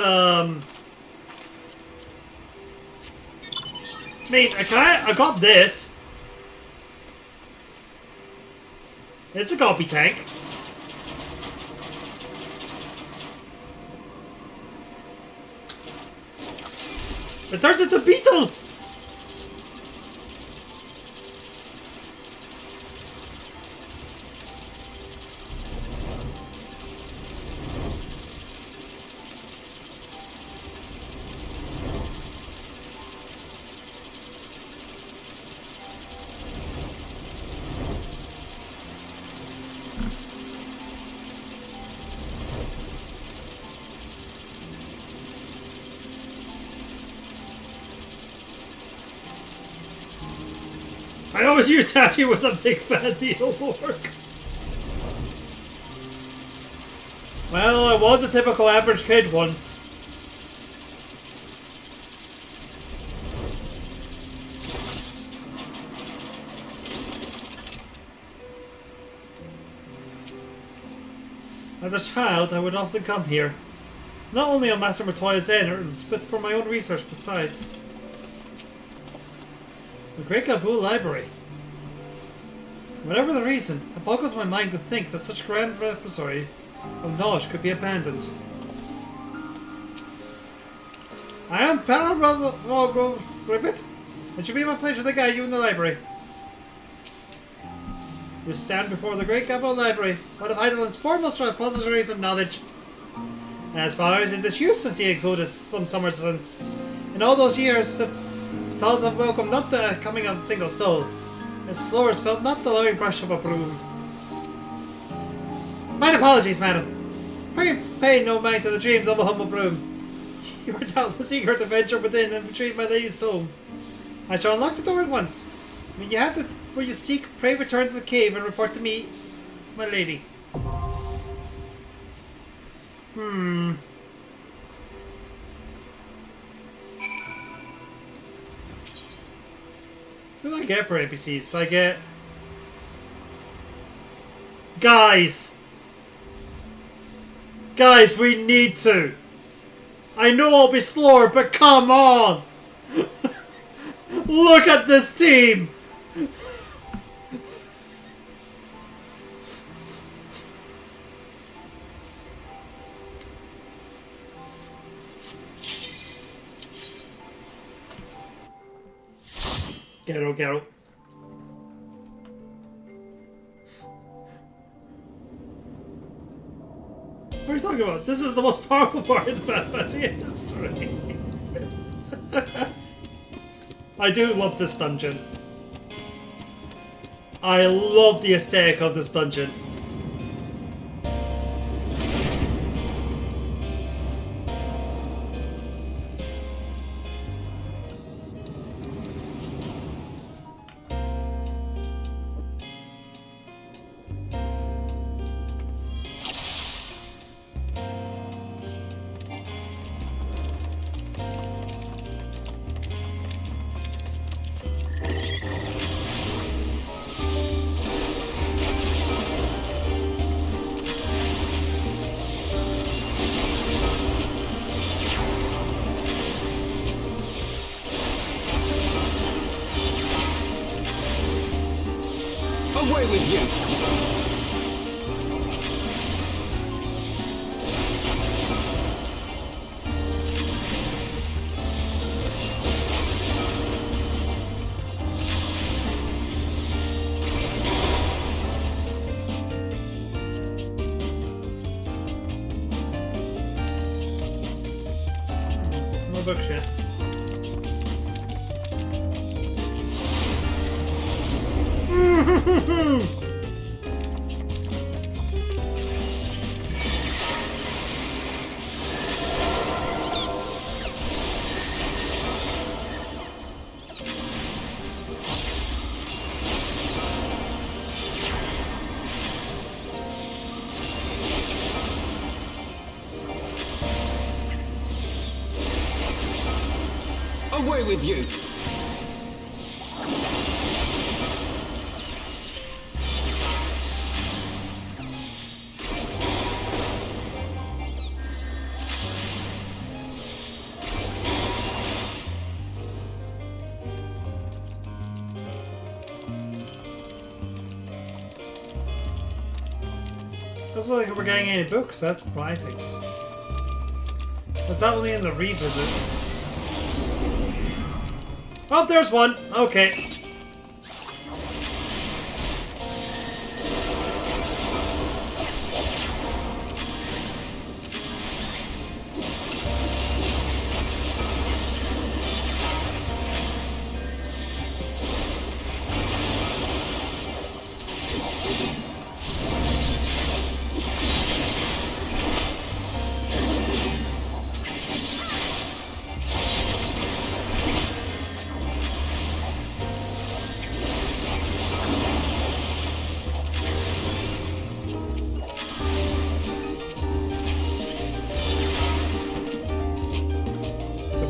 mate, I got this. It's a copy tank. But there's a beetle! was you, Tachi, was a big fan of the work. Well, I was a typical average kid once. As a child, I would often come here. Not only on Master Matoya's errands, but for my own research besides. The Great Gabu Library. Whatever the reason, it boggles my mind to think that such a grand repository of knowledge could be abandoned. I am Parable Ribbit. It should be my pleasure to guide you in the library. You stand before the Great Gabu Library, one of Heidelberg's foremost repositories of knowledge. And as far as it is used since the Exodus some summers since, in all those years, the halls have welcomed not the coming of a single soul. Its floors felt not the loving brush of a broom. My apologies, madam. Pay no mind to the dreams of a humble broom. You are doubtless eager to venture within and retrieve my lady's tomb. I shall unlock the door at once. When you have to, where you seek, pray return to the cave and report to me, my lady. What do I get for NPCs? I get... Guys! Guys, we need to! I know I'll be slower, but come on! Look at this team! Ghetto. What are you talking about? This is the most powerful part of the fantasy history. I do love this dungeon. I love the aesthetic of this dungeon. Away with you! No books yet. Away with you! Doesn't look like we're getting any books, that's surprising. Was that only in the revisit? Oh, there's one! Okay.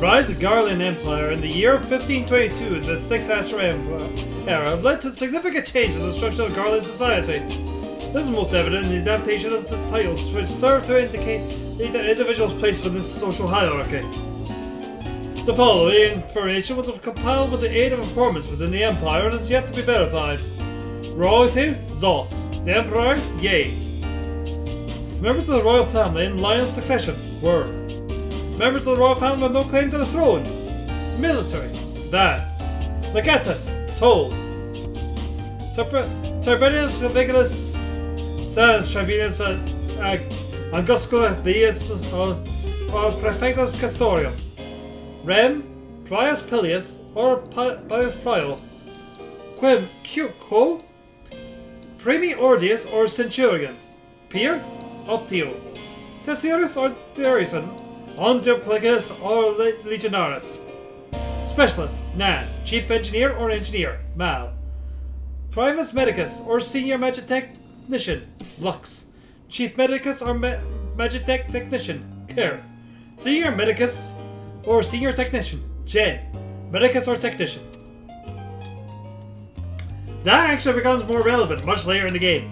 rise of the Garlean Empire in the year 1522 in the Sixth Astral Era have led to significant changes in the structure of Garlean society. This is most evident in the adaptation of the titles, which serve to indicate the individual's place within this social hierarchy. The following information was compiled with the aid of informants within the Empire and is yet to be verified. Royalty, Zos. The Emperor, Yay. Members of the royal family in line of succession were members of the royal family with no claim to the throne. Military, Van. Legatus, Toll. Tiberius Vigilus Says Tribunus Anguscula Vius or Prefectus Castorium. Rem, Prius Pilius or Pius Prio. Quim Cuco, Primi Ordius or Centurion. Pier, Optio. Tessirus or Derison. Underplicus or Legionaris. Specialist, Nan. Chief Engineer or Engineer, Mal. Primus Medicus or Senior Magic Technician, Lux. Chief Medicus or Magitech Technician, Care. Senior Medicus or Senior Technician, Jen. Medicus or Technician. That actually becomes more relevant much later in the game.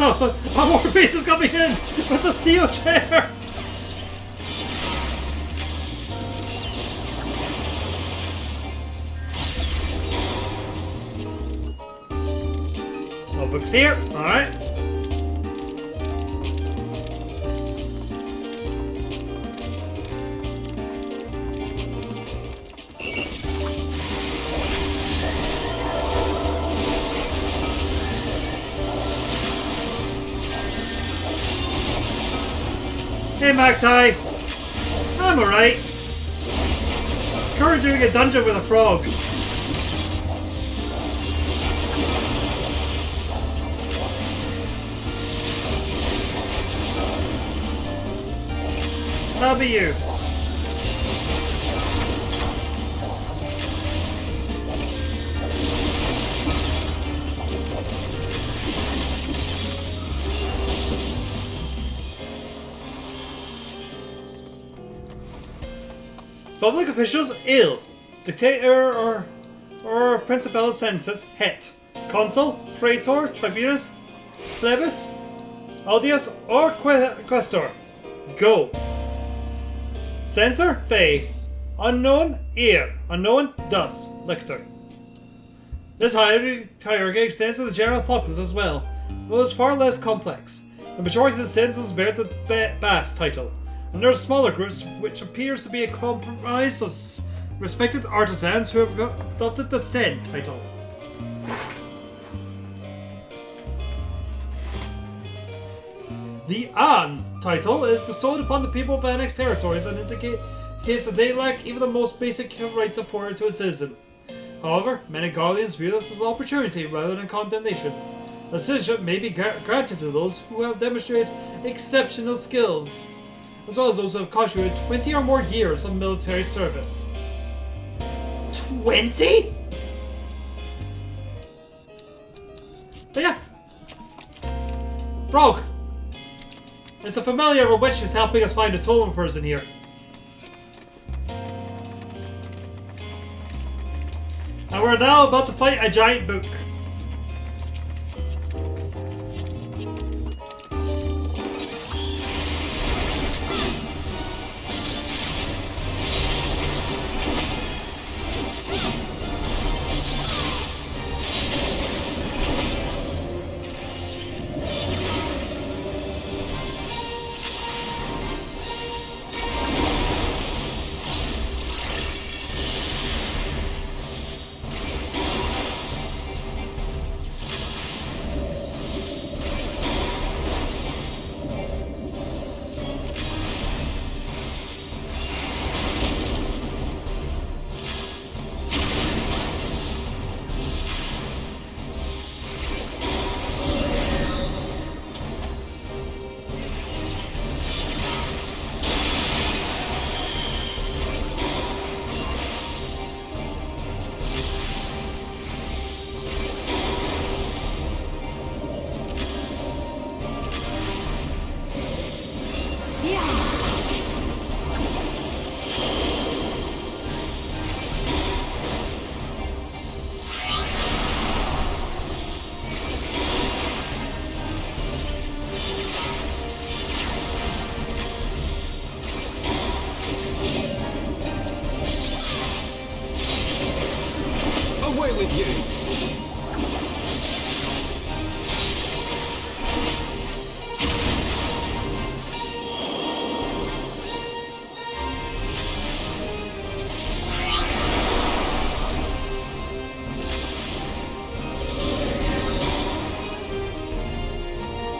Oh, more faces coming in with the steel chair! Notebook's here, alright. Hey Magtai! I'm alright. Currently doing a dungeon with a frog. That'll be you. Public officials, ill. Dictator or principal sentences, het. Consul, praetor, tribunus, plebis, audius, or questor, go. Censor, fey. Unknown, ear. Unknown, thus, lictor. This hierarchy extends to the general populace as well, though it's far less complex. The majority of the sentences bear the Bass title, and there are smaller groups which appears to be a compromise of respected artisans who have adopted the Sen title. The An title is bestowed upon the people of annexed territories and indicates that they lack even the most basic rights afforded to a citizen. However, many Garleans view this as opportunity rather than condemnation. The citizenship may be granted to those who have demonstrated exceptional skills, as well as those who have contributed 20 or more years of military service. 20?! But yeah. Frog! It's a familiar of a witch who's helping us find a totem person here. And we're now about to fight a giant book. Away with you!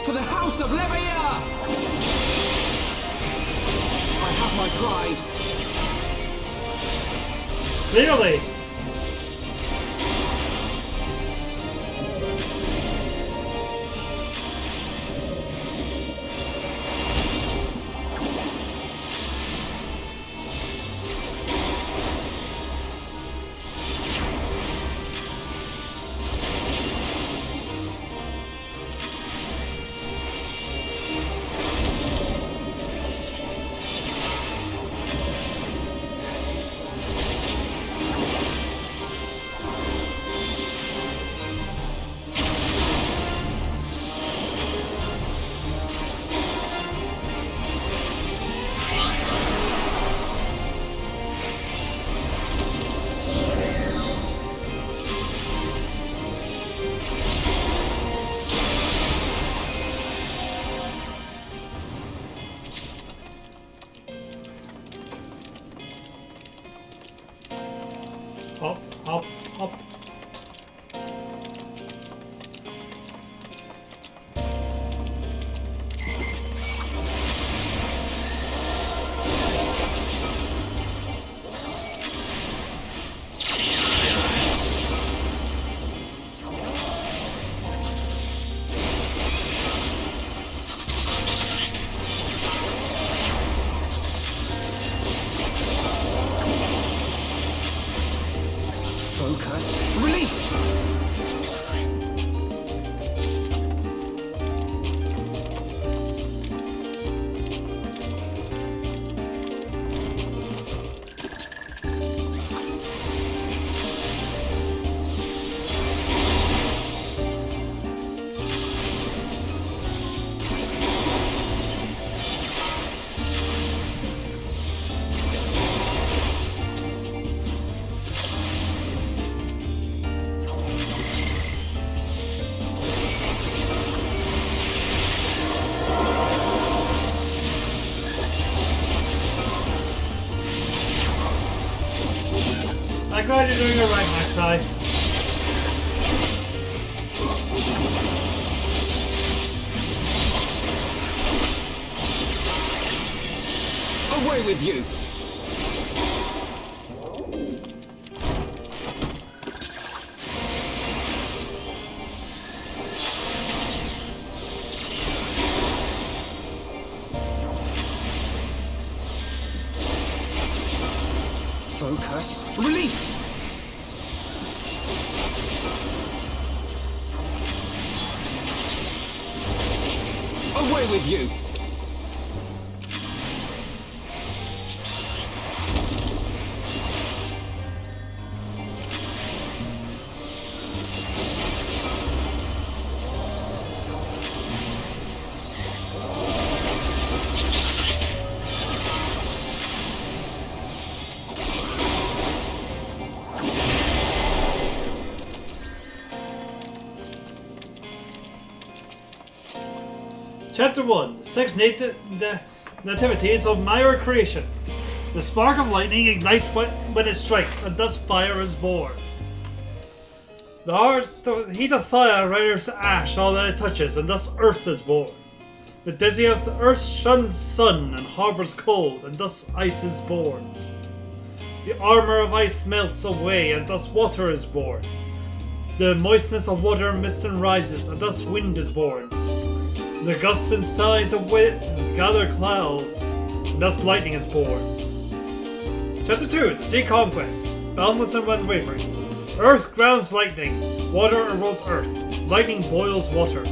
For the House of Levia! I have my pride. Clearly. Hop, hop, hop. Focus. Release! I'm glad you're doing it right, Maxi. Away with you! Focus. Release! Away with you! Chapter 1. The 6 nativities of Myra creation. The spark of lightning ignites when it strikes, and thus fire is born. The heat of fire renders ash all that it touches, and thus earth is born. The dizzy of the earth shuns sun and harbors cold, and thus ice is born. The armor of ice melts away, and thus water is born. The moistness of water mists and rises, and thus wind is born. The gusts and sighs of wind gather clouds, and thus lightning is born. Chapter 2. The 3 conquests. Boundless and unwavering. Earth grounds lightning. Water erodes earth. Lightning boils water.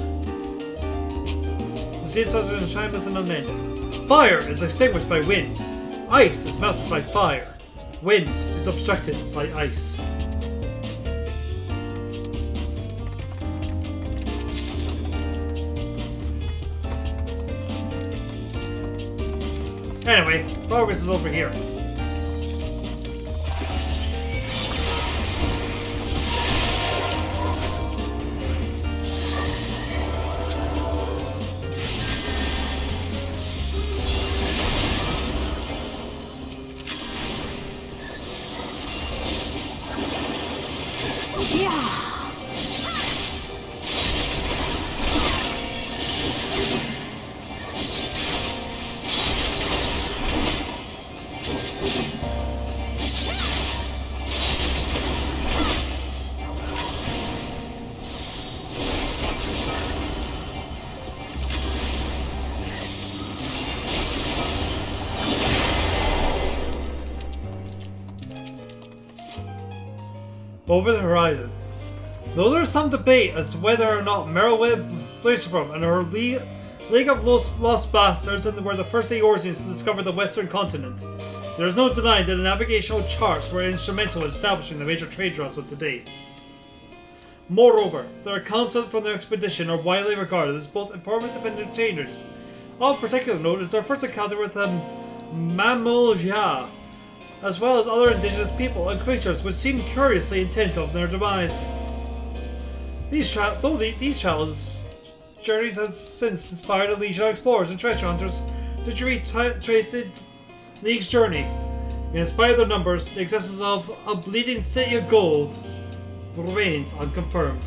The sea starts in shyness and unending. Fire is extinguished by wind. Ice is melted by fire. Wind is obstructed by ice. Anyway, progress is over here. over the horizon. Though there is some debate as to whether or not Merylwyn Blasterform and her League of Lost Bastards were the first Eorzeans to discover the Western continent, there is no denying that the navigational charts were instrumental in establishing the major trade routes of today. Moreover, their accounts from their expedition are widely regarded as both informative and entertaining. Of particular note is their first encounter with the Mamulja, as well as other indigenous people and creatures which seem curiously intent on their demise. These travels journeys have since inspired a legion of explorers and treasure hunters to retrace the League's journey. In spite of their numbers, the existence of a bleeding city of gold remains unconfirmed.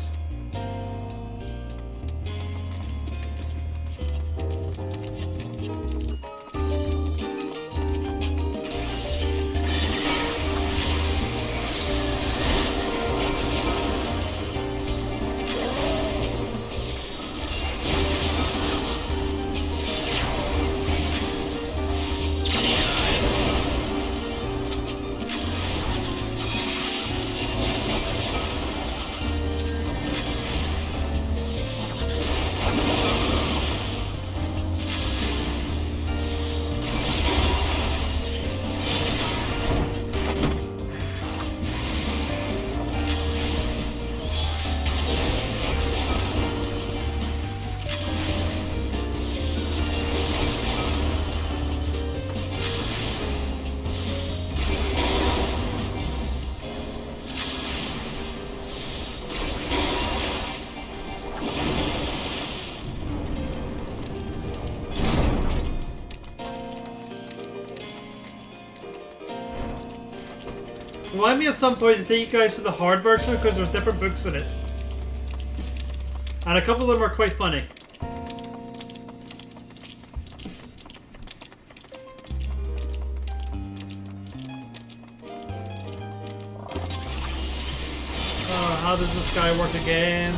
Remind me at some point to take you guys to the hard version because there's different books in it. And a couple of them are quite funny. How does this guy work again?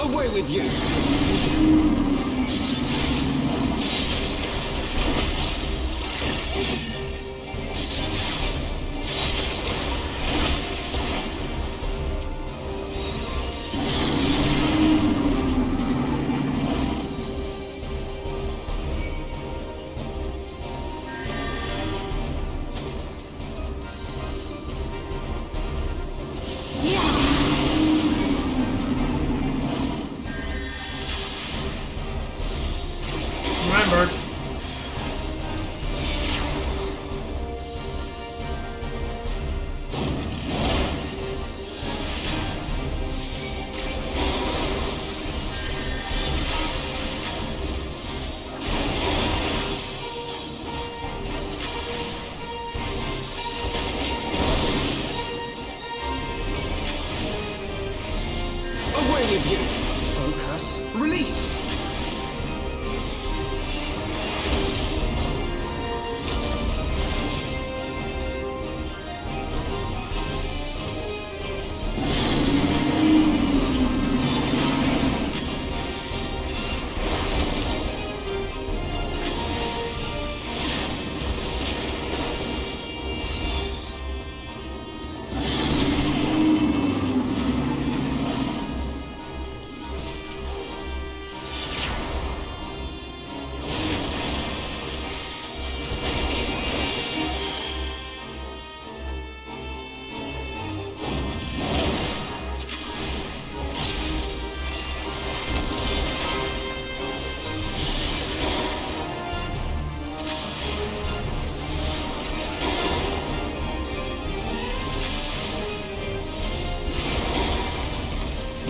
Away with you! Remembered. Away with you! Focus. Release!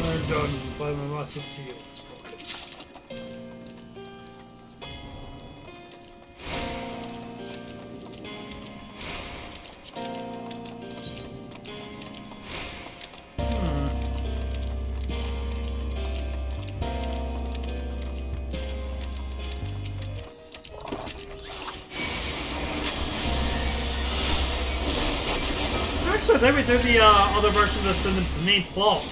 I'm done, but my massive seal is broken. Actually, then we do the other version that's in the main plot.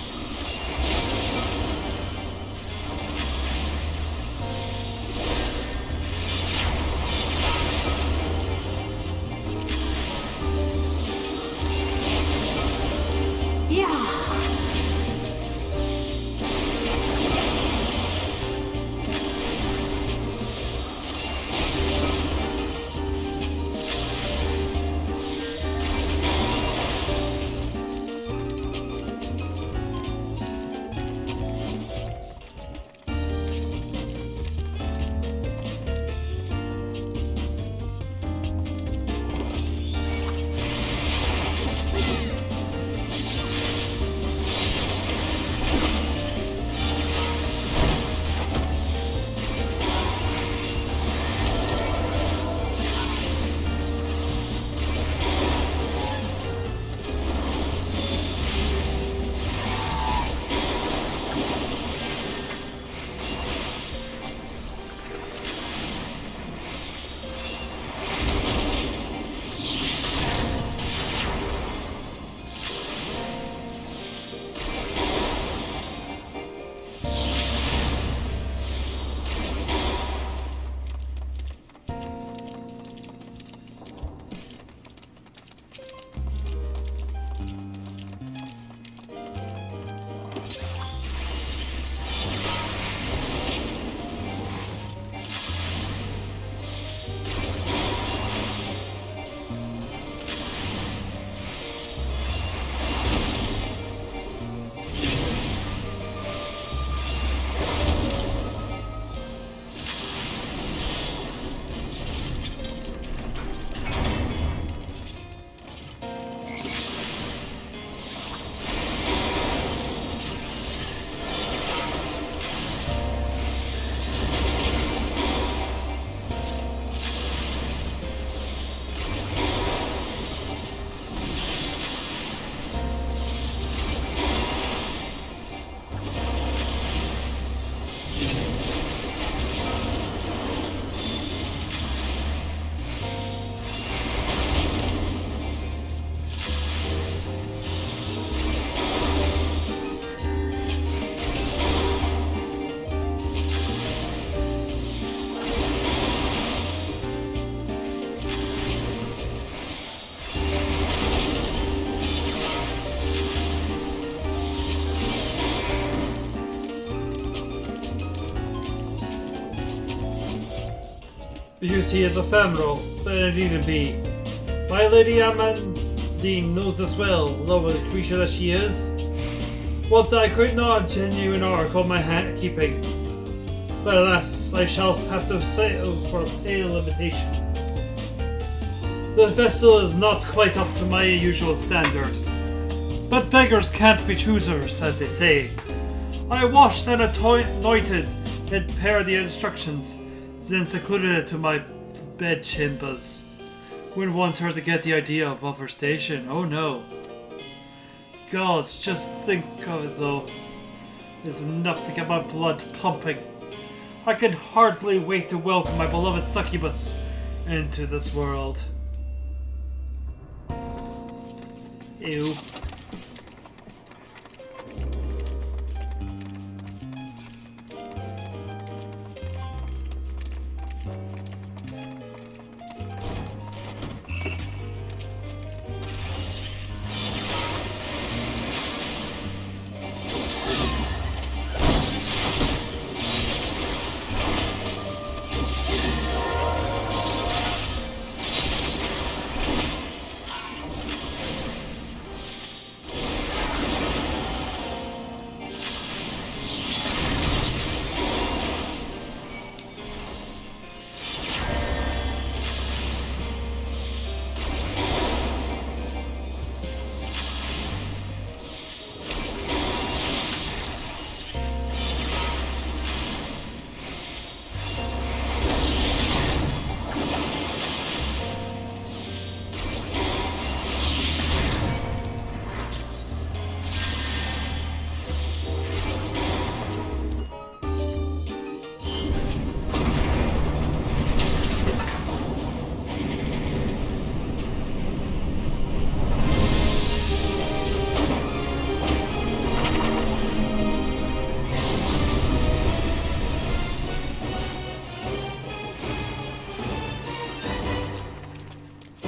Beauty is ephemeral, but it needn't be. My Lady Amandine knows this well, lovely creature that she is. What I could not genuine oracle my hand keeping. But alas, I shall have to settle for a pale imitation. The vessel is not quite up to my usual standard. But beggars can't be choosers, as they say. I washed and anointed it per the instructions, then secluded it to my bed chambers. Wouldn't want her to get the idea above her station, oh no. Gods, just think of it though. It's enough to get my blood pumping. I can hardly wait to welcome my beloved succubus into this world. Ew.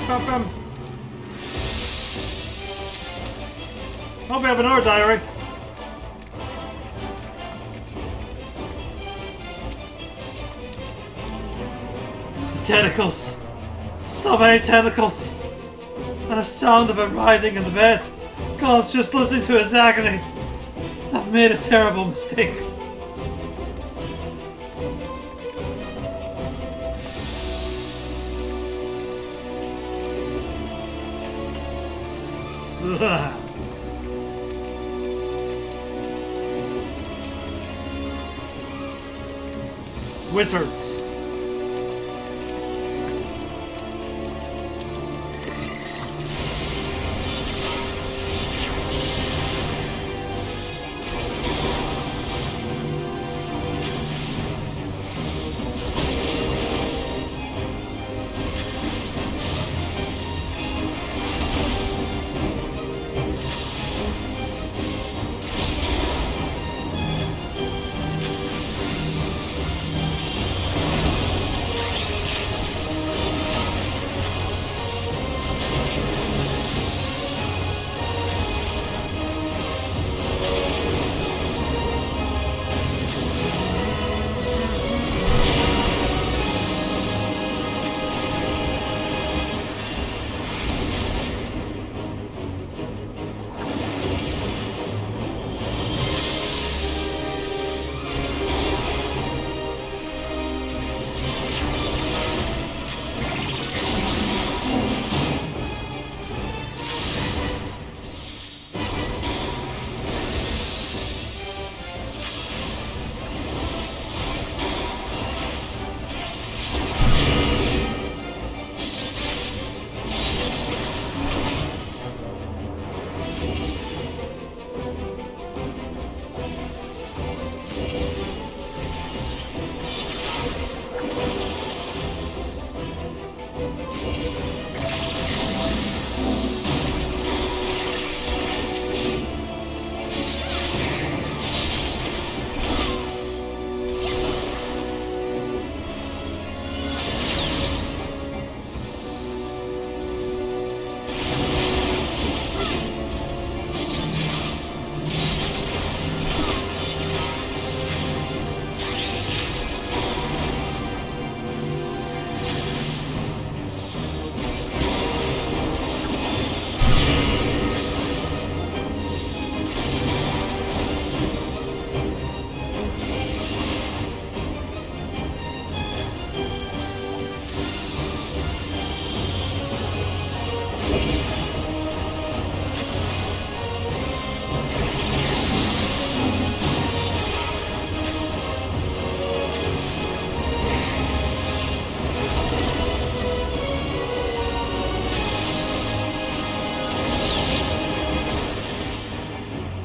Hope we have another diary. The tentacles. So many tentacles. And a sound of it writhing in the bed. God's just listening to his agony. I've made a terrible mistake. Wizards.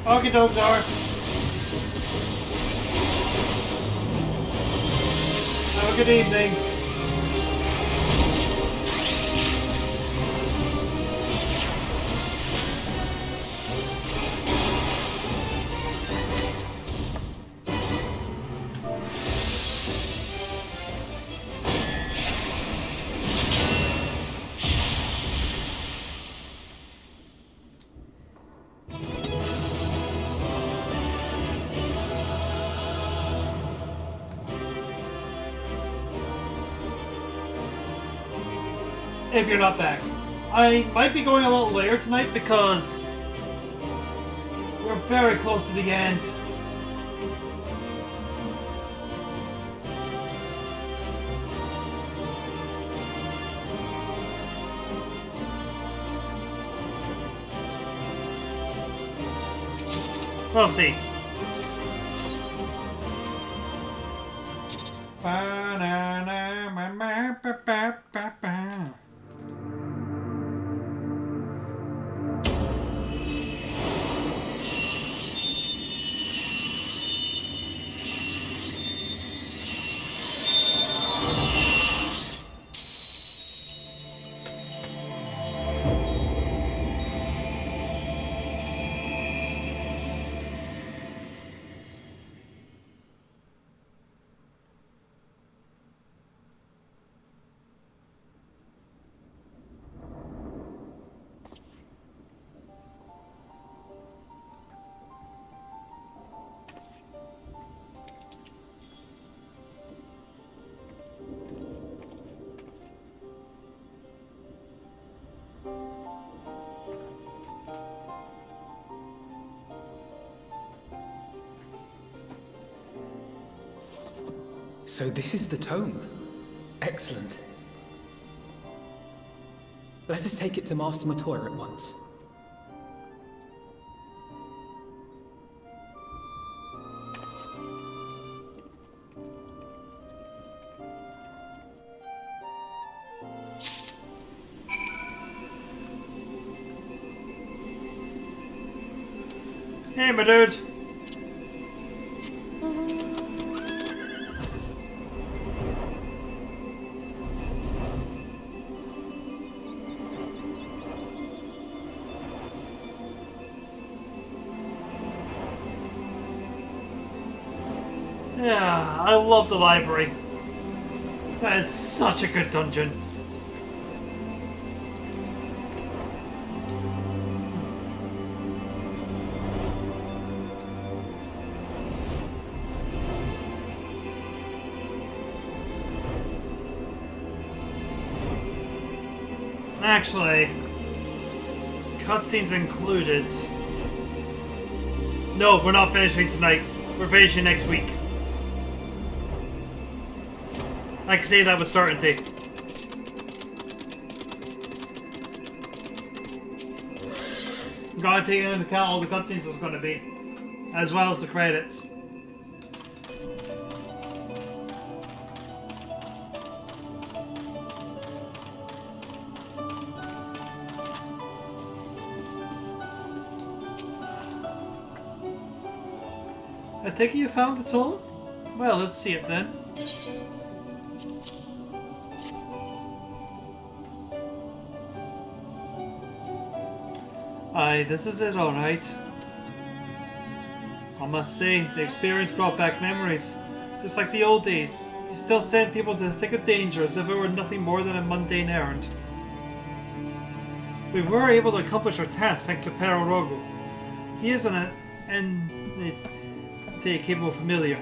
Okie doke, Zara. Have a good evening. If you're not back. I might be going a little later tonight because we're very close to the end. We'll see. So this is the tome. Excellent. Let us take it to Master Matoya at once. Hey, my dude. Yeah, I love the library. That is such a good dungeon. Actually, cutscenes included. No, we're not finishing tonight. We're finishing next week. I can say that with certainty. Gotta take into account all the cutscenes there's gonna be, as well as the credits. I take it you found the tool? Well, let's see it then. Aye, this is it, alright. I must say, the experience brought back memories. Just like the old days. You still send people to the thick of danger as if it were nothing more than a mundane errand. We were able to accomplish our task thanks to Pero Rogo. He is an capable familiar.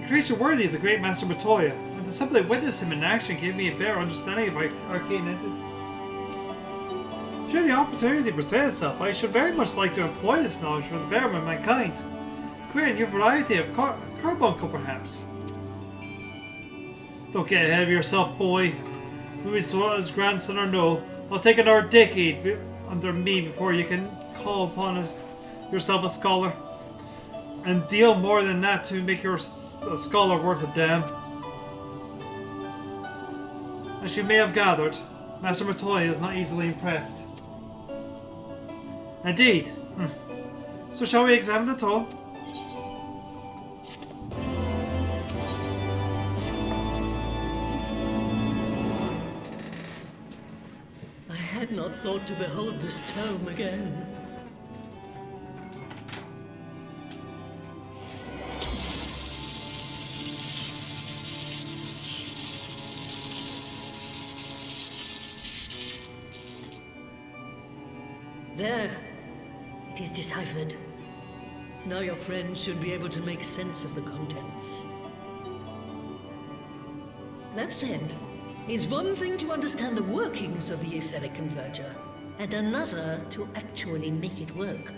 A creature worthy of the great Master Matoya, and to simply witness him in action gave me a better understanding of arcane entities. Should the opportunity present itself, I should very much like to employ this knowledge for the betterment of mankind. Create a new variety of carbuncle, perhaps. Don't get ahead of yourself, boy. Maybe as grandson or no, it'll take another decade under me before you can call upon yourself a scholar. And deal more than that to make your scholar worth a damn. As you may have gathered, Master Matoya is not easily impressed. Indeed. So shall we examine it all? I had not thought to behold this tome again. There. It is deciphered. Now your friend should be able to make sense of the contents. That said, it's one thing to understand the workings of the etheric converger, and another to actually make it work.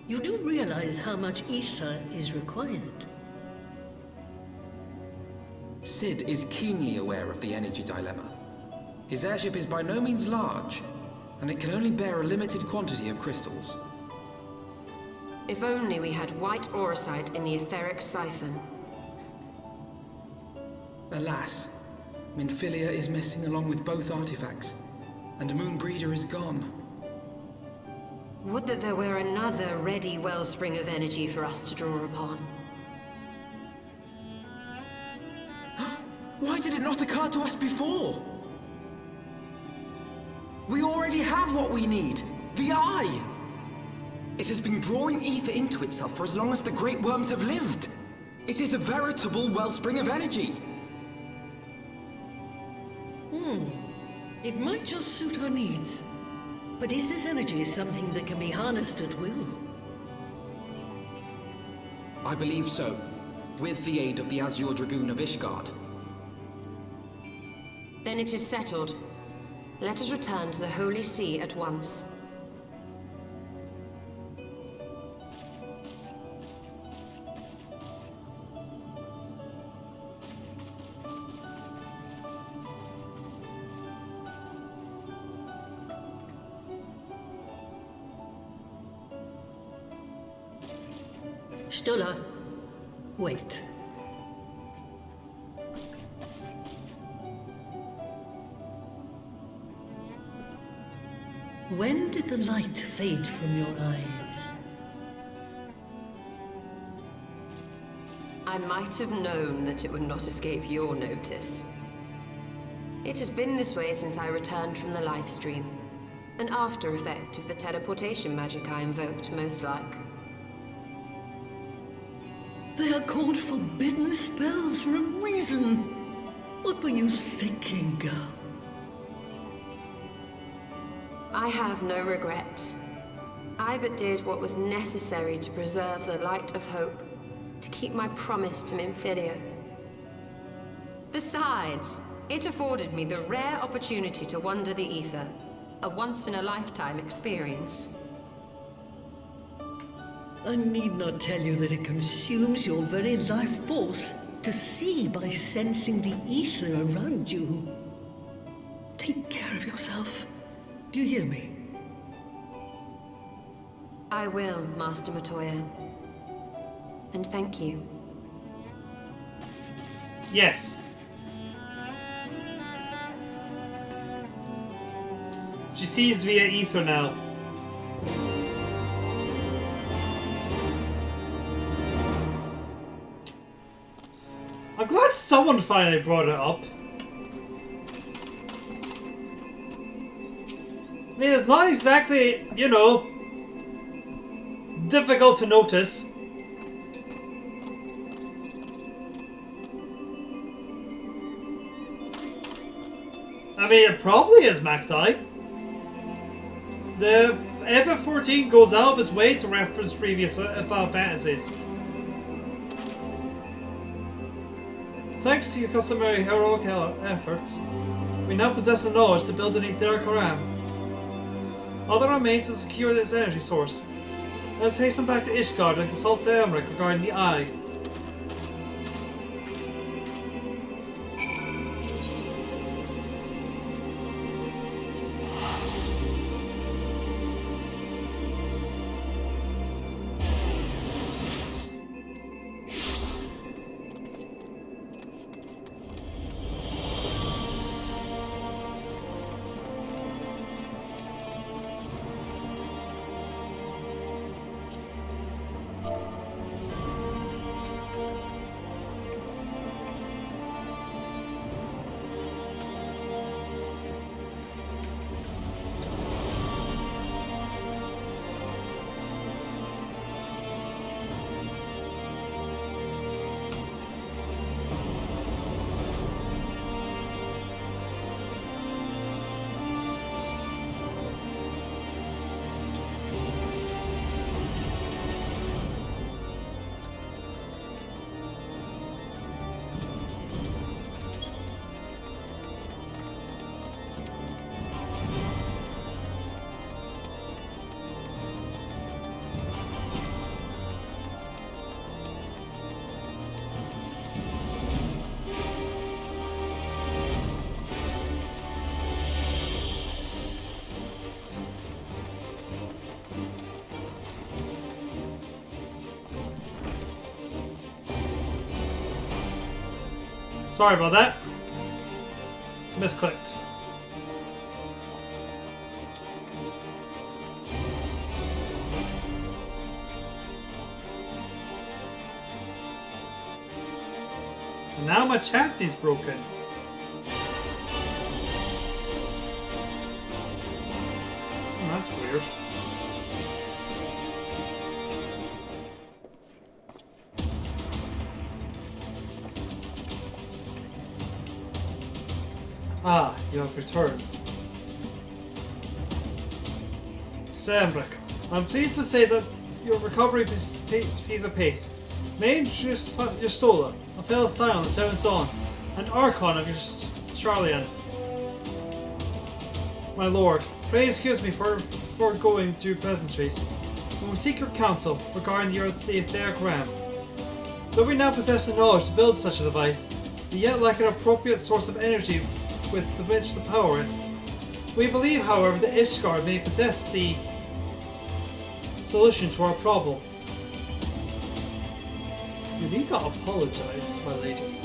You do realize how much ether is required. Sid is keenly aware of the energy dilemma. His airship is by no means large, and it can only bear a limited quantity of crystals. If only we had white auracite in the etheric siphon. Alas, Minfilia is missing along with both artifacts, and Moonbreeder is gone. Would that there were another ready wellspring of energy for us to draw upon. Why did it not occur to us before? We already have what we need! The Eye! It has been drawing ether into itself for as long as the Great Worms have lived. It is a veritable wellspring of energy. It might just suit our needs. But is this energy something that can be harnessed at will? I believe so, with the aid of the Azure Dragoon of Ishgard. Then it is settled. Let us return to the Holy See at once. Stola, wait. When did the light fade from your eyes? I might have known that it would not escape your notice. It has been this way since I returned from the life stream. An after effect of the teleportation magic I invoked, most like. They are called forbidden spells for a reason. What were you thinking, girl? I have no regrets. I but did what was necessary to preserve the light of hope, to keep my promise to Minfidia. Besides, it afforded me the rare opportunity to wander the ether, a once-in-a-lifetime experience. I need not tell you that it consumes your very life force to see by sensing the ether around you. Take care of yourself. Do you hear me? I will, Master Matoya. And thank you. Yes. She sees via ether now. I'm glad someone finally brought it up. I mean, it's not exactly, you know, difficult to notice. I mean, it probably is Magdai. The FF14 goes out of its way to reference previous Final Fantasies. Thanks to your customary heroic efforts, we now possess the knowledge to build an etheric ram. All that remains is to secure this energy source. Let's hasten back to Ishgard and consult Emmerich regarding the eye. Sorry about that. Misclicked. And now my chatsy's broken. Oh, that's weird. Ah, you have returned. Sembrick, I'm pleased to say that your recovery sees apace. Named Justola, a fellow scion of the Seventh Dawn, and Archon of your Charlian. My lord, pray excuse me for foregoing due pleasantries. We will seek your counsel regarding the etheric ram. Though we now possess the knowledge to build such a device, we yet lack an appropriate source of energy with which to power it. We believe, however, that Ishgard may possess the solution to our problem. You need not apologize, my lady.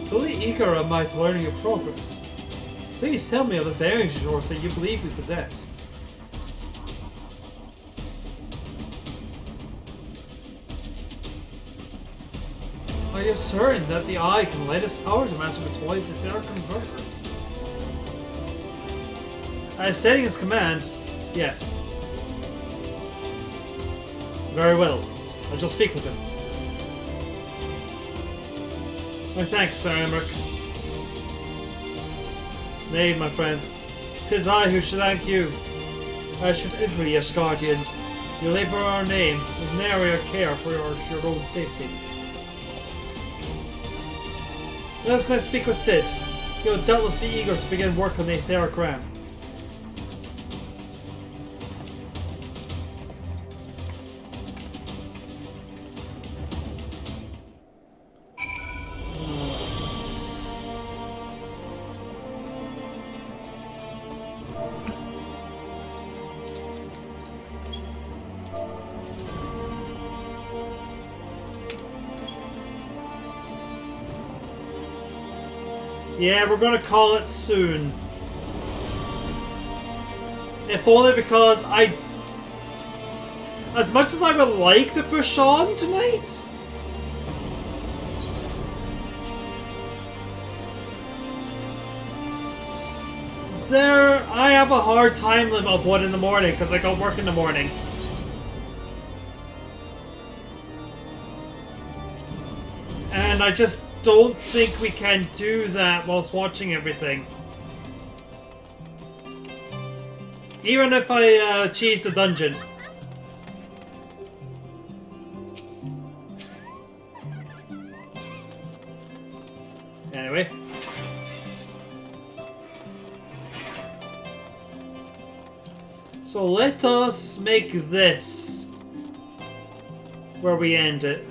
Fully eager am I to learn your progress. Please tell me of this energy source that you believe we possess. Are you certain that the eye can lend its power to master twice if they are converter? As stating his command, yes. Very well. I shall speak with him. My thanks, Sir Emmerich. Nay, my friends, 'tis I who should thank you. I should envy yes, guardian. You labour our name with nary care for your own safety. Let us now speak with Sid. He will doubtless be eager to begin work on the etheric ram. Yeah, we're gonna call it soon. If only because as much as I would like to push on tonight, I have a hard time limit of 1 in the morning because I got work in the morning. And I just don't think we can do that whilst watching everything. Even if I cheese the dungeon. Anyway. So let us make this where we end it.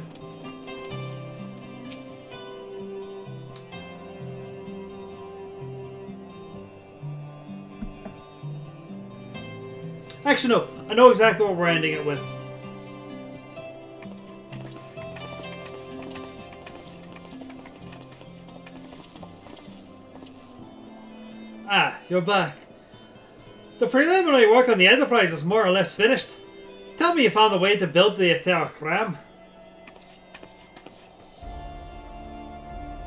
Actually, no. I know exactly what we're ending it with. Ah, you're back. The preliminary work on the Enterprise is more or less finished. Tell me you found a way to build the etheric ram.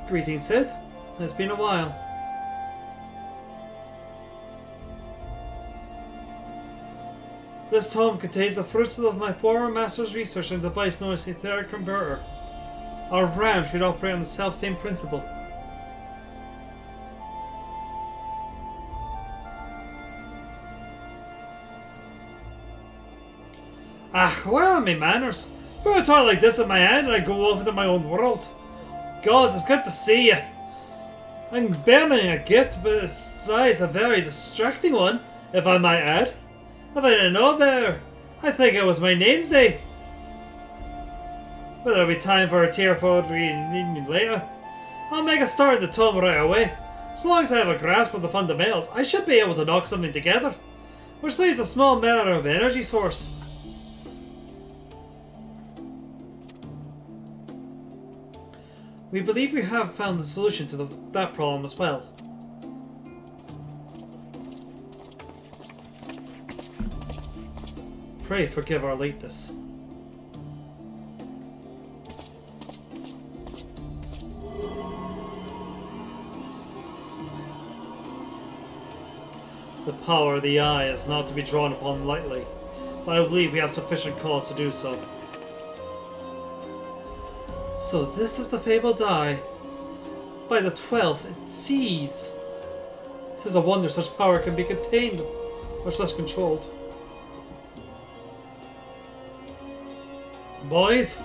Greetings, Sid. It's been a while. This tome contains the fruits of my former master's research on a device known as etheric converter. Our ram should operate on the self-same principle. Ah, well, me manners. Put a toy like this in my hand and I go off into my own world. God, it's good to see you. I'm burning a gift, but besides a very distracting one, if I might add. If I didn't know better, I think it was my name's day. But there'll be time for a tearful reunion later. I'll make a start at the tome right away. As long as I have a grasp of the fundamentals, I should be able to knock something together. Which leaves a small matter of energy source. We believe we have found the solution to that problem as well. Pray forgive our lateness. The power of the eye is not to be drawn upon lightly, but I believe we have sufficient cause to do so. So this is the fabled eye. By the 12th, it sees. 'Tis a wonder such power can be contained, much less controlled. Boys,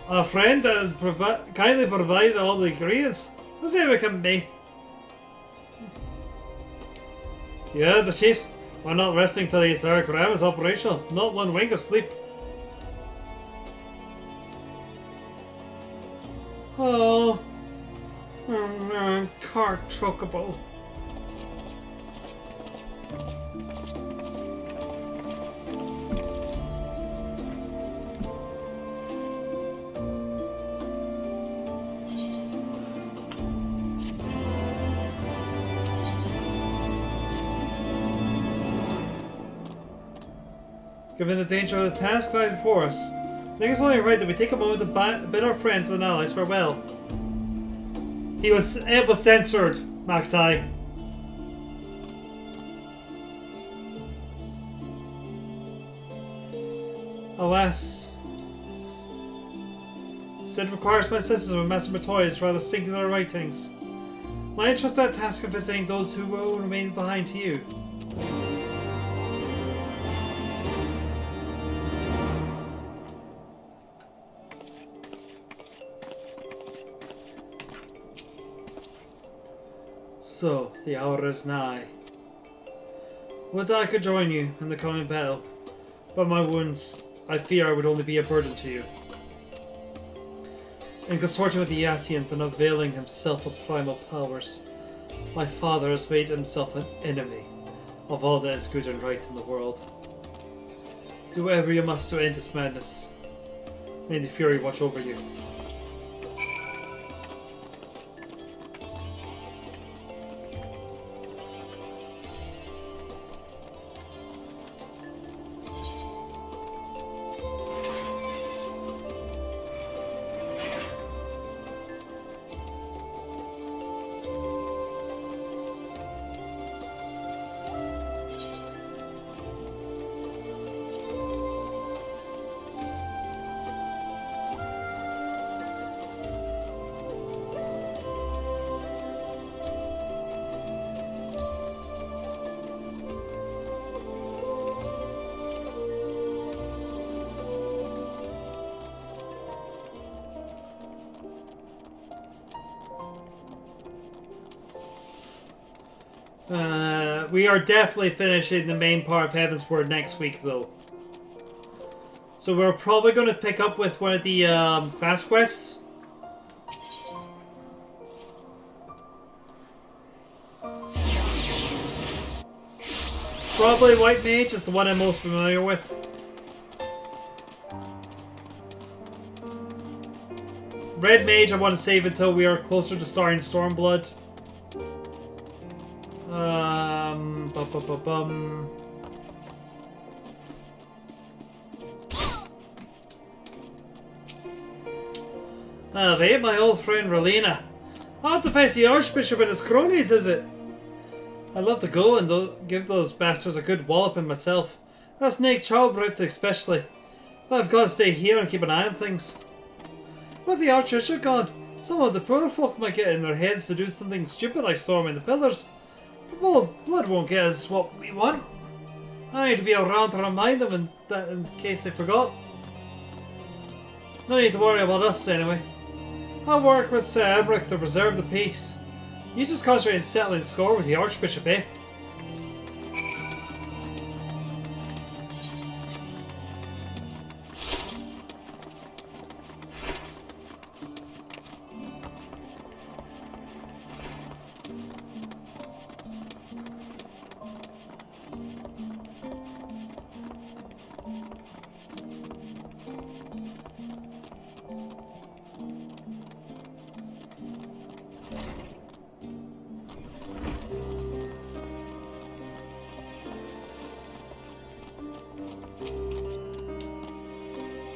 our friend has kindly provided all the ingredients. Let's see what it can be. Yeah, the chief. We're not resting till the etheric ram is operational. Not one wink of sleep. Oh. Cart chocobo. Given the danger of the task lying before us, I think it's only right that we take a moment to bid our friends and allies farewell. It was censored, Magtai. Alas, Sid requires my assistance with Master Matoy's rather singular writings. My interest in that task of visiting those who will remain behind to you. So, the hour is nigh. Would that I could join you in the coming battle, but my wounds, I fear, would only be a burden to you. In consorting with the Yassians and availing himself of primal powers, my father has made himself an enemy of all that is good and right in the world. Do whatever you must to end this madness. May the Fury watch over you. We are definitely finishing the main part of Heaven's Word next week, though. So we're probably going to pick up with one of the class quests. Probably White Mage is the one I'm most familiar with. Red Mage I want to save until we are closer to starting Stormblood. Hey, my old friend Relina. I'll have to face the Archbishop and his cronies, is it? I'd love to go and give those bastards a good walloping myself. That snake Childbrute especially. But I've got to stay here and keep an eye on things. With the Archbishop gone, some of the poor folk might get in their heads to do something stupid like storming the pillars. But blood won't get us what we want. I need to be around to remind them in case they forgot. No need to worry about us anyway. I'll work with Emmerich to preserve the peace. You just concentrate on settling score with the Archbishop, eh?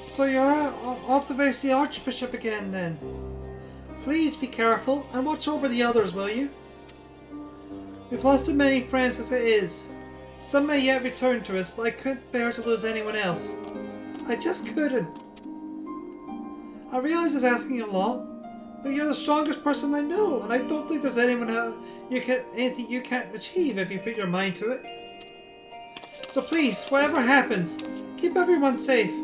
So you're off to face the Archbishop again, then. Please be careful and watch over the others, will you? We've lost too many friends as it is. Some may yet return to us, but I couldn't bear to lose anyone else. I just couldn't. I realize it's asking a lot, but you're the strongest person I know, and I don't think there's anything you can't achieve if you put your mind to it. So please, whatever happens, keep everyone safe.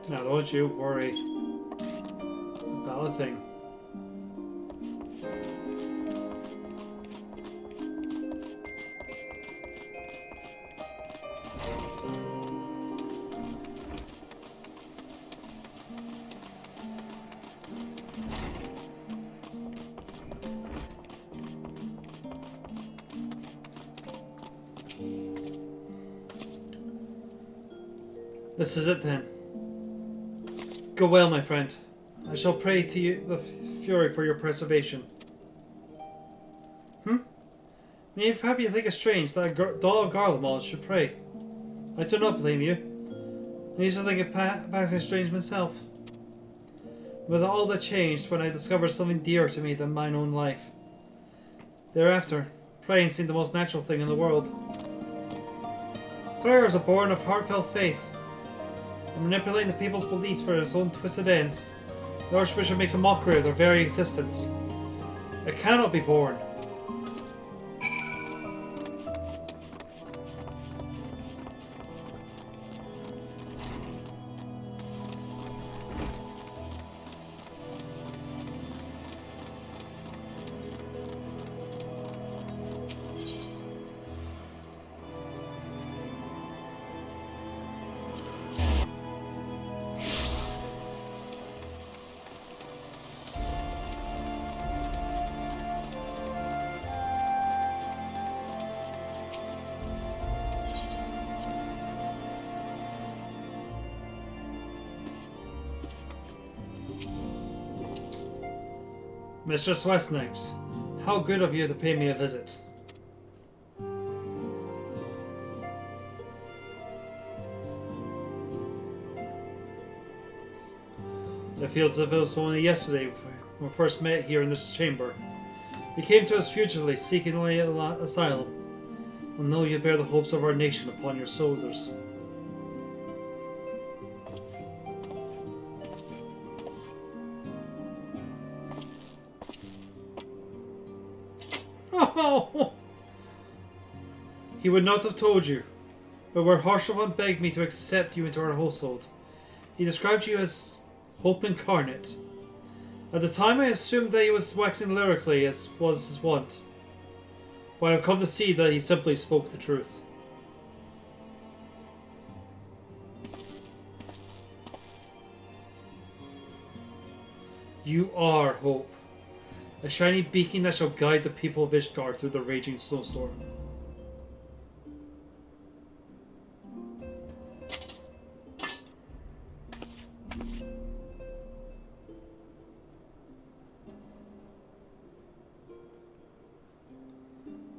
Now don't you worry about a thing. This is it then. Go well, my friend. I shall pray to you, the Fury, for your preservation. Maybe perhaps you think it's strange that a daughter of Garlemald should pray. I do not blame you. I used to think it passing strange myself. But all that changed when I discovered something dearer to me than mine own life. Thereafter, praying seemed the most natural thing in the world. Prayer is a born of heartfelt faith. And manipulating the people's beliefs for his own twisted ends, the Archbishop makes a mockery of their very existence. It cannot be borne. Mistress Westnight, how good of you to pay me a visit. It feels as if it was only yesterday when we first met here in this chamber. You came to us fugtively, seeking asylum, and know you bear the hopes of our nation upon your shoulders. He would not have told you, but where Harshavan begged me to accept you into our household, he described you as hope incarnate. At the time I assumed that he was waxing lyrically, as was his wont, but I have come to see that he simply spoke the truth. You are hope, a shiny beacon that shall guide the people of Ishgard through the raging snowstorm.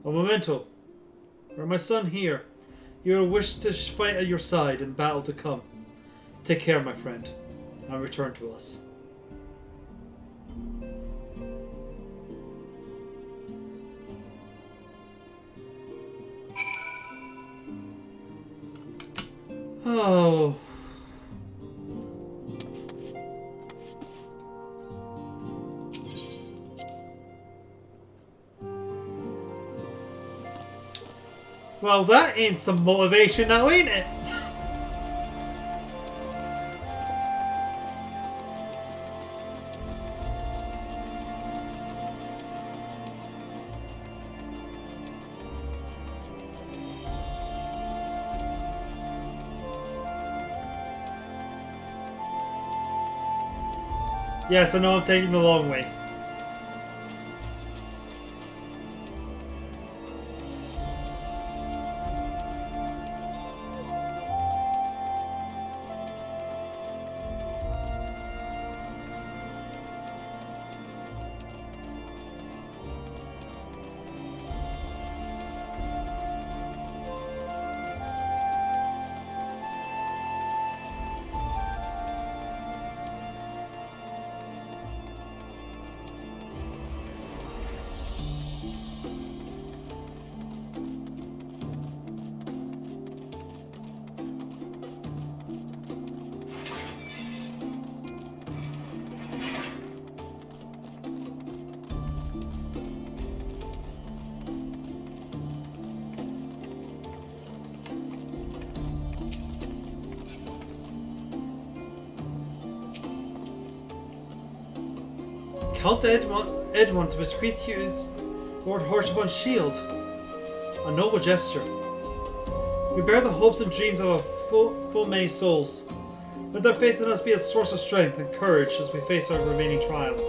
A memento. Were my son here, you will wish to fight at your side in battle to come. Take care, my friend, and return to us. Oh. Well, that ain't some motivation now, ain't it? Yes, I know I'm taking the long way. Count Edmund to bequeath you Lord Harshavan's shield. A noble gesture. We bear the hopes and dreams of a full many souls. Let their faith in us be a source of strength and courage as we face our remaining trials.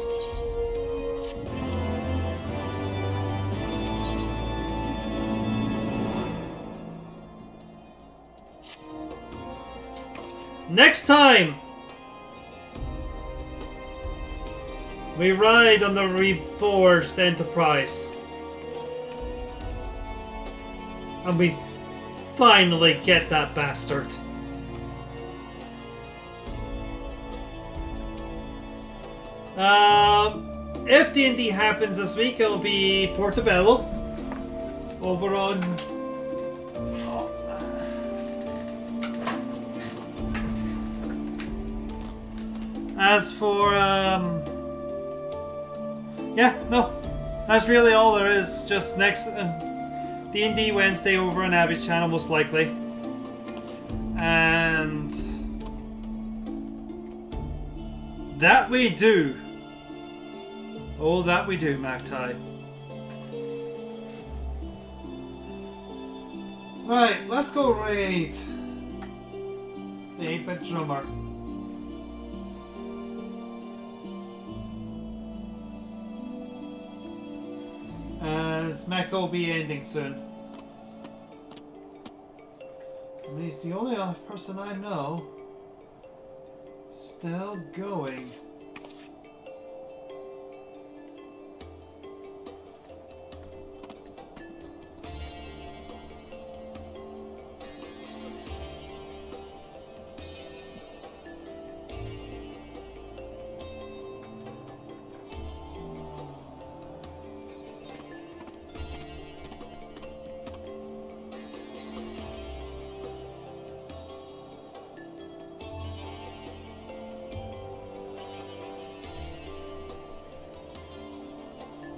Next time! We ride on the reforged Enterprise. And we finally get that bastard. If D&D happens this week, it'll be Portobello over on. As for yeah, no, that's really all there is. Just next D&D Wednesday over on Abby's channel, most likely, and that we do. Oh, that we do, Magtai. Right, let's go raid the 8-bit drummer. As Mech will be ending soon. And he's the only other person I know still going.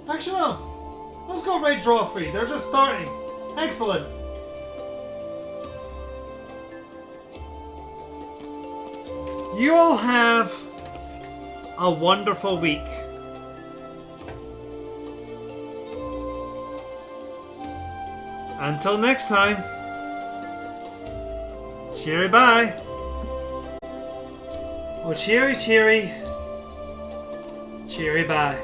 Actually, no. Let's go raid draw free. They're just starting. Excellent. You all have a wonderful week. Until next time. Cheery bye. Oh, cheery, cheery. Cheery bye.